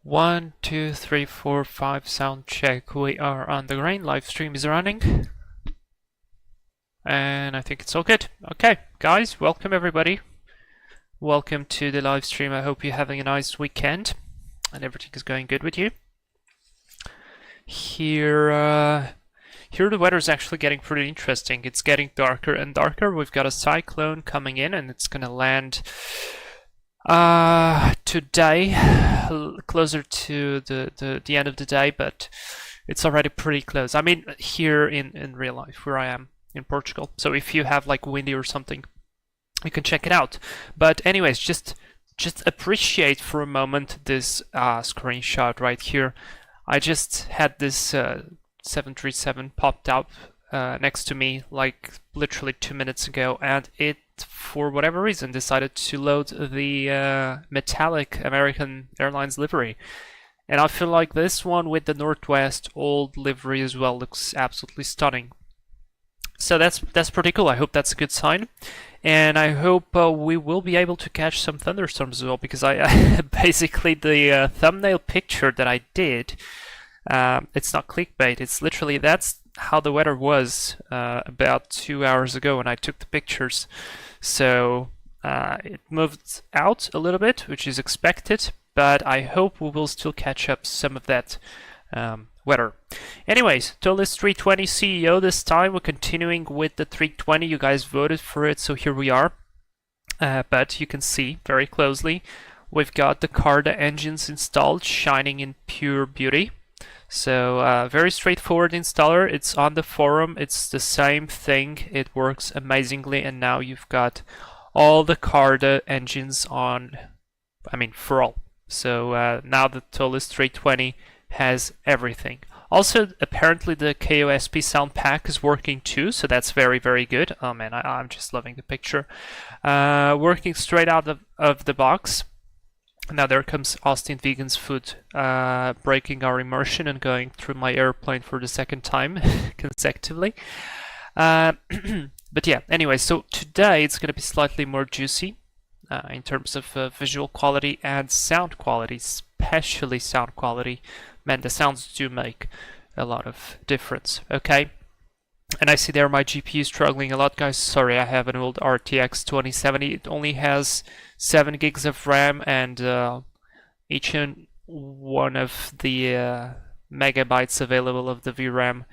One, two, three, four, five, sound check. We are on the green. Live stream is running. And I think it's all good. Okay, guys, welcome everybody. Welcome to the live stream. I hope you're having a nice weekend and everything is going good with you. Here the weather is actually getting pretty interesting. It's getting darker and darker. We've got a cyclone coming in and it's gonna land today, closer to the end of the day, but it's already pretty close. I mean, here in real life, where I am in Portugal. So if you have like windy or something, you can check it out. But anyways, just appreciate for a moment this screenshot right here. I just had this 737 popped up next to me like literally 2 minutes ago, and it, for whatever reason, decided to load the metallic American Airlines livery. And I feel like this one with the Nortwest old livery as well looks absolutely stunning. So that's pretty cool. I hope that's a good sign, and I hope we will be able to catch some thunderstorms as well, because I basically the thumbnail picture that I did, it's not clickbait. It's literally, that's how the weather was about 2 hours ago when I took the pictures. So it moved out a little bit, which is expected, but I hope we will still catch up some of that weather. Anyways, Toliss A320 CEO this time. We're continuing with the 320. You guys voted for it, so here we are. But you can see very closely, we've got the Carda engines installed, shining in pure beauty. So very straightforward installer. It's on the forum. It's the same thing. It works amazingly, and now you've got all the Carda engines on, I mean, for all. So now the Toliss A320 has everything. Also, apparently the KOSP sound pack is working too, so that's very, very good. Oh man, I'm just loving the picture. Working straight out of the box. Now there comes Austin Vegan's foot, breaking our immersion and going through my airplane for the second time consecutively. But yeah, anyway, so today it's going to be slightly more juicy in terms of visual quality and sound quality, especially sound quality. Man, the sounds do make a lot of difference, okay? And I see there my GPU is struggling a lot, guys. Sorry, I have an old RTX 2070. It only has 7 gigs of RAM, and each and one of the megabytes available of the VRAM,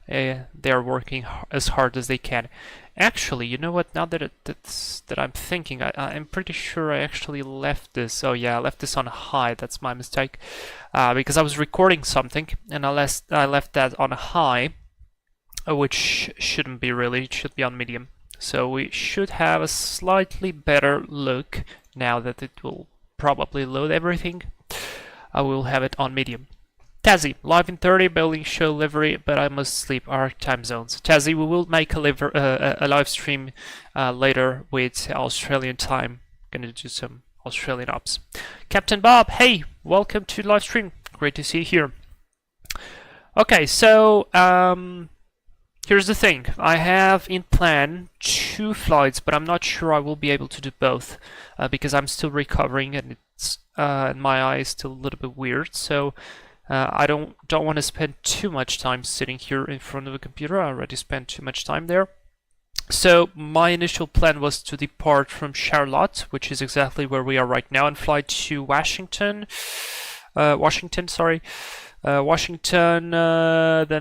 they're working as hard as they can. Actually, you know what? Now that I'm thinking, I'm pretty sure I actually left this. Oh yeah, I left this on high. That's my mistake, because I was recording something and I left that on high, which shouldn't be really. It should be on medium. So we should have a slightly better look now that it will probably load everything. I will have it on medium. Tazzy, live in 30, building show livery, but I must sleep our time zones. Tazzy, we will make a live stream later with Australian time. Gonna do some Australian ops. Captain Bob, hey, welcome to the live stream. Great to see you here. Okay, so here's the thing. I have in plan 2 flights, but I'm not sure I will be able to do both because I'm still recovering, and it's my eye is still a little bit weird. So I don't want to spend too much time sitting here in front of a computer. I already spent too much time there. So my initial plan was to depart from Charlotte, which is exactly where we are right now, and fly to Washington, the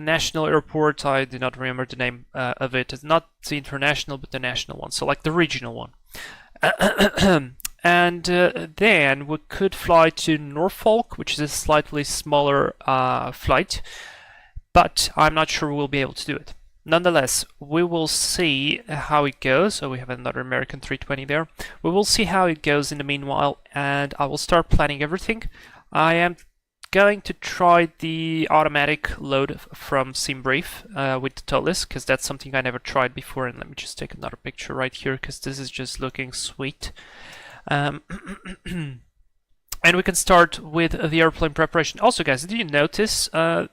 national airport. I do not remember the name of it. It's not the international, but the national one. So like the regional one. And then we could fly to Norfolk, which is a slightly smaller flight, but I'm not sure we'll be able to do it. Nonetheless, we will see how it goes. So we have another American 320 there. We will see how it goes in the meanwhile, and I will start planning everything. I am going to try the automatic load from SimBrief with the Toliss, because that's something I never tried before. And let me just take another picture right here, because this is just looking sweet. And we can start with the airplane preparation. Also, guys, did you notice I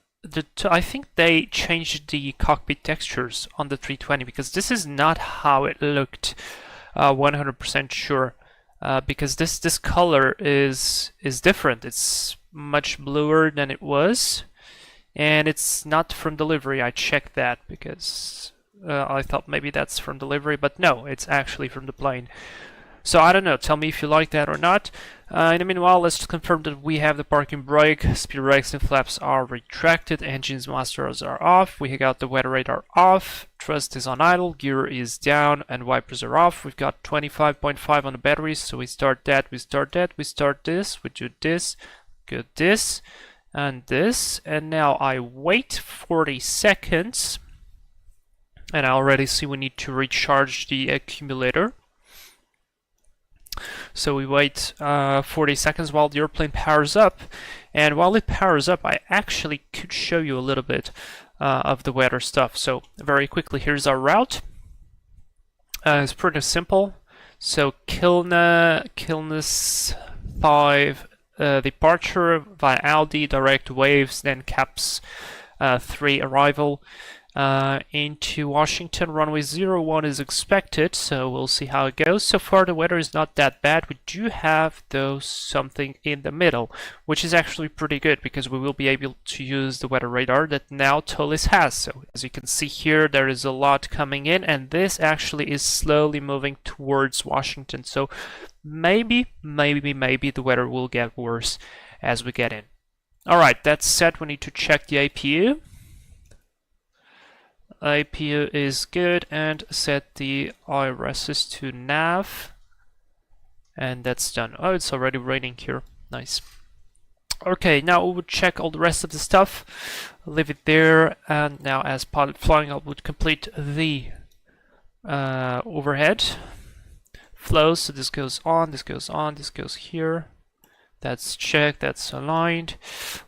think they changed the cockpit textures on the 320, because this is not how it looked 100% sure, because this color is different. It's much bluer than it was. And it's not from delivery. I checked that because I thought maybe that's from delivery, but no, it's actually from the plane. So I don't know, tell me if you like that or not. In the meanwhile, let's just confirm that we have the parking brake, speed brakes and flaps are retracted, engines masters are off, we got the weather radar off, thrust is on idle, gear is down, and wipers are off. We've got 25.5 on the batteries, so we start that, we start this, we do this, go this, and this, and now I wait 40 seconds, and I already see we need to recharge the accumulator. So we wait 40 seconds while the airplane powers up, and while it powers up I actually could show you a little bit of the weather stuff. So very quickly, here's our route. It's pretty simple. So Kilness 5 departure via Aldi, direct waves, then caps 3 arrival into Washington. Runway 01 is expected, so we'll see how it goes. So far the weather is not that bad. We do have though something in the middle, which is actually pretty good because we will be able to use the weather radar that now Toliss has. So as you can see here, there is a lot coming in, and this actually is slowly moving towards Washington. So maybe the weather will get worse as we get in. Alright, that's set. We need to check the APU. APU is good, and set the IRSs to nav, and that's done. Oh, it's already raining here. Nice. Okay, now we would check all the rest of the stuff, leave it there, and now as pilot flying I would complete the overhead flows. So this goes on, this goes on, this goes here. That's checked, that's aligned.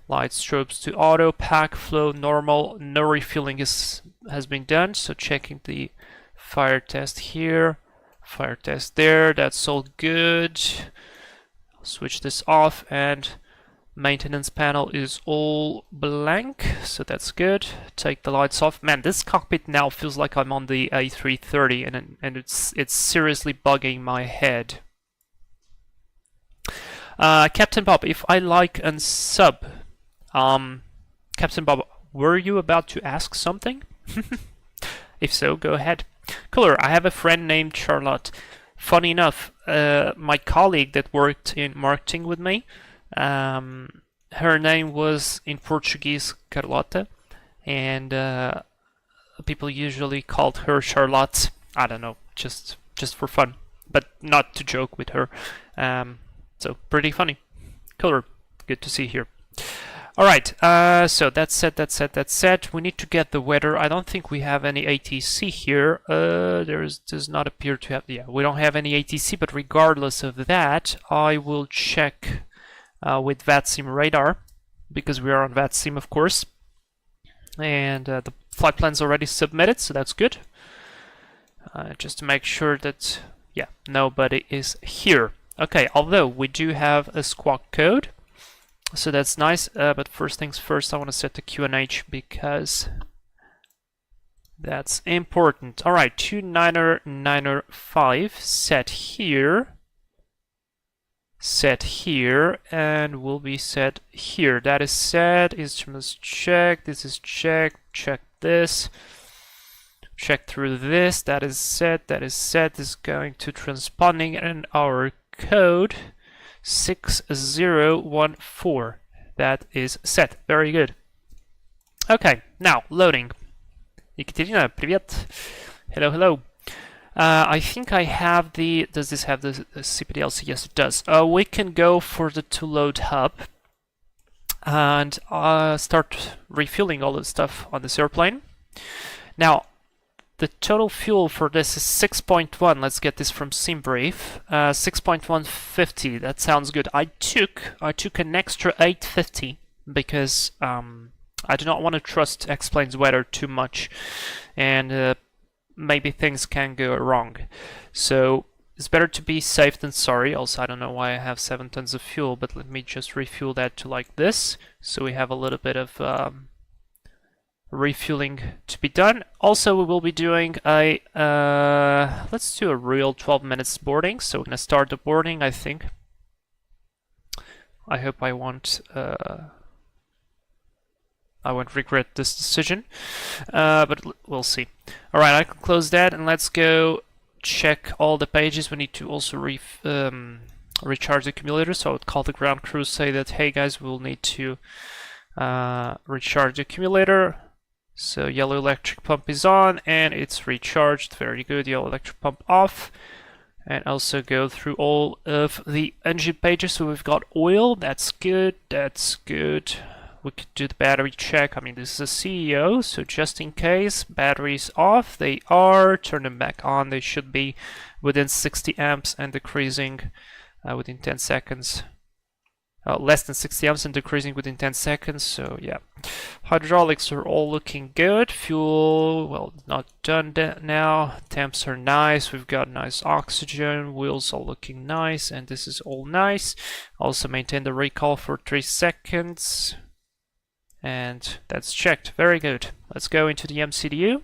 Light strobes to auto, pack flow normal, no refueling has been done. So checking the fire test here, fire test there, that's all good. Switch this off, and maintenance panel is all blank, so that's good. Take the lights off. Man, this cockpit now feels like I'm on the A330, and it's seriously bugging my head. Captain Bob, if I like and sub, Captain Bob, were you about to ask something? If so, go ahead. Cooler, I have a friend named Charlotte. Funny enough, my colleague that worked in marketing with me, her name was in Portuguese Carlota, and people usually called her Charlotte. I don't know, just for fun, but not to joke with her. So pretty funny. Cooler, good to see here. Alright, so that's set. We need to get the weather. I don't think we have any ATC here. Does not appear to have, yeah, we don't have any ATC, but regardless of that, I will check with VATSIM radar, because we are on VATSIM, of course. And the flight plan's already submitted, so that's good. Just to make sure that, yeah, nobody is here. Okay, although we do have a squawk code, so that's nice, but first things first, I want to set the QNH because that's important. Alright, 29905 set here, and will be set here. That is set, instruments checked, this is checked, check this, check through this, that is set, this is going to transponding, and our code 6014. That is set. Very good. Okay, now loading. Ekaterina, привет. Hello, hello. I think I have the. Does this have the CPDLC? Yes, it does. We can go for the to load hub and start refueling all the stuff on this airplane. Now, the total fuel for this is 6.1. Let's get this from SimBrief. 6.150. That sounds good. I took an extra 850 because I do not want to trust X-Plane's weather too much, and maybe things can go wrong. So it's better to be safe than sorry. Also, I don't know why I have 7 tons of fuel, but let me just refuel that to like this, so we have a little bit of refueling to be done. Also, we will be doing a let's do a real 12 minutes boarding. So we're gonna start the boarding. I think I hope I won't regret this decision, but we'll see. All right, I can close that, and let's go check all the pages. We need to also recharge the accumulator, so I would call the ground crew, say that, hey guys, we'll need to recharge the accumulator. So yellow electric pump is on and it's recharged. Very good. Yellow electric pump off. And also go through all of the engine pages. So we've got oil. That's good. That's good. We could do the battery check. I mean, this is a CEO, so just in case, batteries off. They are. Turn them back on. They should be within 60 amps and decreasing within 10 seconds. Less than 60 amps and decreasing within 10 seconds. So yeah, hydraulics are all looking good. Fuel, well, not done now. Temps are nice. We've got nice oxygen. Wheels are looking nice, and this is all nice. Also maintain the recall for 3 seconds. And that's checked. Very good. Let's go into the MCDU.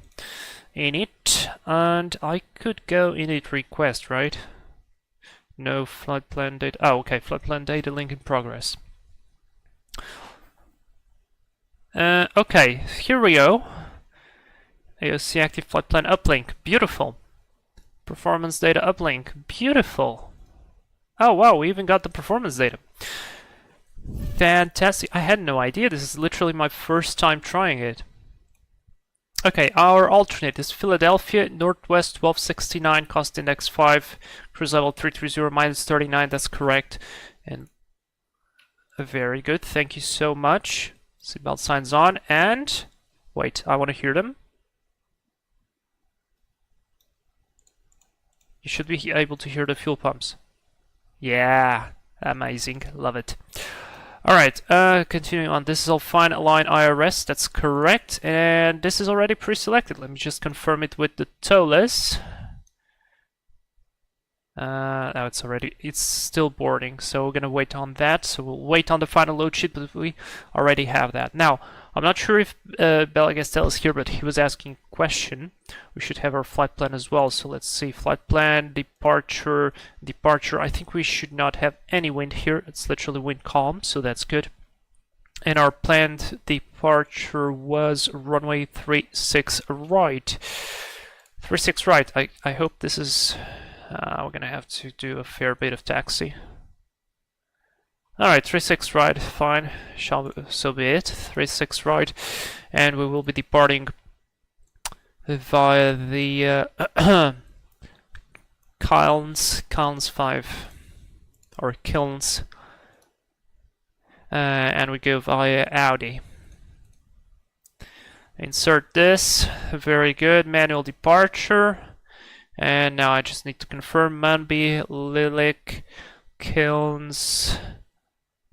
Init, and I could go init request, right? No flight plan data. Oh, okay. Flight plan data link in progress. Okay, here we go. AOC active flight plan uplink. Beautiful. Performance data uplink. Beautiful. Oh wow, we even got the performance data. Fantastic. I had no idea. This is literally my first time trying it. Okay, our alternate is Philadelphia, Nortwest 1269, cost index 5, cruise level 330 minus 39, that's correct. And very good, thank you so much. Seatbelt signs on, and wait, I want to hear them. You should be able to hear the fuel pumps. Yeah, amazing, love it. Alright, continuing on, this is all fine, align IRS, that's correct, and this is already pre-selected. Let me just confirm it with the Toliss. Now it's still boarding, so we're gonna wait on that. So we'll wait on the final load sheet, but we already have that. Now, I'm not sure if Belagastel is here, but he was asking a question. We should have our flight plan as well, so let's see. Flight plan, departure. I think we should not have any wind here. It's literally wind calm, so that's good. And our planned departure was runway 36 right. 36 right. I hope this is... we're gonna have to do a fair bit of taxi. Alright, 36 right, fine, so be it. 36 right, and we will be departing via the Kilns 5, or Kilns, and we go via Audi. Insert this, very good, manual departure. And now I just need to confirm Manby, Lilik, Kilns,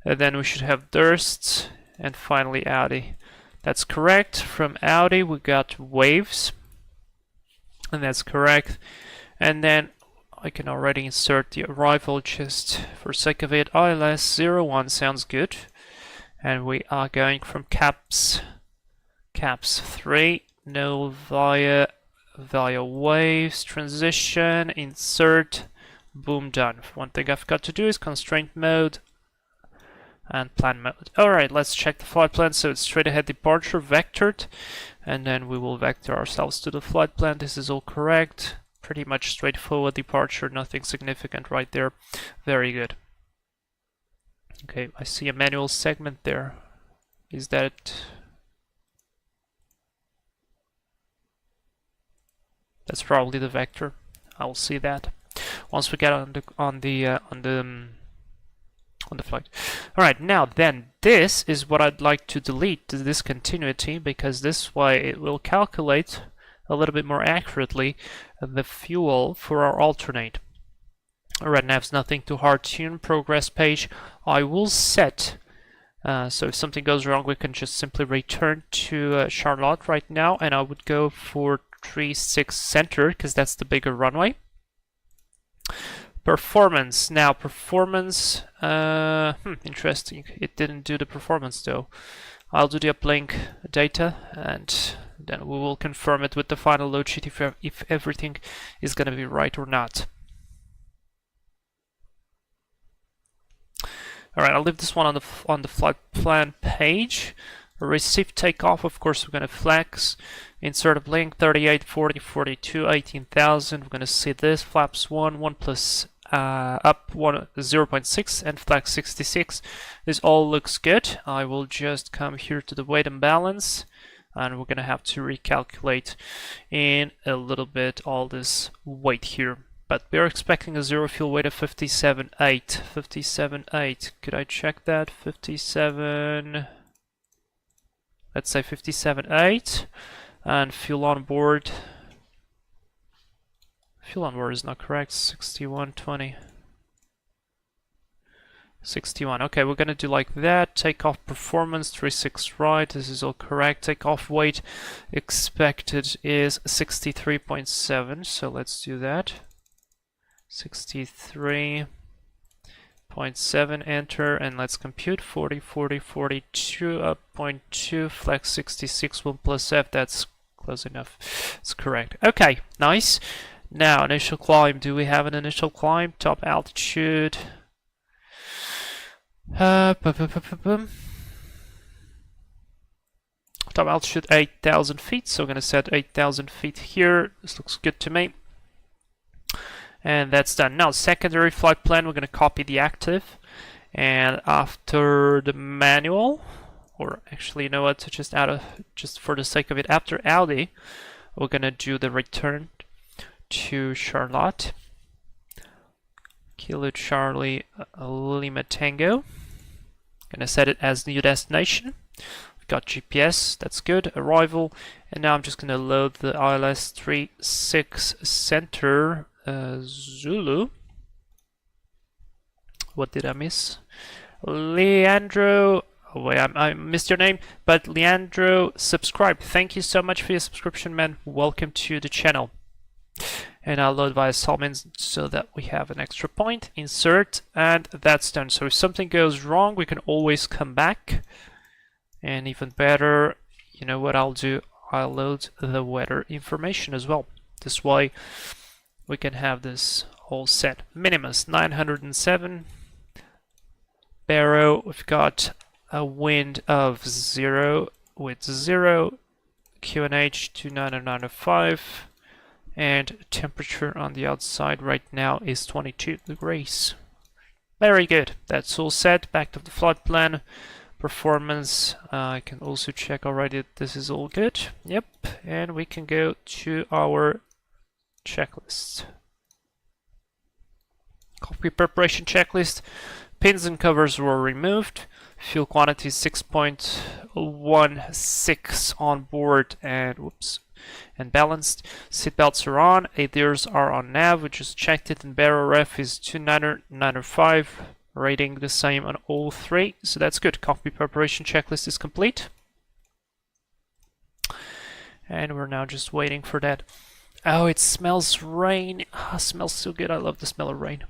and then we should have Durst, and finally Audi. That's correct. From Audi we got Waves, and that's correct. And then I can already insert the arrival just for sake of it. ILS 01 sounds good. And we are going from Caps 3, no via Waves, transition, insert, boom, done. One thing I've got to do is constraint mode and plan mode. Alright, let's check the flight plan. So it's straight ahead departure, vectored, and then we will vector ourselves to the flight plan. This is all correct. Pretty much straightforward departure, nothing significant right there. Very good. Okay, I see a manual segment there. Is that... That's probably the vector. I'll see that once we get on the flight. All right, now then, this is what I'd like to delete, the discontinuity, because this way it will calculate a little bit more accurately the fuel for our alternate. All right, nav's nothing too hard. Tune progress page. I will set. So if something goes wrong, we can just simply return to Charlotte right now, and I would go for 36 center because that's the bigger runway. Performance. Now performance, interesting. It didn't do the performance though. I'll do the uplink data and then we will confirm it with the final load sheet if everything is going to be right or not. Alright, I'll leave this one on the flight plan page. Receive takeoff, of course, we're going to flex. Insert a blink, 38, 40, 42, 18,000. We're going to see this, flaps 1 plus up 0.6 and flex 66. This all looks good. I will just come here to the weight and balance, and we're going to have to recalculate in a little bit all this weight here. But we're expecting a zero fuel weight of 57.8. 57.8. Could I check that? 57. Let's say 57.8. And fuel on board. Fuel on board is not correct. 61.20. 61. Okay, we're gonna do like that. Takeoff performance 36 right. This is all correct. Takeoff weight expected is 63.7. So let's do that. 63.7, enter, and let's compute 40, 40, 42, up 0.2, flex 66, 1 plus F, that's close enough. It's correct. Okay, nice. Now, initial climb. Do we have an initial climb? Top altitude. Top altitude 8,000 feet, so we're going to set 8,000 feet here. This looks good to me. And that's done. Now, secondary flight plan, we're going to copy the active. And after the manual, or actually, you know what, just for the sake of it, after Audi, we're going to do the return to Charlotte. Kilo Charlie Lima Tango. Going to set it as new destination. We've got GPS, that's good, arrival. And now I'm just going to load the ILS 36 center. Zulu. What did I miss? Leandro. Oh wait, I missed your name, but Leandro, subscribe. Thank you so much for your subscription, man. Welcome to the channel. And I'll load via Solomons so that we have an extra point. Insert, and that's done. So if something goes wrong, we can always come back. And even better, you know what I'll do? I'll load the weather information as well. This way we can have this all set. Minimus 907. Barrow, we've got a wind of 0 with 0. QNH 29905. And temperature on the outside right now is 22 degrees. Very good. That's all set. Back to the flight plan. Performance. I can also check already that this is all good. Yep. And we can go to our checklist. Cockpit preparation checklist. Pins and covers were removed. Fuel quantity 6.16 on board and whoops and balanced. Seatbelts are on. ADIRs are on nav. We just checked it, and barrel ref is 29905. Rating the same on all three, so that's good. Cockpit preparation checklist is complete. And we're now just waiting for that. Oh, it smells rain. Ah, it smells so good. I love the smell of rain.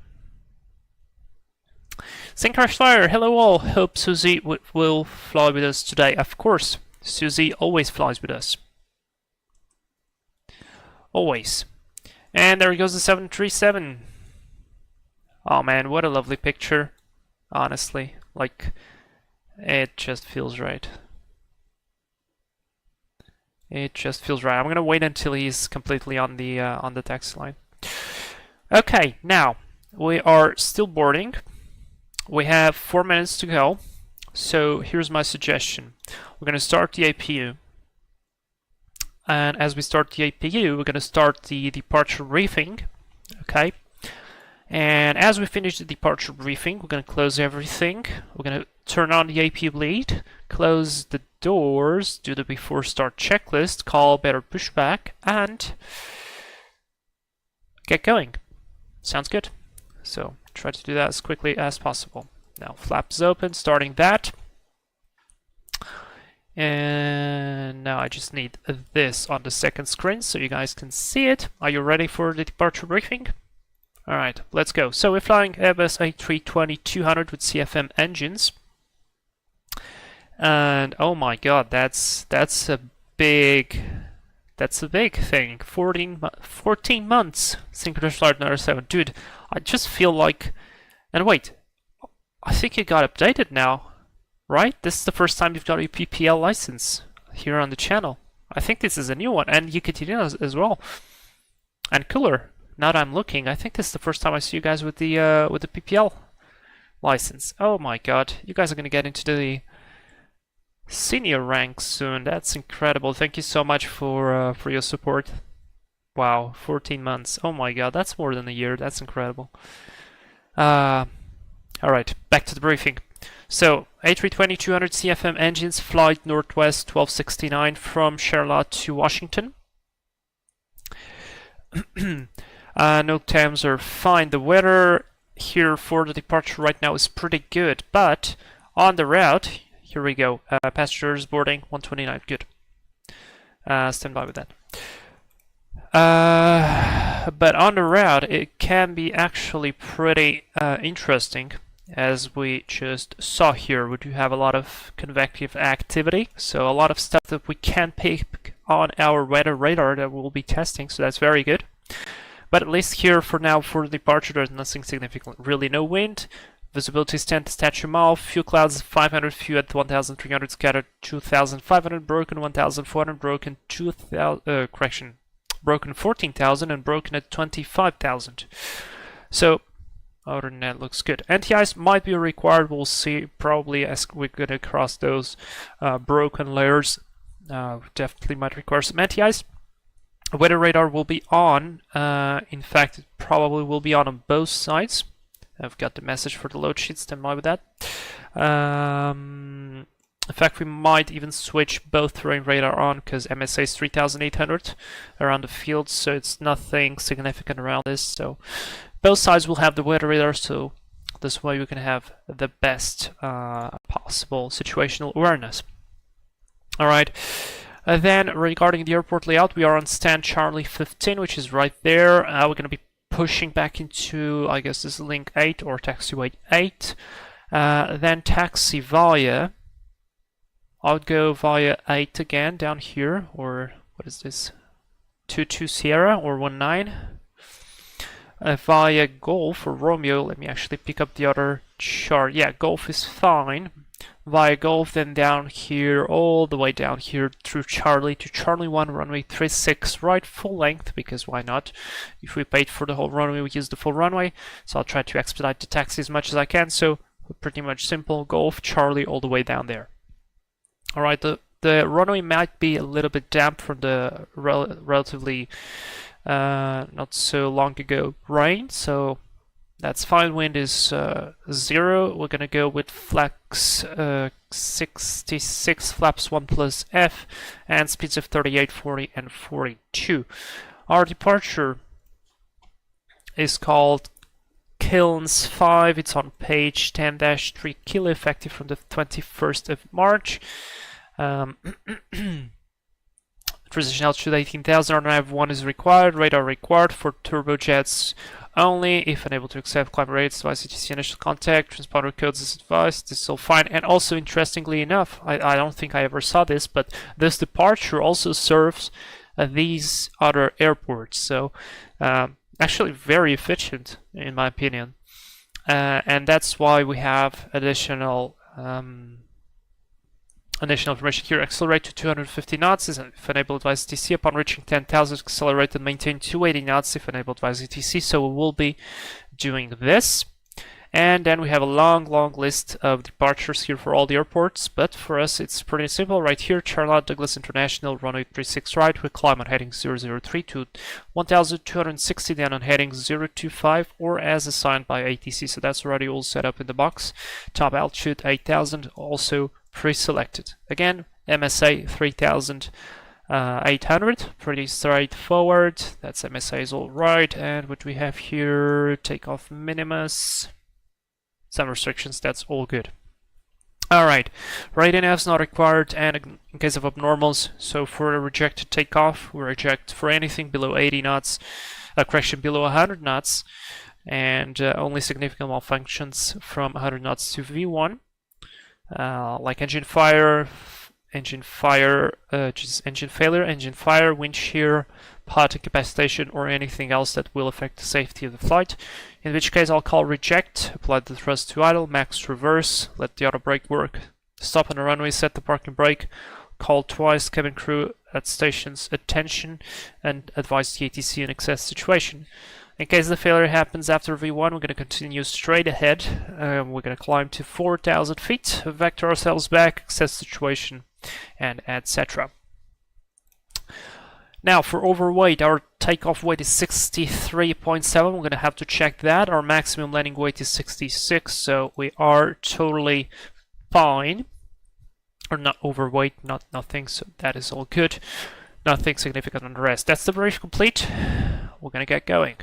Sync Crash Fire, hello all. Hope Susie will fly with us today. Of course, Susie always flies with us. Always. And there goes the 737. Oh man, what a lovely picture. Honestly, like, it just feels right. It just feels right. I'm gonna wait until he's completely on the taxi line. Okay, now we are still boarding. We have 4 minutes to go. So here's my suggestion. We're gonna start the APU. And as we start the APU, we're gonna start the departure briefing. Okay. And as we finish the departure briefing, we're gonna close everything. We're gonna turn on the APU bleed, close the doors, do the before start checklist, call better pushback, and get going. Sounds good. So try to do that as quickly as possible. Now flaps open, starting that. And now I just need this on the second screen so you guys can see it. Are you ready for the departure briefing? Alright, let's go. So we're flying Airbus A320-200 with CFM engines. And oh my god, that's a big thing. 14 months synchronous flight number 7. Dude, I just feel like, and wait, I think it got updated now, right? This is the first time you've got a PPL license here on the channel. I think this is a new one, and you continue as well. And cooler. Now that I'm looking, I think this is the first time I see you guys with the PPL license. Oh my god, you guys are gonna get into the senior rank soon. That's incredible. Thank you so much for your support. Wow, 14 months. Oh my god, that's more than a year. That's incredible. Alright, back to the briefing. So, A320 200 CFM engines, flight Northwest 1269 from Charlotte to Washington. No times are fine. The weather here for the departure right now is pretty good, but on the route, here we go. Passengers boarding 129. Good. Stand by with that. But on the route, it can be actually pretty interesting. As we just saw here, we do have a lot of convective activity, so a lot of stuff that we can pick on our weather radar that we'll be testing, so that's very good. But at least here for now, for the departure, there's nothing significant. Really no wind. Visibility is 10 to statue mile. Few clouds, 500 few at 1,300 scattered, 2,500 broken, 1,400 broken, 2,000 correction, broken 14,000 and broken at 25,000. So other than that, looks good. Anti-ice might be required. We'll see probably as we're gonna cross those broken layers. Definitely might require some anti-ice. Weather radar will be on. In fact, it probably will be on both sides. I've got the message for the load sheet. Stand by with that. In fact, we might even switch both terrain radar on because MSA is 3,800 around the field, so it's nothing significant around this. So both sides will have the weather radar, so this way we can have the best possible situational awareness. All right. Then regarding the airport layout, we are on stand Charlie 15, which is right there. We're going to be pushing back into, I guess this is link 8 or taxiway 8. Then taxi via, I would go via 8 again down here, or what is this? 22 Sierra or 19. Via Golf or Romeo, let me actually pick up the other chart. Yeah, Golf is fine. Via Golf, then down here, all the way down here through Charlie to Charlie 1, runway 36, right, full length, because why not? If we paid for the whole runway, we use the full runway. So I'll try to expedite the taxi as much as I can. So pretty much simple, Golf, Charlie, all the way down there. All right, the runway might be a little bit damp from the relatively not so long ago rain, so that's fine. Wind is 0. We're gonna go with flex 66 flaps 1 plus F and speeds of 38, 40, and 42. Our departure is called Kilns 5. It's on page 10-3 kilo, effective from the 21st of March. Transition altitude 18,000, RNAV1 is required, radar required for turbojets only. If unable to accept climb rates, advise ATC initial contact, transponder codes is advised, this is all fine. And also, interestingly enough, I don't think I ever saw this, but this departure also serves these other airports. So actually very efficient in my opinion. And that's why we have additional information here. Accelerate to 250 knots if enabled by ATC. Upon reaching 10,000, accelerate and maintain 280 knots if enabled by ATC. So we will be doing this. And then we have a long list of departures here for all the airports. But for us, it's pretty simple. Right here, Charlotte Douglas International, runway 36 right. We climb on heading 003 to 1,260, then on heading 025, or as assigned by ATC. So that's already all set up in the box. Top altitude 8,000, also pre-selected. Again, MSA 3,800, pretty straightforward. That's MSA is all right. And what we have here, takeoff minimus, some restrictions, that's all good. All right, radar nav is not required, and in case of abnormals, so for a rejected takeoff, we reject for anything below 80 knots, correction, below 100 knots, and only significant malfunctions from 100 knots to V1. Like engine failure, engine fire, wind shear, pod incapacitation, or anything else that will affect the safety of the flight. in which case I'll call reject, apply the thrust to idle, max reverse, let the auto brake work, stop on the runway, set the parking brake, call twice cabin crew at station's attention, and advise the ATC in excess situation. In case the failure happens after V1, we're going to continue straight ahead. We're going to climb to 4,000 feet, vector ourselves back, excess situation, and etc. Now for overweight, our takeoff weight is 63.7. We're going to have to check that. Our maximum landing weight is 66, so we are totally fine. Or not overweight, not nothing, so that is all good. Nothing significant on the rest. That's the brief complete. We're going to get going.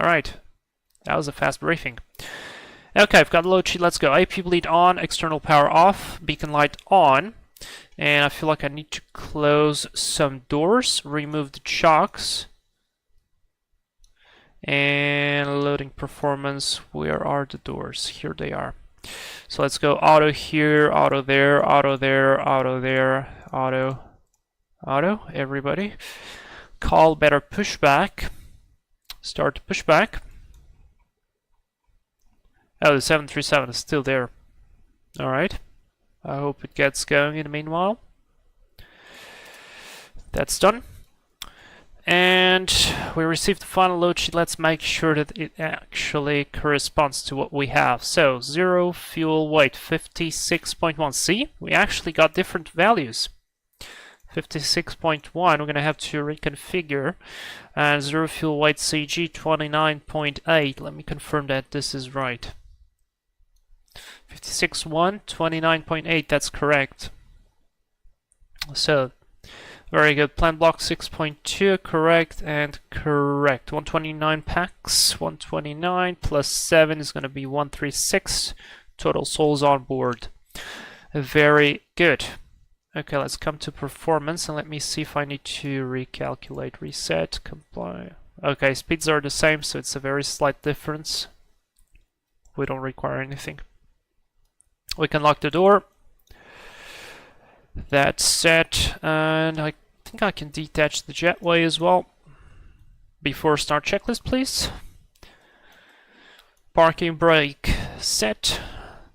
Alright, that was a fast briefing. Okay, I've got the load sheet, let's go. AP bleed on, external power off, beacon light on. And I feel like I need to close some doors, remove the chocks. And loading performance, where are the doors? Here they are. So let's go auto here, auto there, auto there, auto there, auto, everybody. Call better pushback. Start pushback. Oh, the 737 is still there. Alright. I hope it gets going in the meanwhile. That's done. And we received the final load sheet. Let's make sure that it actually corresponds to what we have. So, 0 fuel weight, 56.1. See? We actually got different values. 56.1, we're going to have to reconfigure. And 0 fuel weight CG, 29.8. Let me confirm that this is right. 56.1, 29.8, that's correct. So, very good. Plan block 6.2, correct and correct. 129 packs, 129 plus 7 is going to be 136. Total souls on board. Very good. Okay, let's come to performance and let me see if I need to recalculate, reset, comply. Okay, speeds are the same, so it's a very slight difference. We don't require anything. We can lock the door. That's set, and I think I can detach the jetway as well. Before start checklist, please. Parking brake set.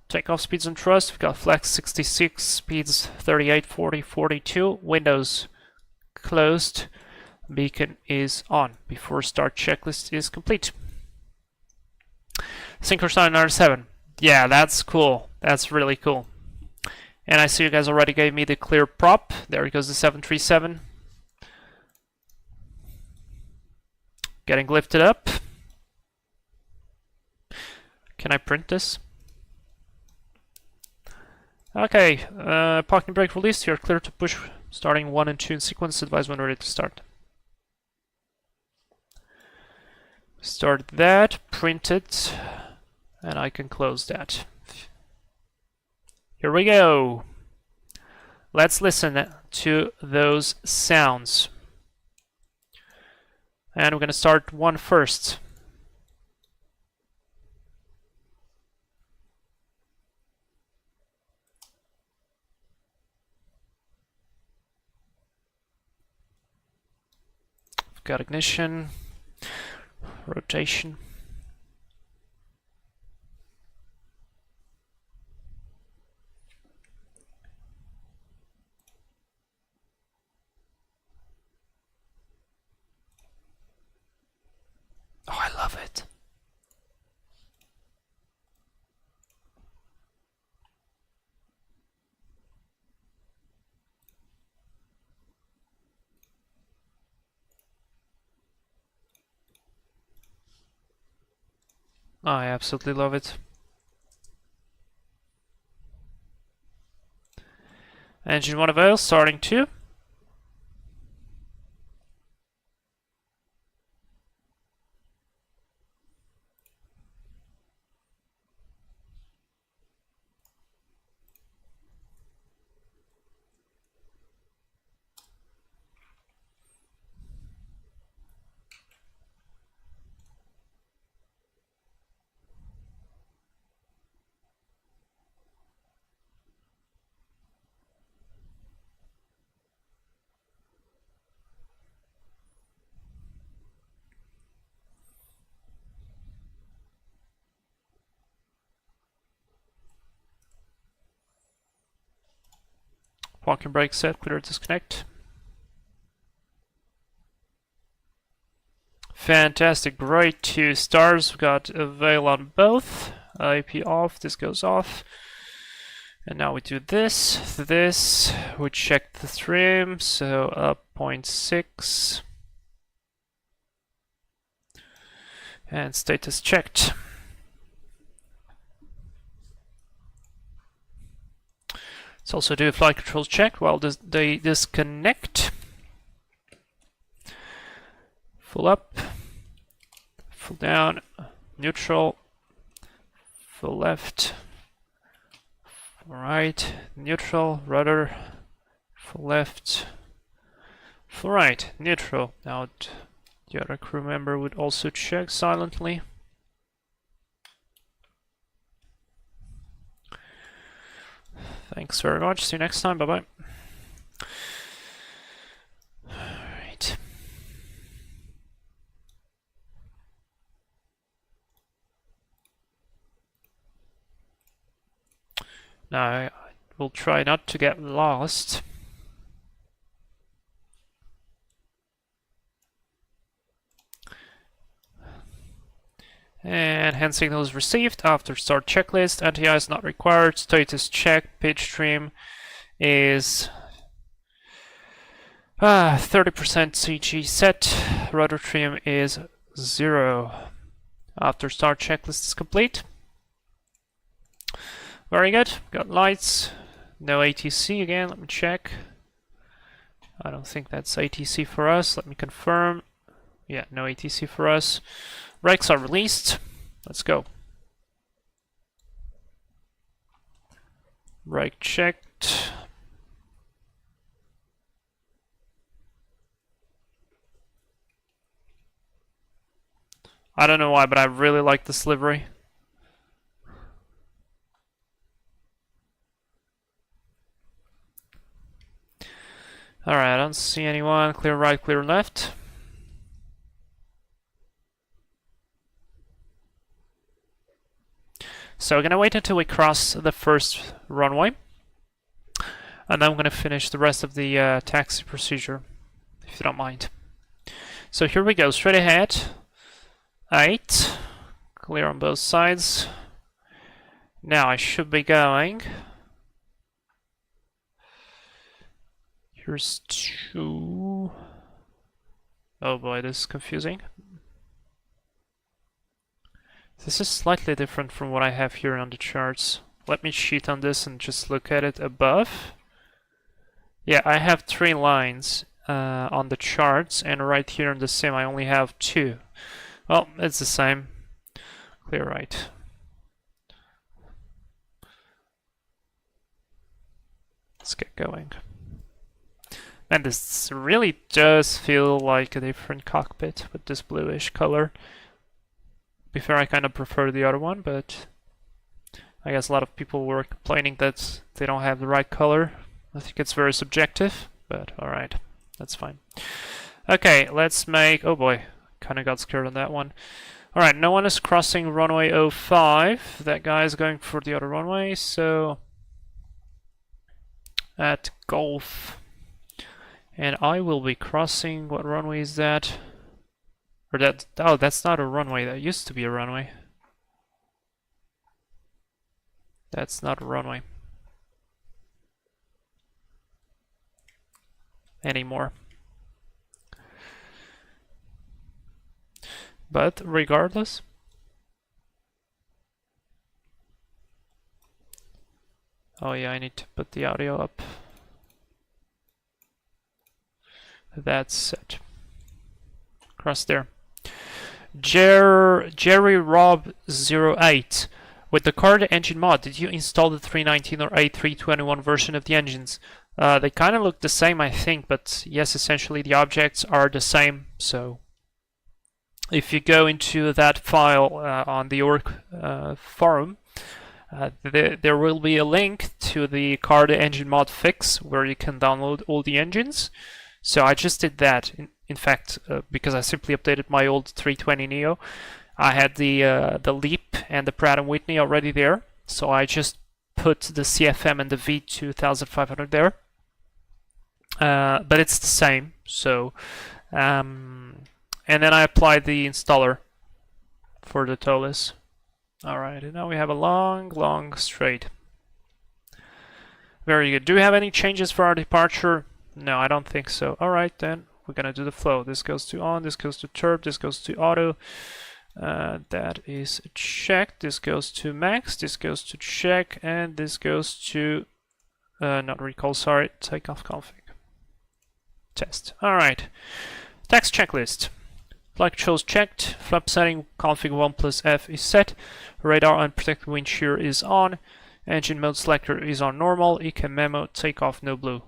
Takeoff speeds and thrust. We've got flex 66, speeds 38, 40, 42. Windows closed. Beacon is on. Before start checklist is complete. Synchro sign R7. Yeah, that's cool. That's really cool. And I see you guys already gave me the clear prop. There goes the 737. Getting lifted up. Can I print this? Okay, parking brake released. You're clear to push starting 1 and 2 in sequence. Advise when ready to start. Start that, print it, and I can close that. Here we go. Let's listen to those sounds. And we're going to start one first. We've got ignition, rotation. Oh, I love it. I absolutely love it. Engine 1 avail, starting 2. Parking brake set, clear disconnect. Fantastic, great, 2 stars. We've got a veil on both. IP off, this goes off. And now we do this, we check the trim, so up 0.6. And status checked. Let's also do a flight control check while they disconnect. Full up, full down, neutral, full left, full right, neutral, rudder, full left, full right, neutral. Now the other crew member would also check silently. Thanks very much. See you next time. Bye-bye. Alright. Now I will try not to get lost. And hand signal is received. After start checklist, anti-air is not required. Status check. Pitch trim is 30% CG set. Rudder trim is 0. After start checklist is complete. Very good. Got lights. No ATC again. Let me check. I don't think that's ATC for us. Let me confirm. Yeah, no ATC for us. Brakes are released. Let's go. Brake checked. I don't know why, but I really like this livery. Alright, I don't see anyone. Clear right, clear left. So we're gonna wait until we cross the first runway, and then I'm gonna finish the rest of the taxi procedure, if you don't mind. So here we go, straight ahead. 8, clear on both sides. Now I should be going. Here's 2. Oh boy, this is confusing. This is slightly different from what I have here on the charts. Let me cheat on this and just look at it above. Yeah, I have 3 lines on the charts, and right here in the sim I only have 2. Well, it's the same. Clear right. Let's get going. And this really does feel like a different cockpit with this bluish color. To be fair, I kind of prefer the other one, but I guess a lot of people were complaining that they don't have the right color. I think it's very subjective, but alright, that's fine. Okay, let's make... oh boy, kind of got scared on that one. Alright, no one is crossing runway 05. That guy is going for the other runway, so... at Golf. And I will be crossing... what runway is that? Or that... oh, that's not a runway. That used to be a runway. That's not a runway anymore. But regardless, oh yeah, I need to put the audio up. That's set. Cross there. Jerry Rob 08. With the Carda Engine mod, did you install the 319 or A321 version of the engines? They kind of look the same, I think, but yes, essentially the objects are the same. So if you go into that file on the org forum, there will be a link to the Carda Engine mod fix where you can download all the engines. So I just did that. In fact, because I simply updated my old 320 Neo, I had the LEAP and the Pratt & Whitney already there. So I just put the CFM and the V2500 there. but it's the same. So, and then I applied the installer for the Toliss. All right, and now we have a long straight. Very good. Do we have any changes for our departure? No, I don't think so. All right, then we're gonna do the flow. This goes to on, this goes to turb, this goes to auto. That is check. This goes to max, this goes to check, and this goes to not recall, sorry, takeoff config. Test. All right. Tax checklist. Flight controls checked. Flap setting config 1 plus F is set. Radar unprotected wind shear is on. Engine mode selector is on normal. ECAM memo takeoff no blue.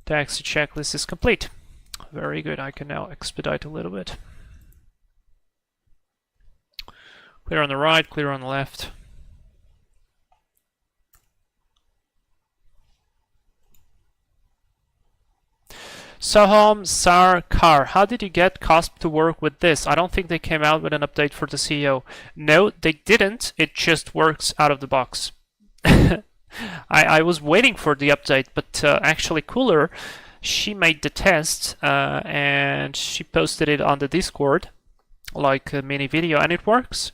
Taxi checklist is complete. Very good. I can now expedite a little bit. Clear on the right, clear on the left. Soham Sarkar, how did you get KOSP to work with this? I don't think they came out with an update for the CEO. No, they didn't. It just works out of the box. I was waiting for the update, but actually Cooler, she made the test and she posted it on the Discord, like a mini video, and it works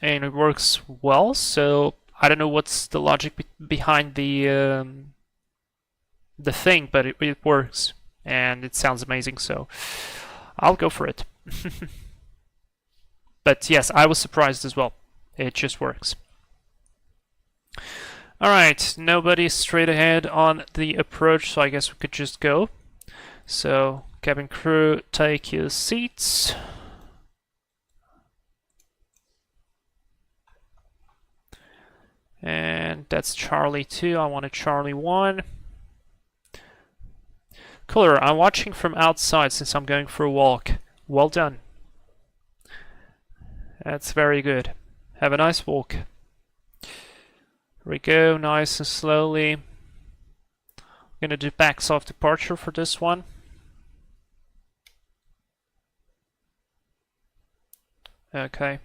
well. So I don't know what's the logic behind the thing, but it works. And it sounds amazing, so I'll go for it. But yes, I was surprised as well. It just works. Alright, nobody straight ahead on the approach, so I guess we could just go. So, cabin crew, take your seats. And that's Charlie 2, I wanted Charlie 1. Cooler, I'm watching from outside since I'm going for a walk. Well done. That's very good. Have a nice walk. Here we go, nice and slowly. I'm gonna do backs off departure for this one. Okay.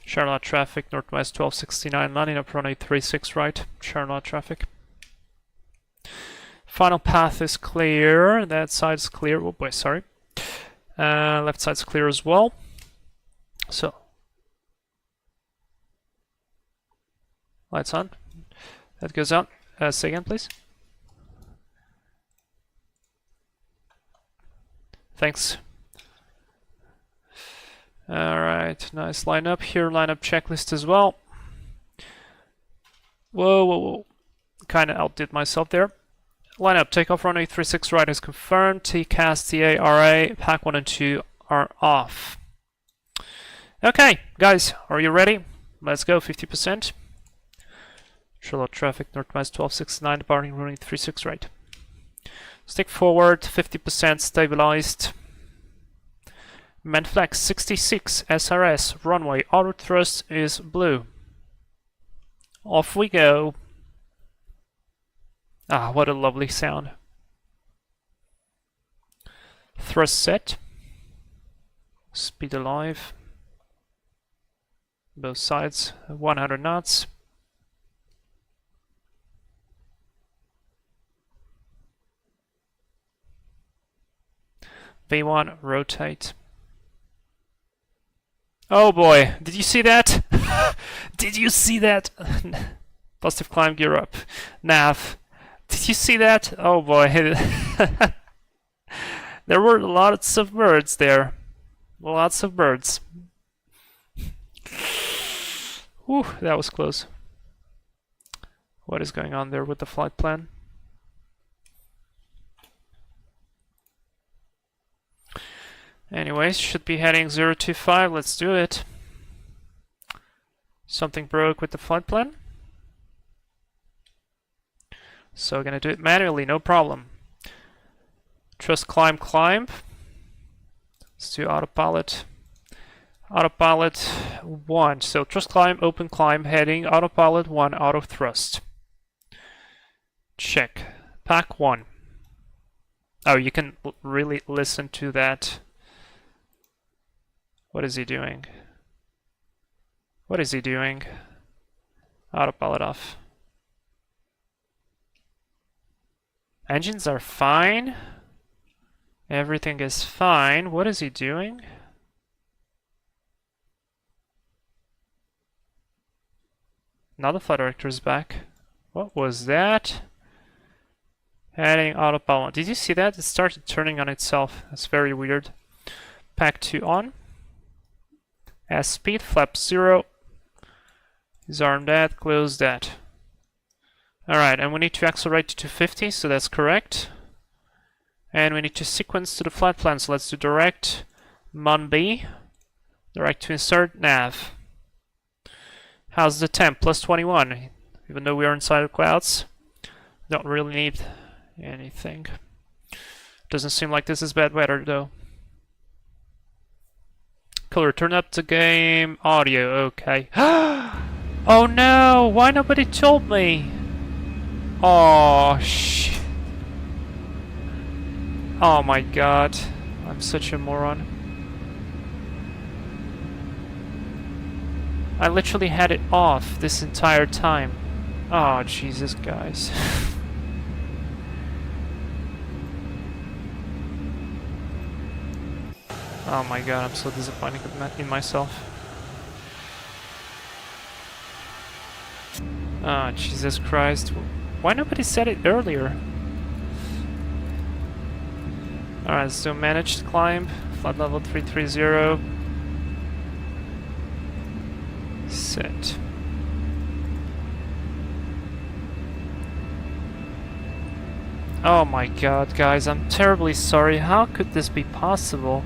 Charlotte traffic, Northwest 1269, landing up runway 36 right. Charlotte traffic. Final path is clear. That side's clear. Oh boy, sorry. Left side's clear as well. So, lights on. That goes on. Say again, please. Thanks. Alright, nice lineup here. Lineup checklist as well. Whoa. Kind of outdid myself there. Lineup, takeoff runway 36 right is confirmed. TCAS, TA, RA, pack 1 and 2 are off. Okay, guys, are you ready? Let's go, 50%. Charlotte traffic, Northwest 1269, departing runway 36 right. Stick forward, 50% stabilized. Manflex 66, SRS, runway, auto thrust is blue. Off we go. Ah, what a lovely sound. Thrust set. Speed alive. Both sides, 100 knots. V1, rotate. Oh boy, did you see that? Did you see that? Positive climb, gear up. Nav. Did you see that? Oh boy. There were lots of birds there. Lots of birds. Whew, that was close. What is going on there with the flight plan? Anyways, should be heading 025. Let's do it. Something broke with the flight plan. So we're gonna do it manually, no problem. Trust climb, climb. Let's do autopilot. Autopilot 1. So trust climb, open climb, heading, autopilot 1, auto thrust. Check. Pack 1. Oh, you can really listen to that. What is he doing? What is he doing? Autopilot off. Engines are fine. Everything is fine. What is he doing? Now the flight director is back. What was that? Heading autopilot. Did you see that? It started turning on itself. That's very weird. Pack 2 on. As speed, flap 0. Disarm that, close that. Alright, and we need to accelerate to 250, so that's correct. And we need to sequence to the flight plan, so let's do direct, Mon B, direct to insert, nav. How's the temp? Plus 21, even though we are inside the clouds. Don't really need anything. Doesn't seem like this is bad weather, though. Color, turn up the game audio, okay. Oh no, why nobody told me? Oh, oh my god, I'm such a moron. I literally had it off this entire time. Oh, Jesus, guys. Oh my god, I'm so disappointed in myself. Oh, Jesus Christ. Why nobody said it earlier? Alright, so managed climb, flight level 330. Set. Oh my god, guys, I'm terribly sorry. How could this be possible?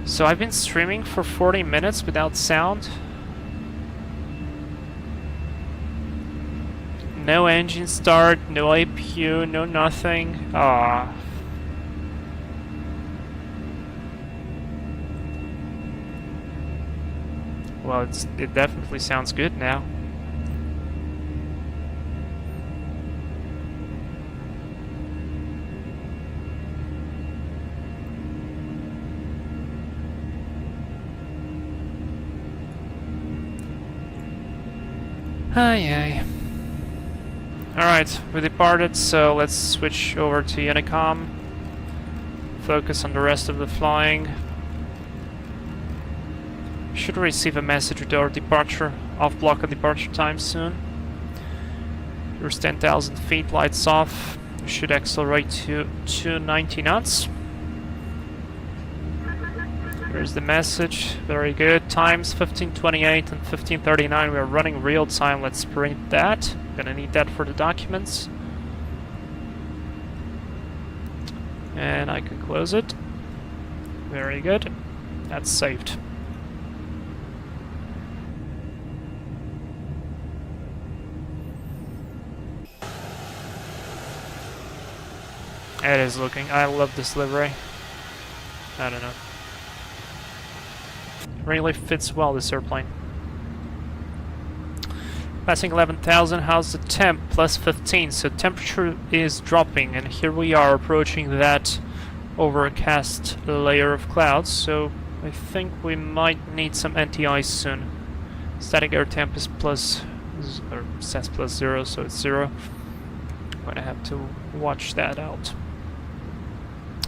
So I've been streaming for 40 minutes without sound. No engine start, no APU, no nothing. Ah. Well, it definitely sounds good now. Aye. Alright, we departed, so let's switch over to Unicom. Focus on the rest of the flying. Should receive a message with our departure, off-block and departure time soon. Here's 10,000 feet, lights off. We should accelerate to 290 knots. Here's the message, very good. Times 15:28 and 15:39. We are running real time. Let's print that. Gonna need that for the documents. And I can close it. Very good. That's saved. It is looking. I love this livery. I don't know. Really fits well, this airplane. Passing 11,000, how's the temp? Plus 15, so temperature is dropping, and here we are approaching that overcast layer of clouds, so I think we might need some anti-ice soon. Static air temp is plus, or says plus 0, so it's 0. I'm gonna have to watch that out.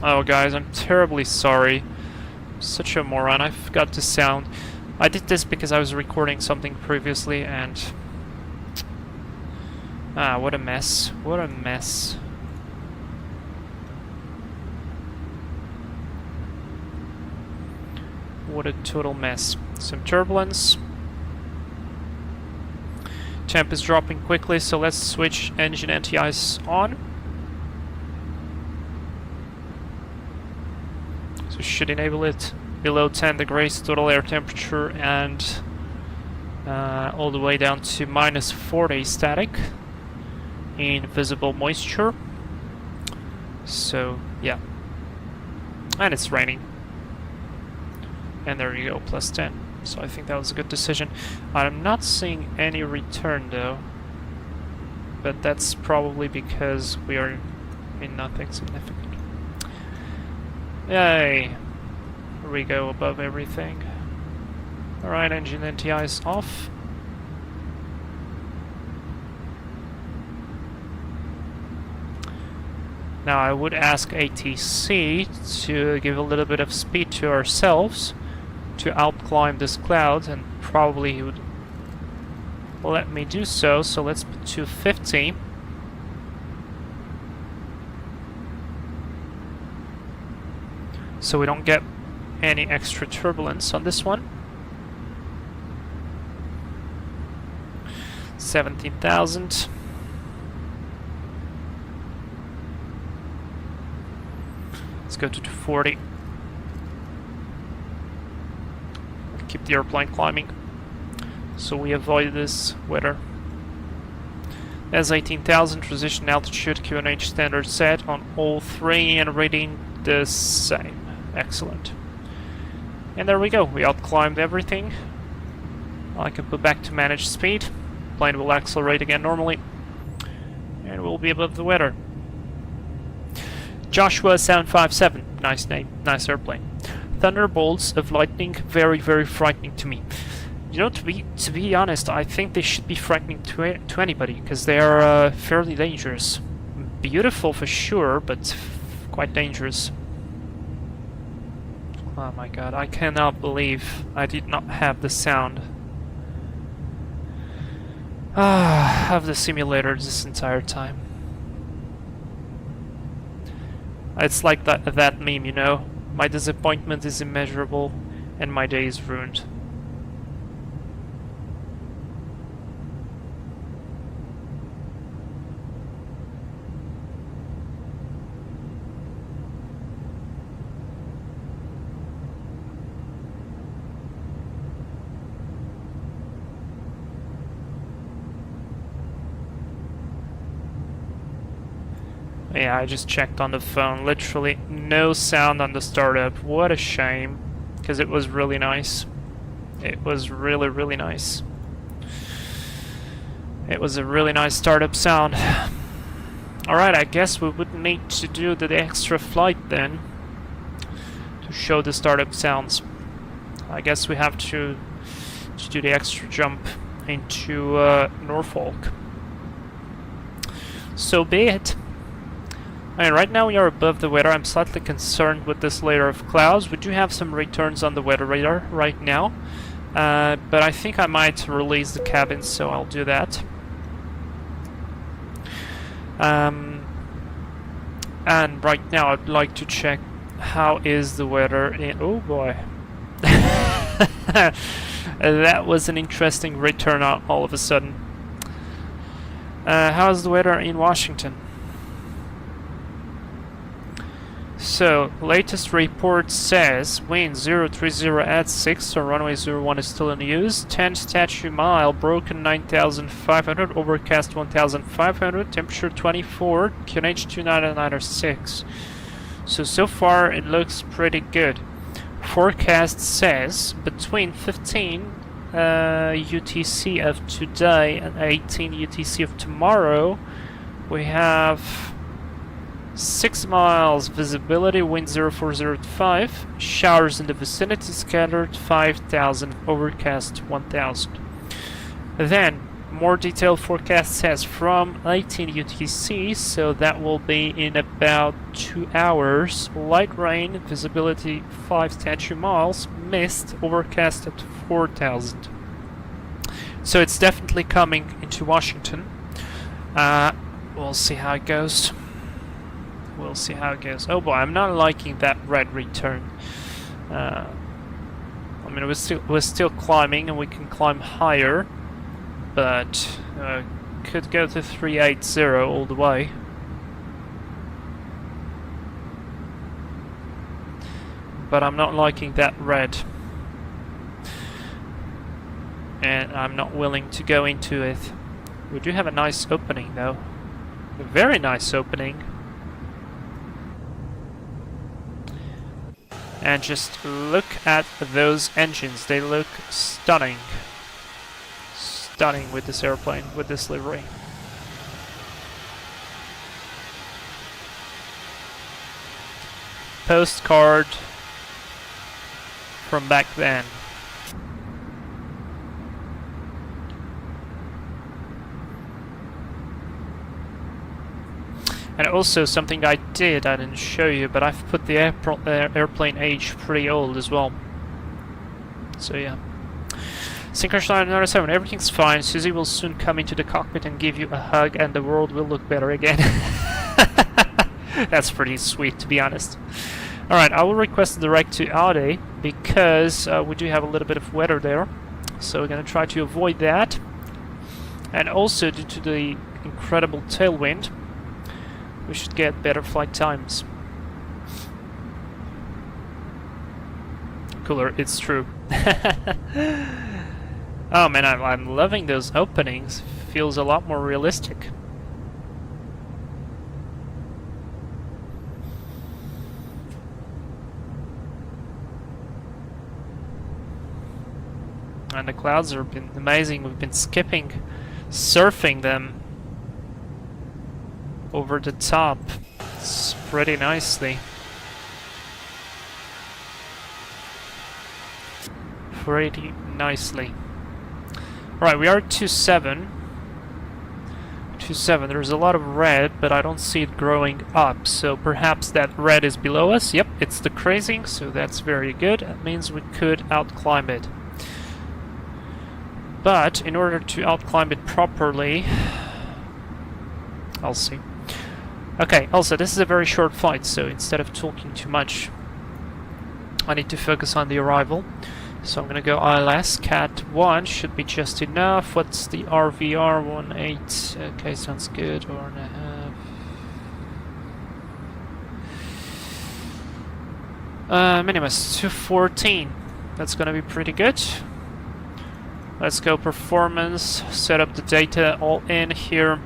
Oh guys, I'm terribly sorry. Such a moron, I forgot to sound. I did this because I was recording something previously and... Ah, what a mess. What a mess. What a total mess. Some turbulence. Temp is dropping quickly, so let's switch engine anti-ice on. So should enable it below 10 degrees total air temperature and all the way down to minus 40 static in visible moisture. So yeah, and it's raining, and there you go, plus 10. So I think that was a good decision. I'm not seeing any return though, but that's probably because we are in nothing significant. Yay! Here we go, above everything. Alright, engine anti-ice off. Now I would ask ATC to give a little bit of speed to ourselves to outclimb this cloud, and probably he would let me do so. So let's put 250. So we don't get any extra turbulence on this one. 17,000. Let's go to 240. Keep the airplane climbing so we avoid this weather. There's 18,000, transition altitude, QNH standard set on all three, and reading the same. Excellent. And there we go, we outclimbed everything. I can put back to manage speed. Plane will accelerate again normally, and we'll be above the weather. Joshua 757, nice name, nice airplane. Thunderbolts of lightning, very, very frightening to me. You know, to be honest, I think they should be frightening to anybody, because they are fairly dangerous. Beautiful for sure, but quite dangerous. Oh my god, I cannot believe I did not have the sound of the simulator this entire time. It's like that meme, you know? My disappointment is immeasurable, and my day is ruined. Yeah, I just checked on the phone. Literally no sound on the startup. What a shame, because it was really nice. It was really, really nice. It was a really nice startup sound. Alright, I guess we would need to do the extra flight then to show the startup sounds. I guess we have to do the extra jump into Norfolk. So be it. I mean, right now we are above the weather. I'm slightly concerned with this layer of clouds. We do have some returns on the weather radar right now, but I think I might release the cabin, so I'll do that. And right now I'd like to check how is the weather in... Oh boy. That was an interesting return all of a sudden. How's the weather in Washington? So, latest report says wind 030 at 6, so runway 01 is still in use. 10 statute mile, broken 9,500, overcast 1,500, temperature 24, QNH 2996. So far it looks pretty good. Forecast says between 15 UTC of today and 18 UTC of tomorrow, we have 6 miles visibility, wind 0405, showers in the vicinity, scattered 5,000, overcast 1,000. Then, more detailed forecast says from 18 UTC, so that will be in about 2 hours, light rain, visibility 5 statute miles, mist, overcast at 4,000. So it's definitely coming into Washington. We'll see how it goes. We'll see how it goes. Oh boy, I'm not liking that red return. I mean, we're still climbing, and we can climb higher, but could go to 380 all the way. But I'm not liking that red, and I'm not willing to go into it. We do have a nice opening though, a very nice opening. And just look at those engines, they look stunning. Stunning with this airplane, with this livery. Postcard from back then. And also something I didn't show you, but I've put the airplane age pretty old as well. So yeah. Synchronized 97, everything's fine. Susie will soon come into the cockpit and give you a hug, and the world will look better again. That's pretty sweet, to be honest. Alright, I will request a direct to Audi, because we do have a little bit of weather there. So we're going to try to avoid that. And also, due to the incredible tailwind, we should get better flight times. Cooler, it's true. Oh man, I'm loving those openings. Feels a lot more realistic. And the clouds have been amazing. We've been surfing them over the top. It's pretty nicely. Pretty nicely. Alright, we are at 2.7. 2.7. There's a lot of red, but I don't see it growing up. So perhaps that red is below us. Yep, it's decreasing, so that's very good. That means we could outclimb it. But in order to outclimb it properly, I'll see. Okay, also this is a very short flight, so instead of talking too much, I need to focus on the arrival. So I'm gonna go ILS, Cat 1 should be just enough. What's the RVR? 1.8, okay, sounds good, or and a half. Minimus, 214, that's gonna be pretty good. Let's go performance, set up the data all in here.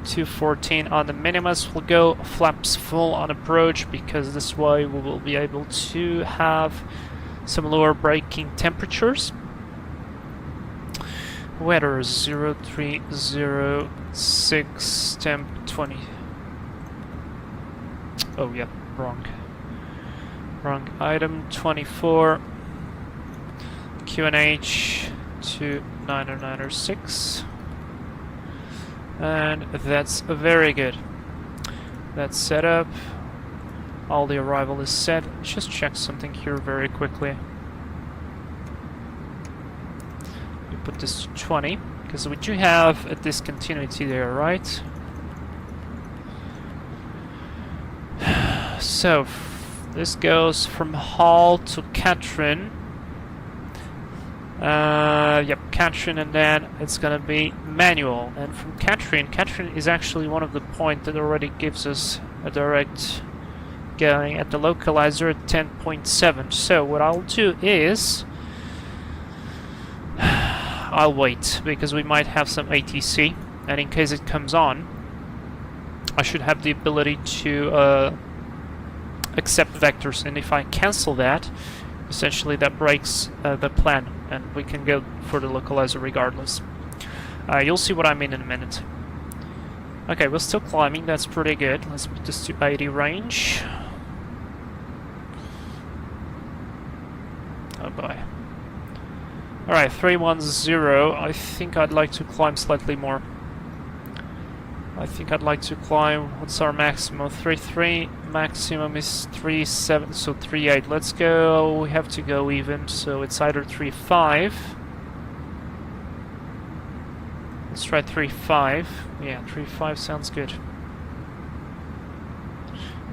214 on the minimus. We'll go flaps full on approach, because this way we will be able to have some lower braking temperatures. Weather 0306, temp 20. Oh yeah, wrong item. 24 QNH to 9096, and that's very good. That's set up. All the arrival is set. Just check something here very quickly. We put this to 20, because we do have a discontinuity there, right? So, this goes from Hull to Katrin. Yep, Katrin, and then it's gonna be manual. And from Katrin is actually one of the points that already gives us a direct going at the localizer at 10.7. So what I'll do is I'll wait, because we might have some ATC, and in case it comes on, I should have the ability to accept vectors, and if I cancel that, essentially that breaks the plan, and we can go for the localizer regardless. You'll see what I mean in a minute. Okay, we're still climbing, that's pretty good. Let's put this to 80 range. Oh boy. Alright, 310. I think I'd like to climb slightly more. I think I'd like to climb, what's our maximum? 3.3, maximum is 3.7, so 3.8. Let's go, we have to go even, so it's either 3.5. Let's try 3.5. Yeah, 3.5 sounds good.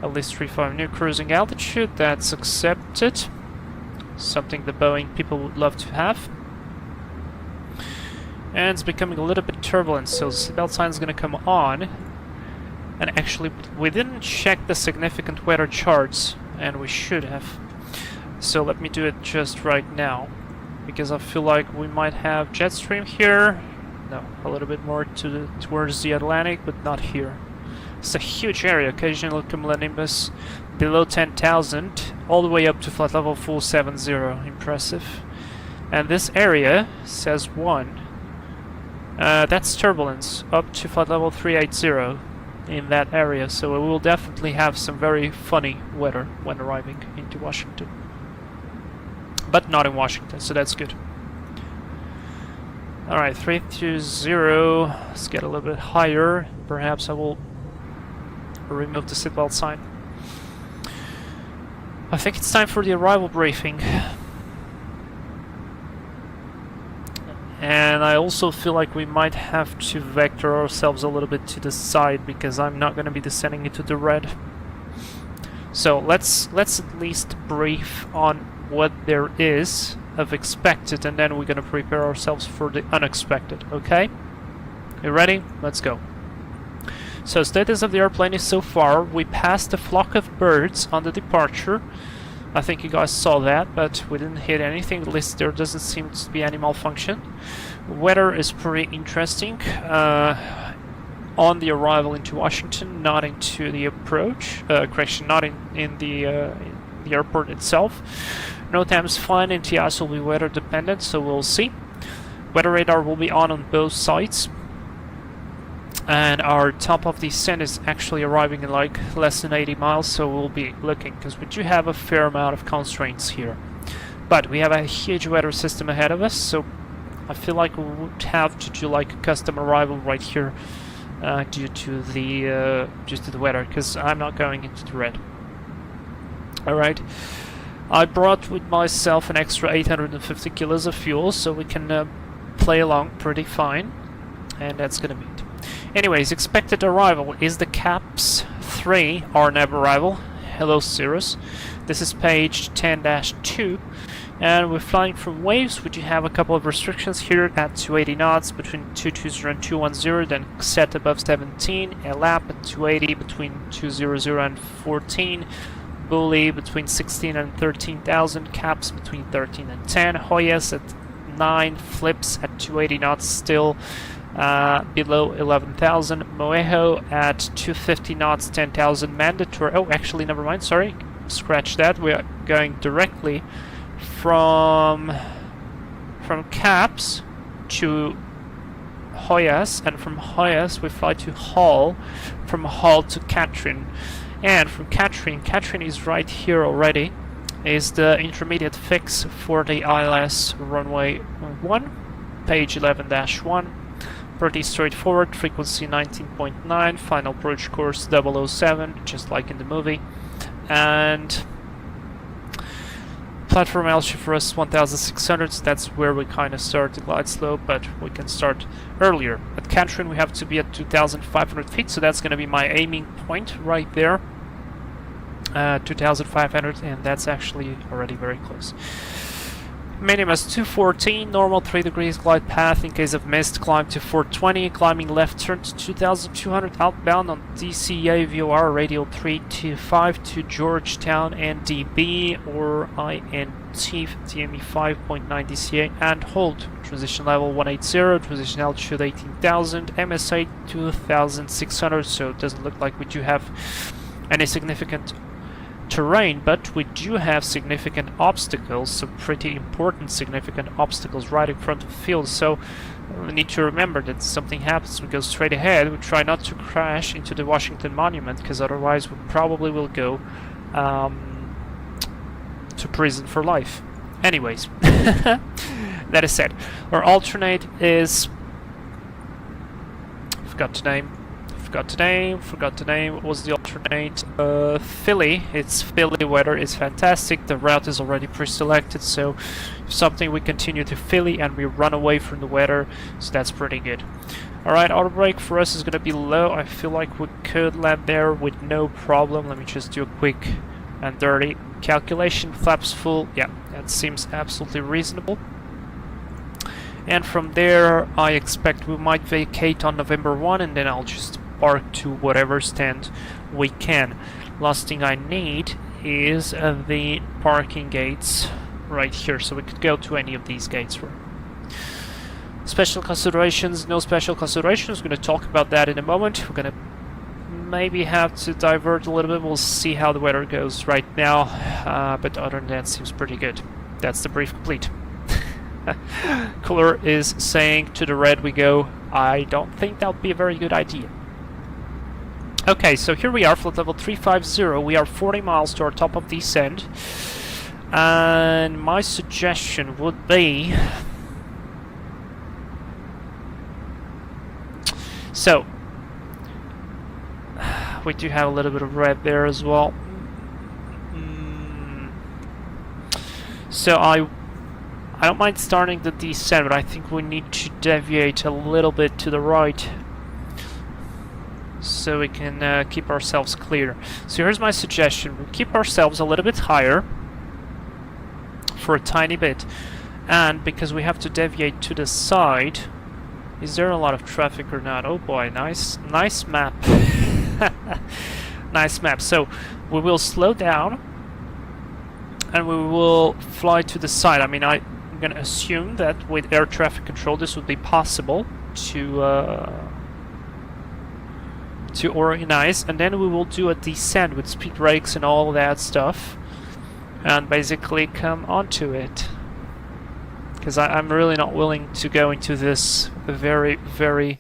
At least 3.5. New cruising altitude, that's accepted. Something the Boeing people would love to have. And it's becoming a little bit turbulent, so the seatbelt sign is going to come on. And actually, we didn't check the significant weather charts, and we should have. So let me do it just right now, because I feel like we might have jet stream here. No, a little bit more towards the Atlantic, but not here. It's a huge area. Occasional cumulonimbus below 10,000, all the way up to flight level 470. Impressive. And this area says 1. That's turbulence up to flight level 380 in that area, so we will definitely have some very funny weather when arriving into Washington. But not in Washington, so that's good. Alright, 320, let's get a little bit higher. Perhaps I will remove the seatbelt sign. I think it's time for the arrival briefing. And I also feel like we might have to vector ourselves a little bit to the side because I'm not going to be descending into the red. So let's at least brief on what there is of expected, and then we're going to prepare ourselves for the unexpected, okay? You ready? Let's go. So status of the airplane is so far, we passed a flock of birds on the departure. I think you guys saw that, but we didn't hit anything. At least there doesn't seem to be any malfunction. Weather is pretty interesting. On the arrival into Washington, not into the approach. Correction, not in the airport itself. NOTAM's fine, NTIs will be weather dependent, so we'll see. Weather radar will be on both sides. And our top of descent is actually arriving in like less than 80 miles, so we'll be looking, because we do have a fair amount of constraints here. But we have a huge weather system ahead of us, so I feel like we would have to do like a custom arrival right here due to the weather, because I'm not going into the red. Alright, I brought with myself an extra 850 kilos of fuel, so we can play along pretty fine, and that's gonna be it. Anyways, expected arrival is the CAPS 3 RNAV arrival. Hello Cirrus. This is page 10-2, and we're flying from waves. We do have a couple of restrictions here at 280 knots between 220 and 210, then set above 17, a lap at 280 between 200 and 14, bully between 16 and 13,000, caps between 13 and 10, Hoyas at 9, flips at 280 knots still. Below 11,000, Moejo at 250 knots, 10,000 mandatory. Oh, actually, never mind. Sorry, scratch that. We are going directly from Caps to Hoyas, and from Hoyas we fly to Hull, from Hull to Katrin, and from Katrin is right here already. Is the intermediate fix for the ILS runway 1, page 11-1. Pretty straightforward, frequency 19.9, final approach course 007, just like in the movie. And platform altitude for us 1,600, so that's where we kind of start the glide slope, but we can start earlier. At Katrin we have to be at 2,500 feet, so that's going to be my aiming point right there. 2,500, and that's actually already very close. Minimum is 214, normal 3 degrees glide path in case of mist, climb to 420, climbing left turn to 2,200 outbound on DCA VOR radial 325 to Georgetown NDB or INT DME 5.9 DCA and hold. Transition level 180, transition altitude 18,000, MSA 2,600, so it doesn't look like we do have any significant terrain, but we do have significant obstacles, so pretty important significant obstacles right in front of the field, so we need to remember that something happens, we go straight ahead, we try not to crash into the Washington Monument, because otherwise we probably will go to prison for life. Anyways, that is said, our alternate is, forgot the name. What was the alternate? Philly. It's Philly. Weather is fantastic. The route is already pre-selected, so if something we continue to Philly and we run away from the weather, so that's pretty good. Alright, auto brake for us is going to be low. I feel like we could land there with no problem. Let me just do a quick and dirty calculation. Flaps full. Yeah, that seems absolutely reasonable. And from there, I expect we might vacate on November 1, and then I'll just park to whatever stand we can. Last thing I need is the parking gates right here, so we could go to any of these gates. Special considerations, no special considerations. We're going to talk about that in a moment. We're going to maybe have to divert a little bit. We'll see how the weather goes right now, but other than that, seems pretty good. That's the brief complete. Cooler is saying to the red we go. I don't think that would be a very good idea. Okay, so here we are, flight level 350. We are 40 miles to our top of descent. And my suggestion would be... So, we do have a little bit of red there as well. So I don't mind starting the descent, but I think we need to deviate a little bit to the right so we can keep ourselves clear. So here's my suggestion. We keep ourselves a little bit higher for a tiny bit, and because we have to deviate to the side, is there a lot of traffic or not? Oh boy, nice map. Nice map. So we will slow down and we will fly to the side. I mean, I'm gonna assume that with air traffic control this would be possible to organize, and then we will do a descent with speed brakes and all that stuff and basically come onto it, because I'm really not willing to go into this very, very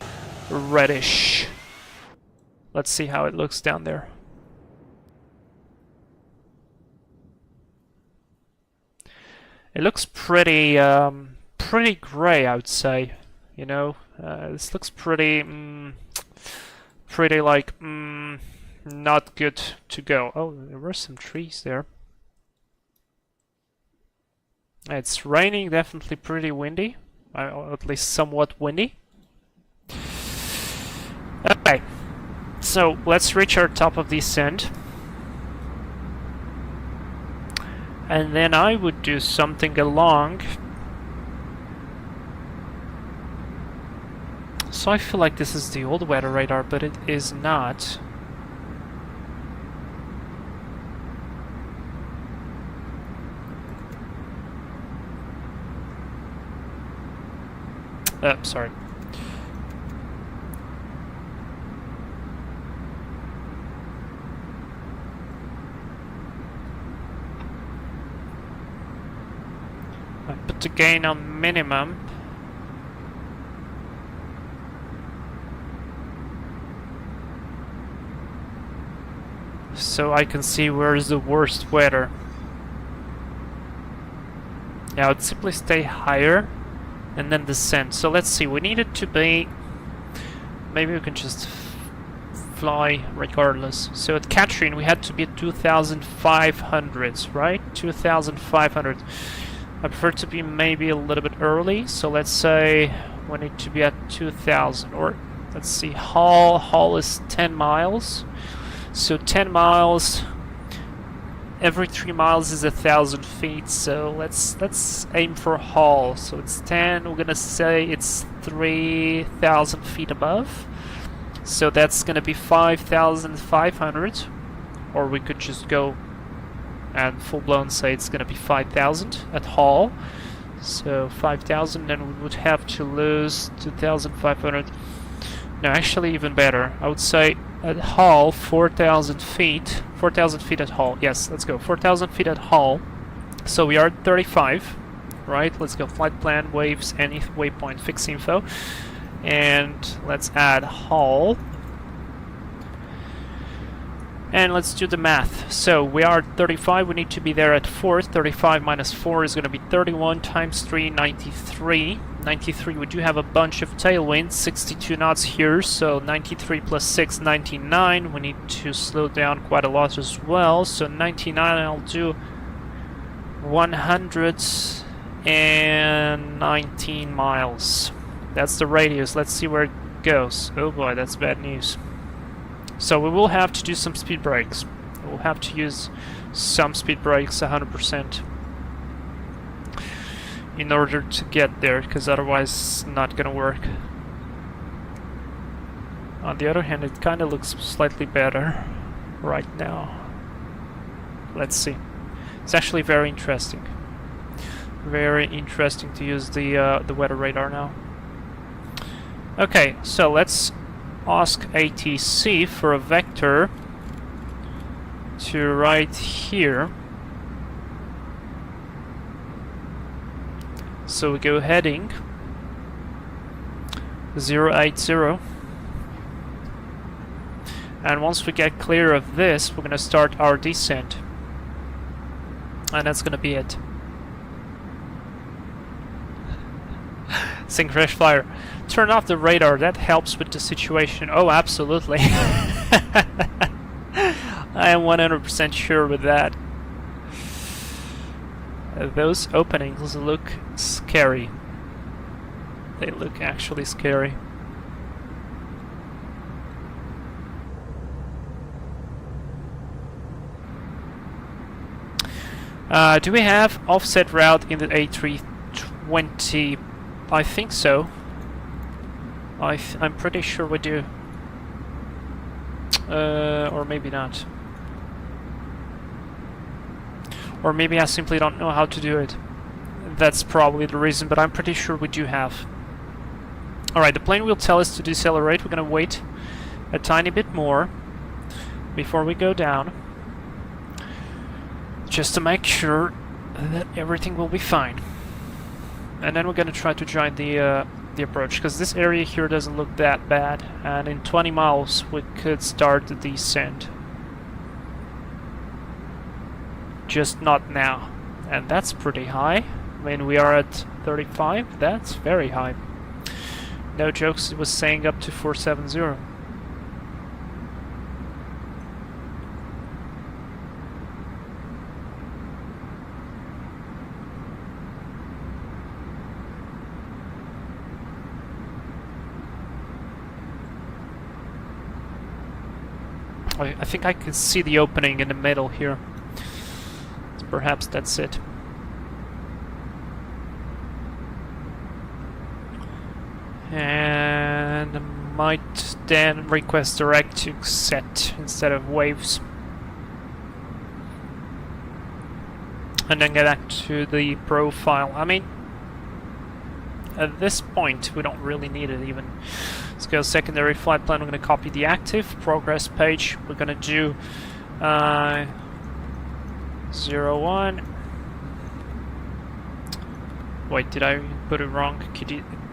reddish. Let's see how it looks down there. It looks pretty pretty gray, I would say. You know, this looks pretty pretty like not good to go. Oh, there were some trees there. It's raining, definitely pretty windy, at least somewhat windy. Okay, so let's reach our top of descent. And then I would do something along. So I feel like this is the old weather radar, but it is not. Sorry. I put the gain on minimum. So I can see where is the worst weather. Yeah, I would simply stay higher and then descend. So let's see, we need it to be... Maybe we can just fly regardless. So at Catherine we had to be at 2,500, right? 2,500. I prefer to be maybe a little bit early, so let's say we need to be at 2,000, or let's see, Hull is 10 miles. So 10 miles, every 3 miles is 1,000 feet, so let's aim for Hull. So it's 10, we're gonna say it's 3,000 feet above. So that's gonna be 5,500, or we could just go and full-blown say it's gonna be 5,000 at Hull. So 5,000, then we would have to lose 2,500. No, actually even better. I would say at Hull, 4,000 feet. 4,000 feet at Hull. Yes, let's go. 4,000 feet at Hull. So we are at 35, right? Let's go. Flight plan, waves, any waypoint, fix info. And let's add Hull. And let's do the math. So we are at 35, we need to be there at 4. 35 minus 4 is going to be 31 times 3, 93. 93, we do have a bunch of tailwinds, 62 knots here, so 93 plus 6, 99. We need to slow down quite a lot as well, so 99, I'll do 119 miles. That's the radius. Let's see where it goes. Oh boy, that's bad news. So we will have to do some speed brakes. We'll have to use some speed brakes 100% in order to get there, because otherwise it's not gonna work. On the other hand, it kind of looks slightly better right now. Let's see. It's actually very interesting. Very interesting to use the weather radar now. Okay, so let's ask ATC for a vector to right here. So we go heading 080, and once we get clear of this, we're gonna start our descent, and that's gonna be it. Sync fresh flyer. Turn off the radar, that helps with the situation. Oh, absolutely. I am 100% sure with that. Those openings look scary. They look actually scary. Do we have offset route in the A320? I think so. I'm pretty sure we do. Or maybe not. Or maybe I simply don't know how to do it. That's probably the reason, but I'm pretty sure we do have. Alright, the plane will tell us to decelerate. We're gonna wait a tiny bit more before we go down, just to make sure that everything will be fine. And then we're gonna try to join the approach, because this area here doesn't look that bad, and in 20 miles we could start the descent. Just not now. And that's pretty high. I mean, we are at 35, that's very high. No jokes, it was saying up to 470. I think I can see the opening in the middle here. So perhaps that's it. And I might then request direct to set instead of waves. And then get back to the profile. I mean, at this point we don't really need it even. Let's go secondary flight plan. We're going to copy the active progress page. We're going to do 01. Wait, did I put it wrong?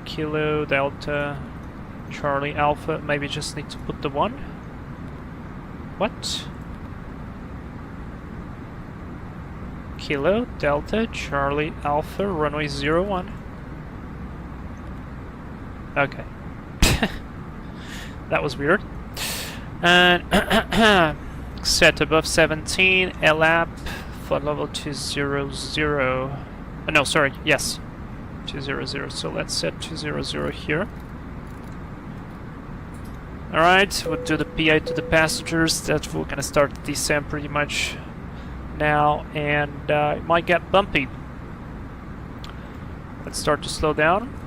Kilo Delta Charlie Alpha. Maybe just need to put the 1. What? Kilo Delta Charlie Alpha runway 01. Okay. That was weird. And set above 17, LAP for level 200. No, sorry, yes, 200. So let's set 200 here. Alright, we'll do the PI to the passengers. That we're gonna start the descent pretty much now, and it might get bumpy. Let's start to slow down.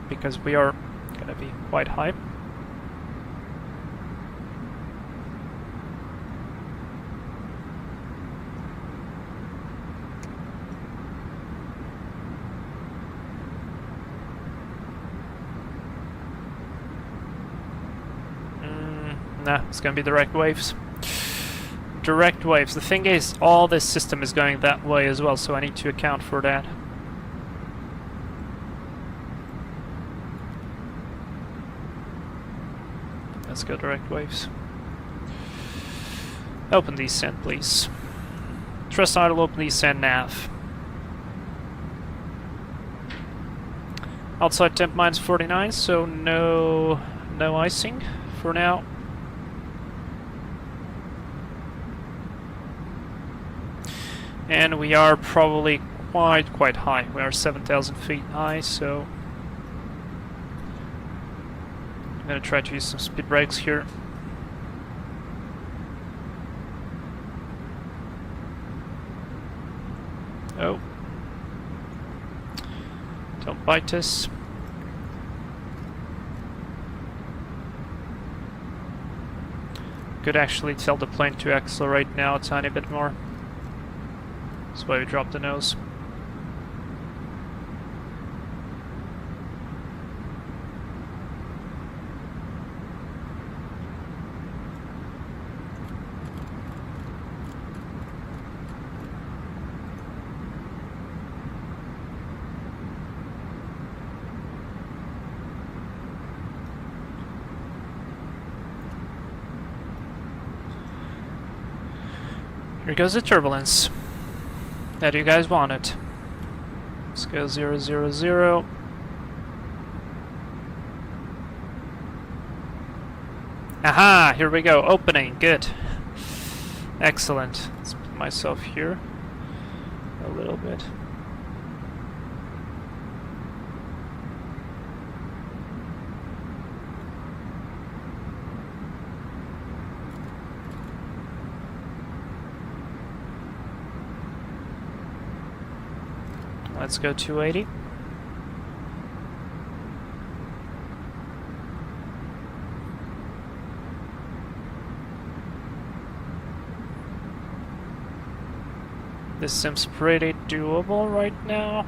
Because we are going to be quite high. Nah, it's going to be direct waves. Direct waves. The thing is, all this system is going that way as well, so I need to account for that. Let's go direct waves. Open descent, please. Thrust idle, open descent, nav. Outside temp minus 49, so no icing for now. And we are probably quite high. We are 7,000 feet high, so I'm gonna try to use some speed brakes here. Oh. Don't bite us. Could actually tell the plane to accelerate now a tiny bit more. That's why we dropped the nose. Here goes the turbulence that you guys wanted. Let's go 000. Aha! Here we go. Opening. Good. Excellent. Let's put myself here a little bit. Let's go 280. This seems pretty doable right now.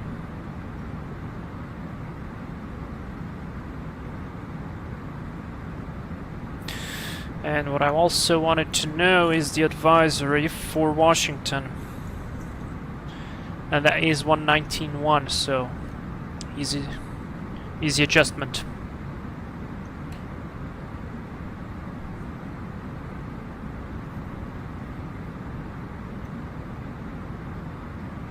And what I also wanted to know is the advisory for Washington. And that is 119.1, so easy adjustment.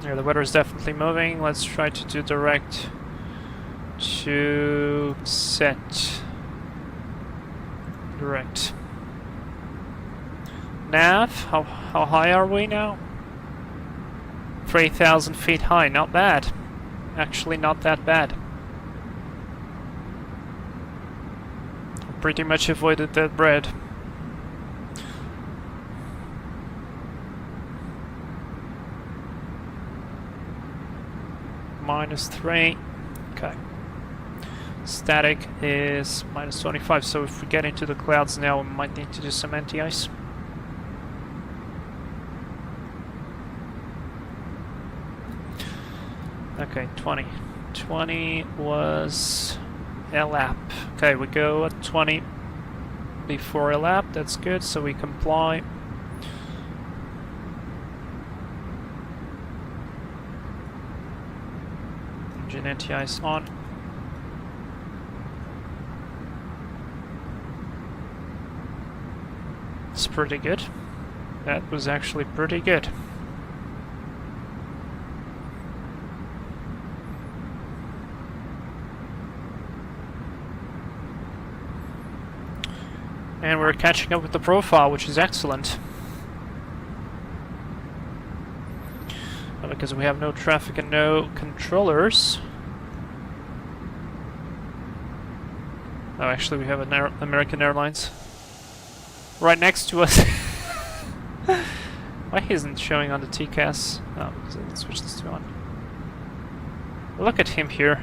Yeah, the weather is definitely moving. Let's try to do direct to set. Direct. Nav, how high are we now? 3,000 feet high, not bad. Actually not that bad. Pretty much avoided that bread. -3. Okay. Static is -25, so if we get into the clouds now, we might need to do some anti-ice. Okay, 20. 20 was LAP. Okay, we go at 20 before LAP, that's good, so we comply. Engine anti-ice on. It's pretty good. That was actually pretty good. And we're catching up with the profile, which is excellent. Because we have no traffic and no controllers. Oh, actually we have an American Airlines right next to us. Why isn't showing on the TCAS? Oh, because I didn't switch this to on. Look at him here.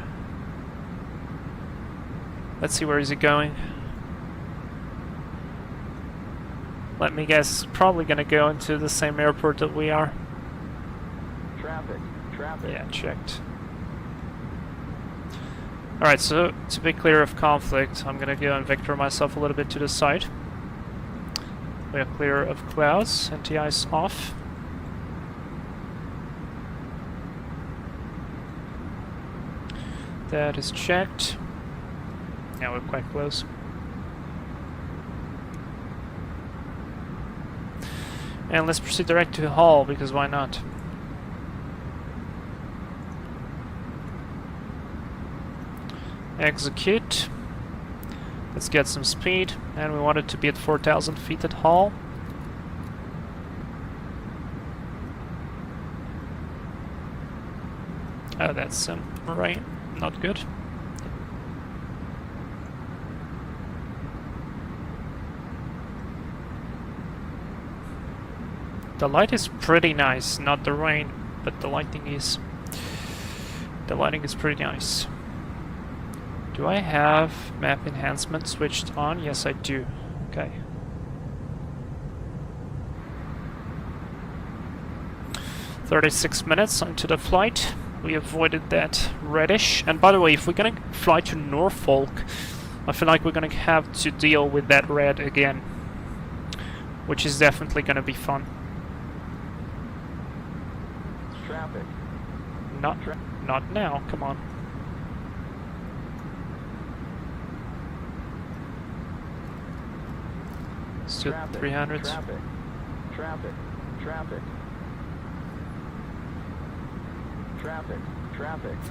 Let's see, where is he going? Let me guess, probably gonna go into the same airport that we are. Traffic. Yeah, checked. Alright, so to be clear of conflict, I'm gonna go and vector myself a little bit to the side. We are clear of clouds, anti-ice off. That is checked. Yeah, we're quite close. And let's proceed direct to Hull, because why not? Execute. Let's get some speed, and we want it to be at 4,000 feet at Hull. Oh, that's rain. Not good. The light is pretty nice, not the rain, but the lighting is... The lighting is pretty nice. Do I have map enhancement switched on? Yes, I do. Okay. -36 into the flight. We avoided that reddish. And by the way, if we're gonna fly to Norfolk, I feel like we're gonna have to deal with that red again, which is definitely gonna be fun. Traffic. Not now, come on. Let's do 300. Traffic.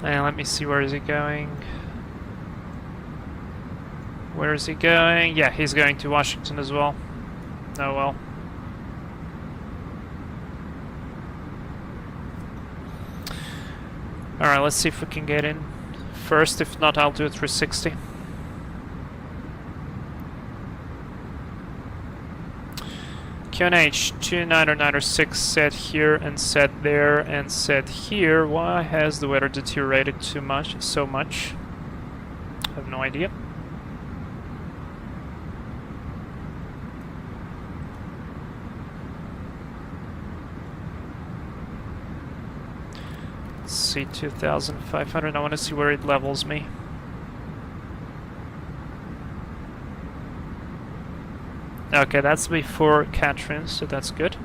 And let me see, where is it going? Where is he going? Yeah, he's going to Washington as well. Oh well. Alright, let's see if we can get in first. If not, I'll do a 360. QNH 2996 set here and set there and set here. Why has the weather deteriorated so much? I have no idea. Let's see, 2500. I want to see where it levels me. Okay, that's before Catherine, so that's good.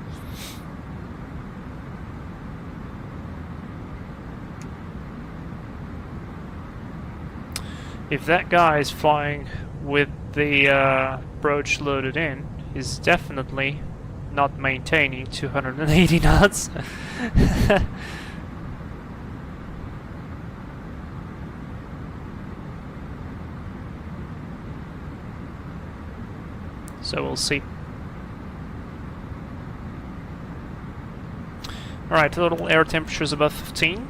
If that guy is flying with the broach loaded in, he's definitely not maintaining 280 knots. So we'll see. Alright, total air temperature is above 15.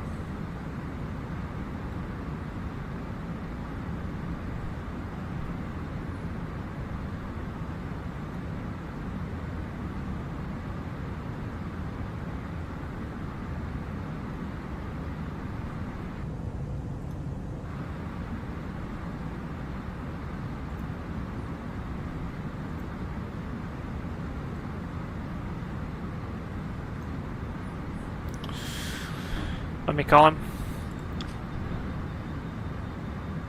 Let me call him.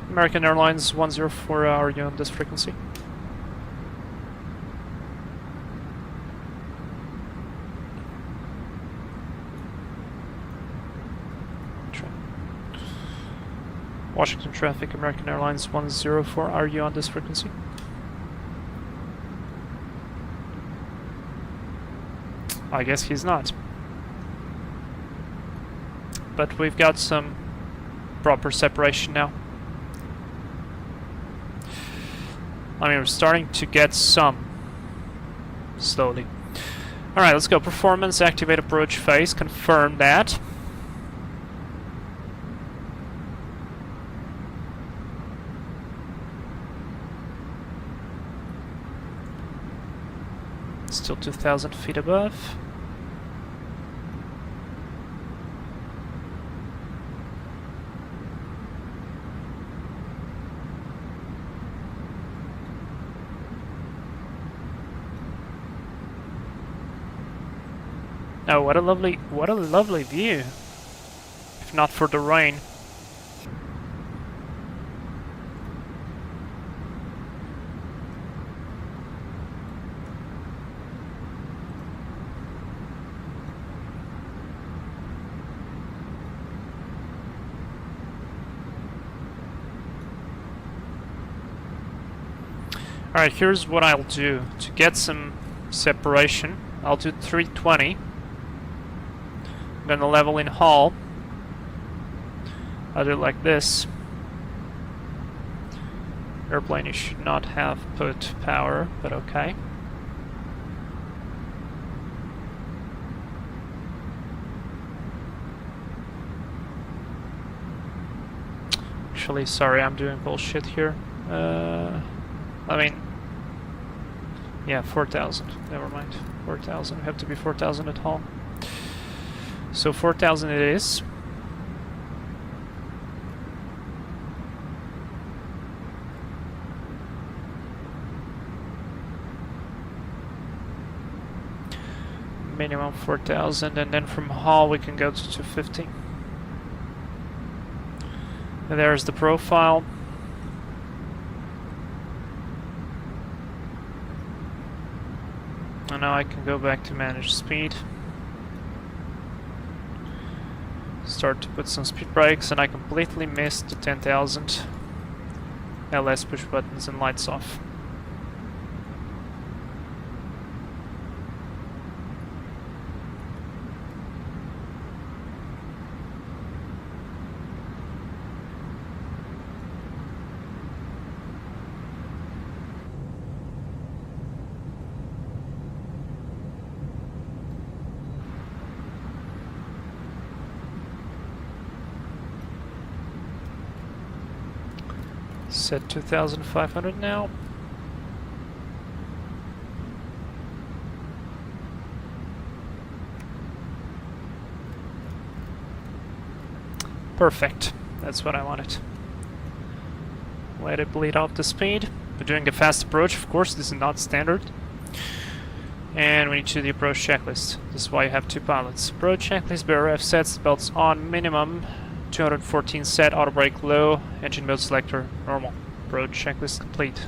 American Airlines 104, are you on this frequency? Washington traffic, American Airlines 104, are you on this frequency? I guess he's not. But we've got some proper separation now. I mean, we're starting to get some slowly. Alright, let's go. Performance, activate approach phase, confirm that. Still 2,000 feet above. Oh, what a lovely view. If not for the rain. Alright, here's what I'll do. To get some separation, I'll do 320. I'm gonna level in hull. I'll do it like this. Airplane, you should not have put power, but okay. Actually, sorry, I'm doing bullshit here. I mean, yeah, 4,000. Never mind. 4,000. We have to be 4,000 at hull. So 4,000 it is. Minimum 4,000, and then from hull we can go to 250. And there's the profile. And now I can go back to manage speed. Start to put some speed brakes, and I completely missed the 10,000 LS push buttons and lights off. Set 2,500 now. Perfect. That's what I wanted. Let it bleed off the speed. We're doing a fast approach, of course, this is not standard. And we need to do the approach checklist. This is why you have two pilots. Approach checklist, BRF sets, belts on, minimum, 214 set, auto brake low, engine mode selector, normal. Approach checklist complete.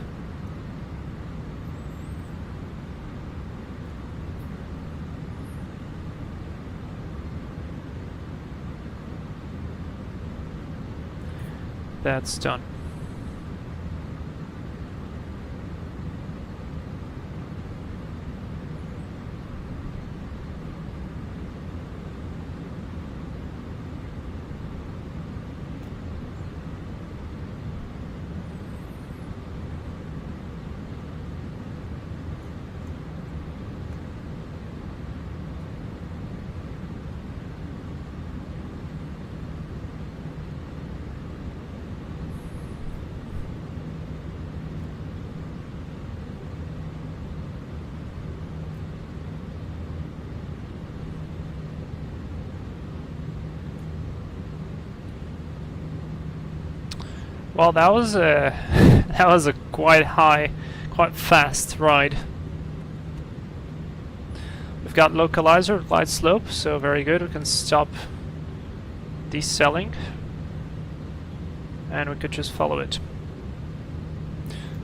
That's done. Well, that was a that was a quite fast ride. We've got localizer, light slope, so very good. We can stop decelling, and we could just follow it.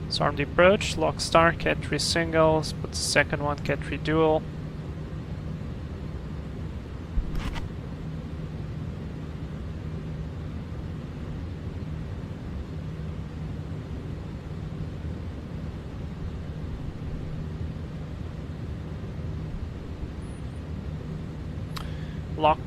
Disarm the approach, lock start, cat 3 singles, put the second one, cat 3 dual. Lock.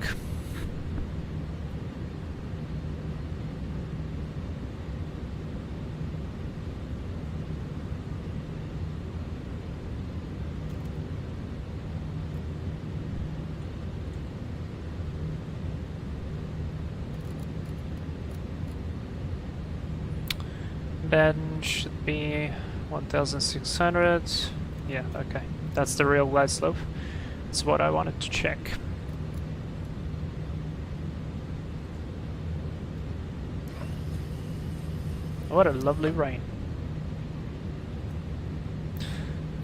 Then should be 1,600. Yeah, okay. That's the real glide slope. That's what I wanted to check. What a lovely rain.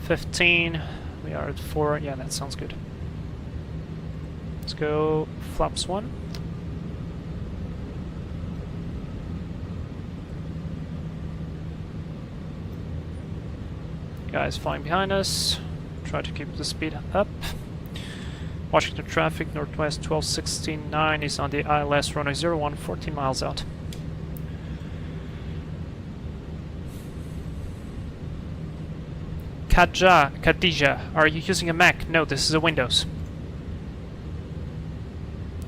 15. We are at 4. Yeah, that sounds good. Let's go flaps 1. Guys flying behind us. Try to keep the speed up. Watching the traffic. Northwest 1269 is on the ILS runway 01, 14 miles out. Khadija, are you using a Mac? No, this is a Windows.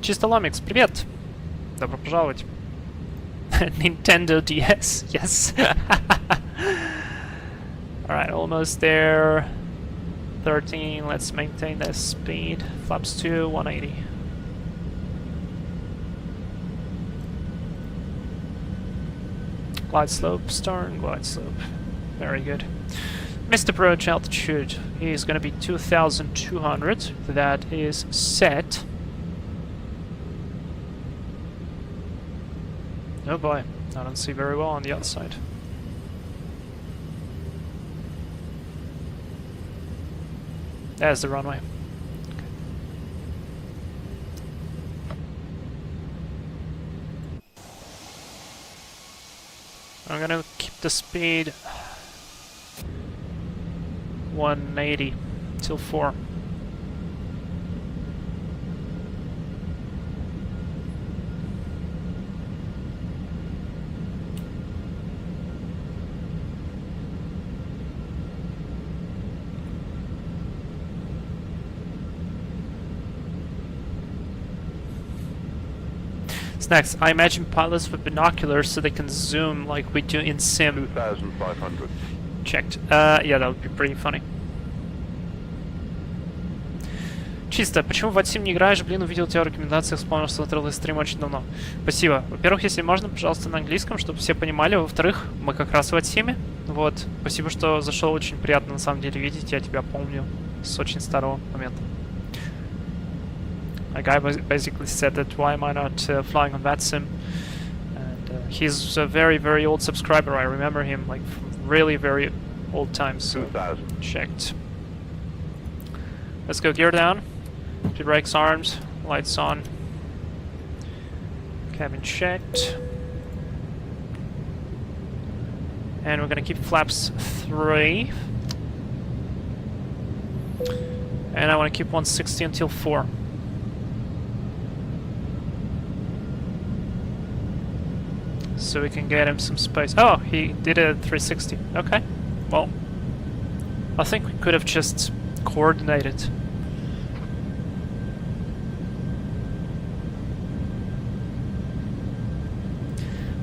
Чистоломикс, привет! Добро пожаловать. Nintendo DS, yes. Alright, almost there. 13, let's maintain that speed. Flaps 2, 180. Glide slope, stern, glide slope. Very good. Missed approach altitude is going to be 2,200. That is set. Oh boy, I don't see very well on the outside. There's the runway. Okay. I'm going to keep the speed 180 till 4. Next, I imagine pilots with binoculars so they can zoom like we do in sim. 2,500. Checked. Yeah, that would be pretty funny. Чисто. Почему в Team не играешь? Блин, увидел тебя в рекомендациях, вспомнил, что смотрел стрим очень давно. Спасибо. Во-первых, если можно, пожалуйста, на английском, чтобы все понимали. Во-вторых, мы как раз в Team. Вот. Спасибо, что зашел. Очень приятно, на самом деле, видеть. Я тебя помню с очень старого момента. A guy basically said that why am I not flying on that sim? And he's a very, very old subscriber. I remember him like from really very old times. So 2000. checked. Let's go gear down. To brakes armed, lights on. Cabin checked. And we're gonna keep flaps 3. And I wanna keep 160 until 4. So we can get him some space. Oh, he did a 360. Okay. Well, I think we could have just coordinated.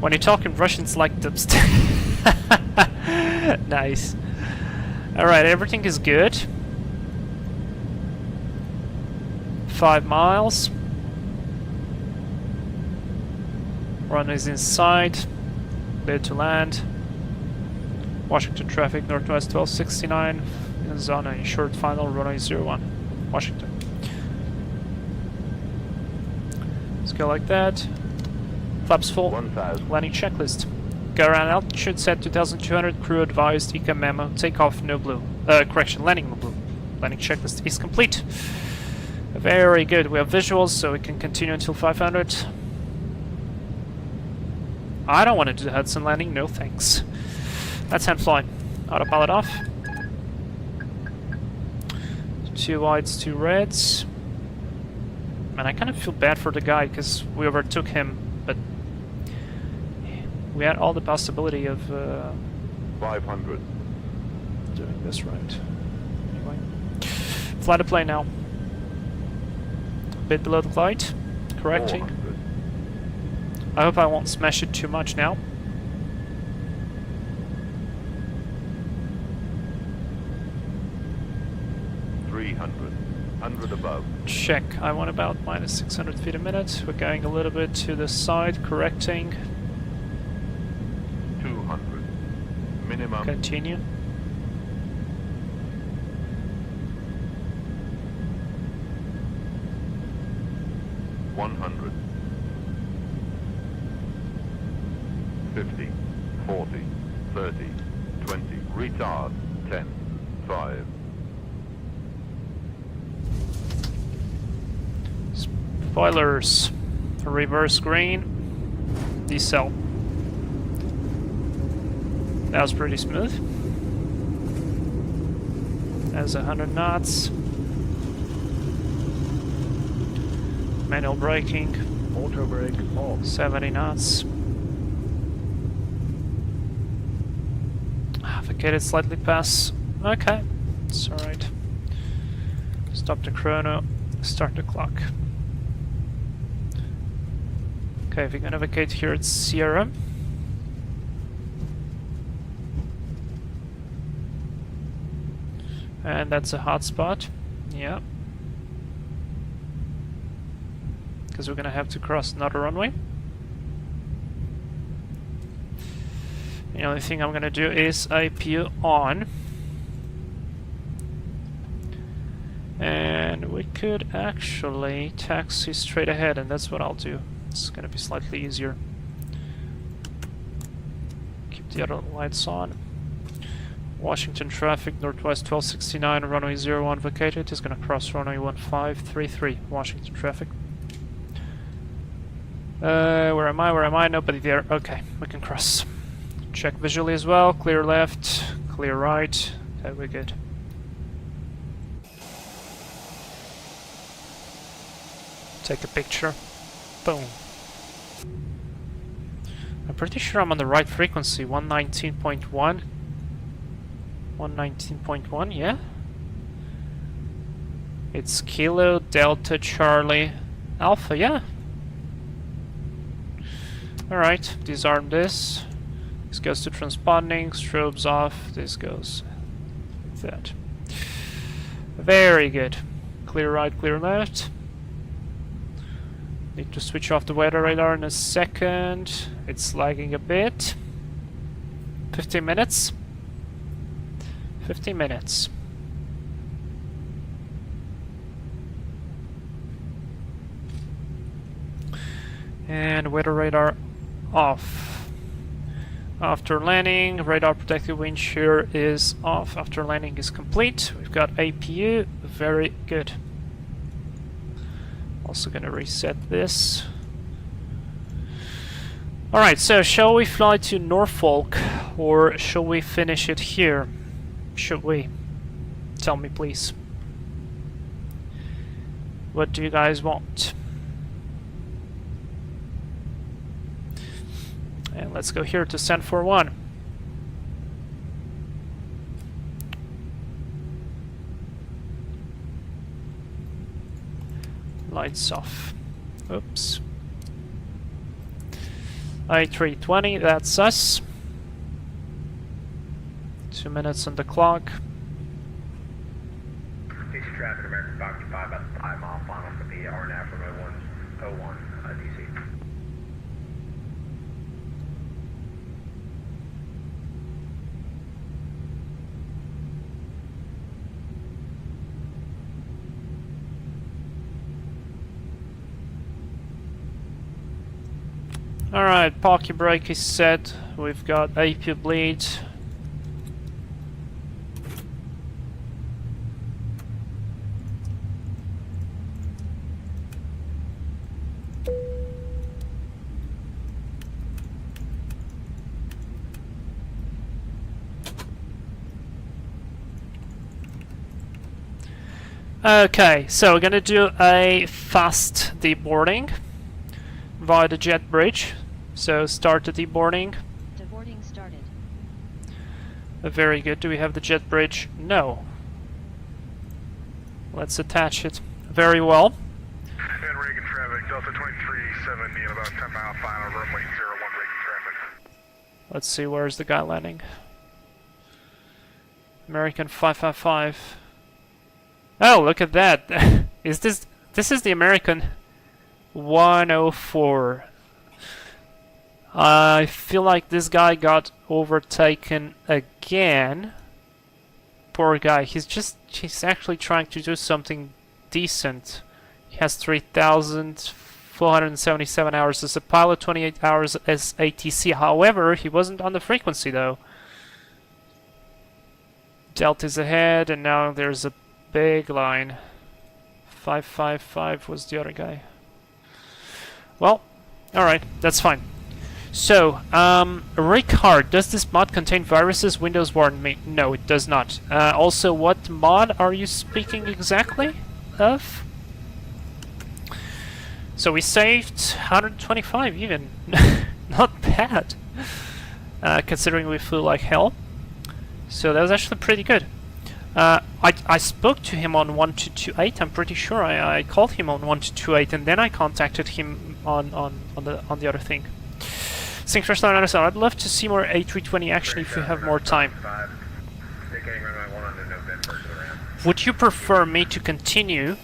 When you talk in Russian, it's like dubstep. Nice. Alright, everything is good. 5 miles. Run is inside. Clear to land. Washington traffic, Northwest 1269. In zone and short final, runway 01. Washington. Let's go like that. Flaps full. 1000. Landing checklist. Go around altitude set 2200. Crew advised. Eco memo. Takeoff no blue. Correction. Landing no blue. Landing checklist is complete. Very good. We have visuals, so we can continue until 500. I don't want to do the Hudson landing. No thanks. That's hand flying. Autopilot off. 2 whites, 2 reds. Man, I kind of feel bad for the guy because we overtook him, but we had all the possibility of 500. doing this right. Anyway, fly the plane now. A bit below the flight, correcting. 400. I hope I won't smash it too much now. $300 above. Check. I want about minus 600 feet a minute. We're going a little bit to the side, correcting. 200 minimum. Continue. $100. 50, 40, 30, 20. Retard. 10, 5. Spoilers. Reverse green. Decel. That was pretty smooth. That's 100 knots. Manual braking. Auto brake off. 70 knots. Vacated slightly past. Okay. It's alright. Stop the chrono. Start the clock. Okay, if you're gonna vacate here at Sierra. And that's a hot spot. Yeah. Because we're gonna have to cross another runway. The only thing I'm gonna do is IPU on. And we could actually taxi straight ahead, and that's what I'll do. It's gonna be slightly easier. Keep the other lights on. Washington traffic, Northwest 1269, runway 01 vacated. Is gonna cross runway 1533, Washington traffic. Where am I? Where am I? Nobody there. Okay, we can cross. Check visually as well. Clear left, clear right. Okay, we're good. Take a picture. Boom. I'm pretty sure I'm on the right frequency. 119.1. 119.1, yeah? It's Kilo, Delta, Charlie, Alpha, yeah. Alright, disarm this. This goes to transponding, strobes off, this goes like that. Very good. clear right, clear left. Need to switch off the weather radar in a second. It's lagging a bit. 15 minutes. 15 minutes. And weather radar off. After landing, radar protected wind shear is off. After landing is complete. We've got APU. Very good. Also gonna reset this. Alright, so shall we fly to Norfolk or shall we finish it here? Should we? Tell me please. What do you guys want? And let's go here to send for one. Lights off. Oops. A320, that's us. 2 minutes on the clock. DC traffic, American 525 at the 5 mile final for the RNAV from 01 DC. Alright, parking brake is set. We've got APU bleed. Okay, so we're gonna do a fast deboarding via the jet bridge. So start the deboarding. Deboarding started. Very good. Do we have the jet bridge? No. Let's attach it. Very well. And Reagan traffic, Delta 2370 and about 10 mile final, runway 01 Reagan traffic. Let's see, where's the guy landing? American 555. Oh, look at that. Is this is the American 104. I feel like this guy got overtaken again. Poor guy. He's actually trying to do something decent. He has 3,477 hours as a pilot, 28 hours as ATC. However, he wasn't on the frequency though. Delta's ahead, and now there's a big line. 555 was the other guy. Well, alright, that's fine. So, Ricard, does this mod contain viruses? Windows warned me. No, it does not. Also, what mod are you speaking exactly of? So we saved 125 even. Not bad. Considering we flew like hell. So that was actually pretty good. I spoke to him on 1228. I'm pretty sure I called him on 1228, and then I contacted him on the other thing. Thanks for starting. I'd love to see more A320 action if you have more time. Would you prefer me to continue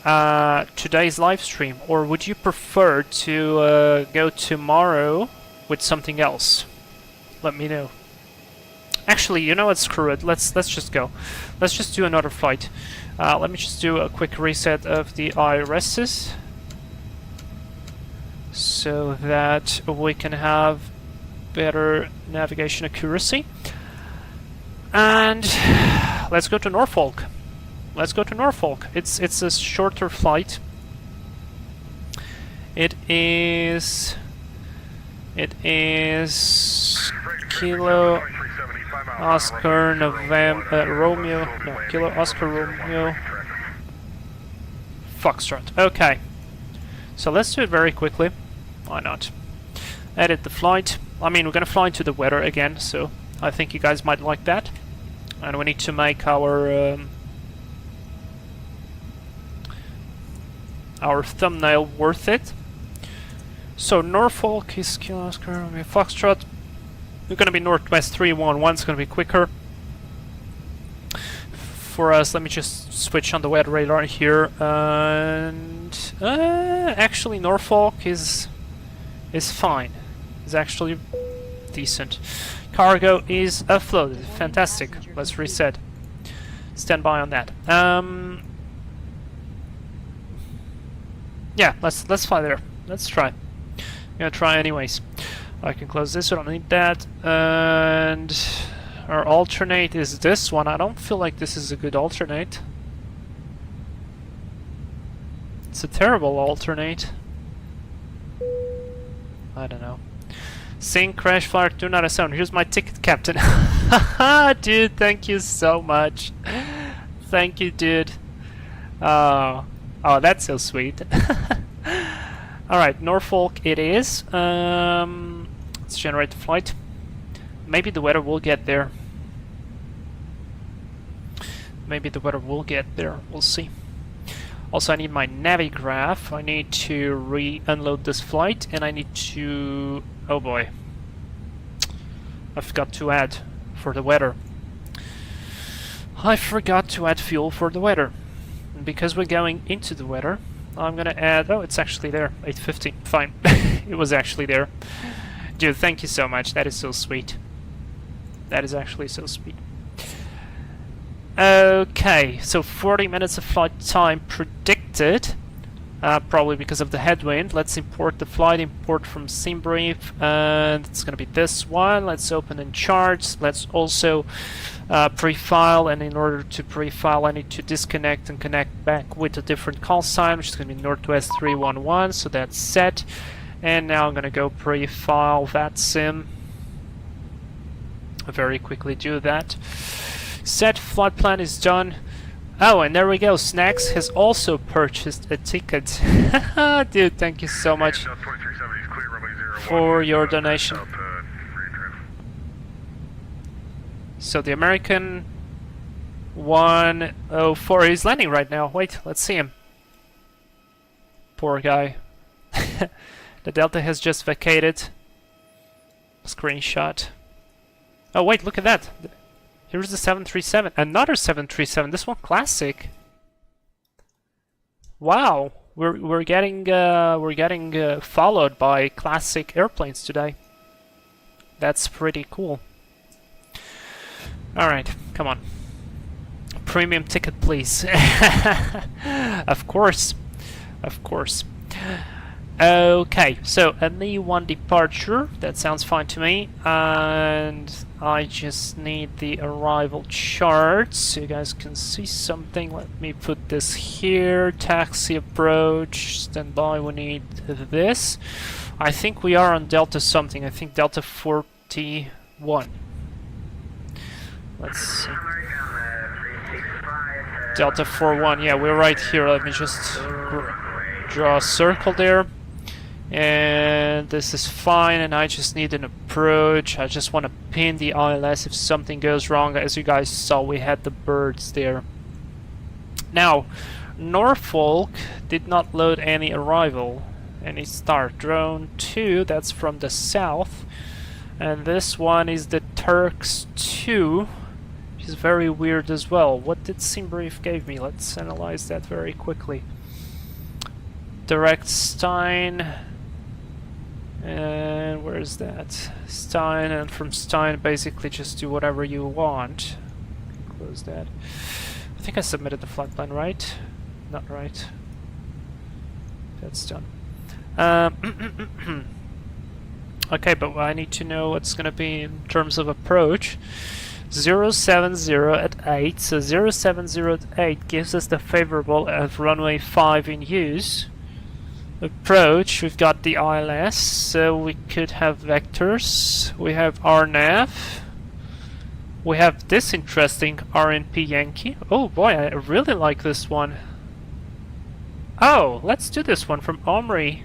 today's live stream, or would you prefer to go tomorrow with something else? Let me know. Actually, you know what? Screw it. Let's just go. Let's just do another flight. Let me just do a quick reset of the IRSs, so that we can have better navigation accuracy. And let's go to Norfolk. Let's go to Norfolk. It's a shorter flight. It is Kilo Oscar November Romeo. No, Kilo Oscar Romeo Foxtrot. Okay. So let's do it very quickly. Why not? Edit the flight. I mean, we're gonna fly into the weather again, so I think you guys might like that. And we need to make our thumbnail worth it. So Norfolk is Kilo Oscar Romeo Foxtrot. We're gonna be Northwest 311. It's gonna be quicker. for us. Let me just switch on the weather radar here. And actually, Norfolk is fine. It's actually decent. Cargo is afloat. Fantastic. Let's reset. Stand by on that. Yeah, let's fly there. Let's try. I'm gonna try anyways. I can close this. I don't need that. And our alternate is this one. I don't feel like this is a good alternate. It's a terrible alternate. I don't know. Sing, crash, flyer, do not assume. Here's my ticket, Captain. Dude, thank you so much. Thank you, dude. Oh, that's so sweet. Alright, Norfolk it is. Let's generate the flight. Maybe the weather will get there. Maybe the weather will get there. We'll see. Also, I need my navigraph. I need to re-unload this flight, and I need to... Oh boy. I forgot to add for the weather. I forgot to add fuel for the weather. And because we're going into the weather, I'm gonna add... Oh, it's actually there. 850. Fine. It was actually there. Dude, thank you so much. That is so sweet. That is actually so sweet. Okay, so 40 minutes of flight time predicted. Probably because of the headwind. Let's import the flight. Import from SimBrief. And it's gonna be this one. Let's open and charge. Let's also pre-file, and in order to pre-file I need to disconnect and connect back with a different call sign, which is going to be Nortwest 311, so that's set. And now I'm going to go pre-file that sim. I'll very quickly do that. Set, flight plan is done. Oh, and there we go, Snacks has also purchased a ticket. Dude, thank you so much for your donation. So the American 104 is landing right now. Wait, let's see him. Poor guy. The Delta has just vacated. Screenshot. Oh wait, look at that. Here's the 737. Another 737. This one classic. Wow, we're getting followed by classic airplanes today. That's pretty cool. Alright, come on. Premium ticket, please. Of course. Of course. Okay, so an E1 departure. That sounds fine to me. And I just need the arrival chart so you guys can see something. Let me put this here. Taxi approach. Stand by, we need this. I think we are on Delta something. I think Delta 41. Let's see. Delta 41, yeah, we're right here. Let me just draw a circle there. And this is fine, and I just need an approach. I just want to pin the ILS if something goes wrong. As you guys saw, we had the birds there. Now, Norfolk did not load any arrival, any start. Drone 2, that's from the south. And this one is the Turks 2. Which is very weird as well. What did SimBrief gave me? Let's analyze that very quickly. Direct Stein. And where is that? Stein, and from Stein basically just do whatever you want. Close that. I think I submitted the flight plan, right? Not right. That's done. Okay, but I need to know what's gonna be in terms of approach. 070 at 8, so 070 at 8 gives us the favorable of runway 5 in use. Approach, we've got the ILS, so we could have vectors. We have RNAV. We have this interesting RNP Yankee. Oh boy, I really like this one. Oh, let's do this one from Omri.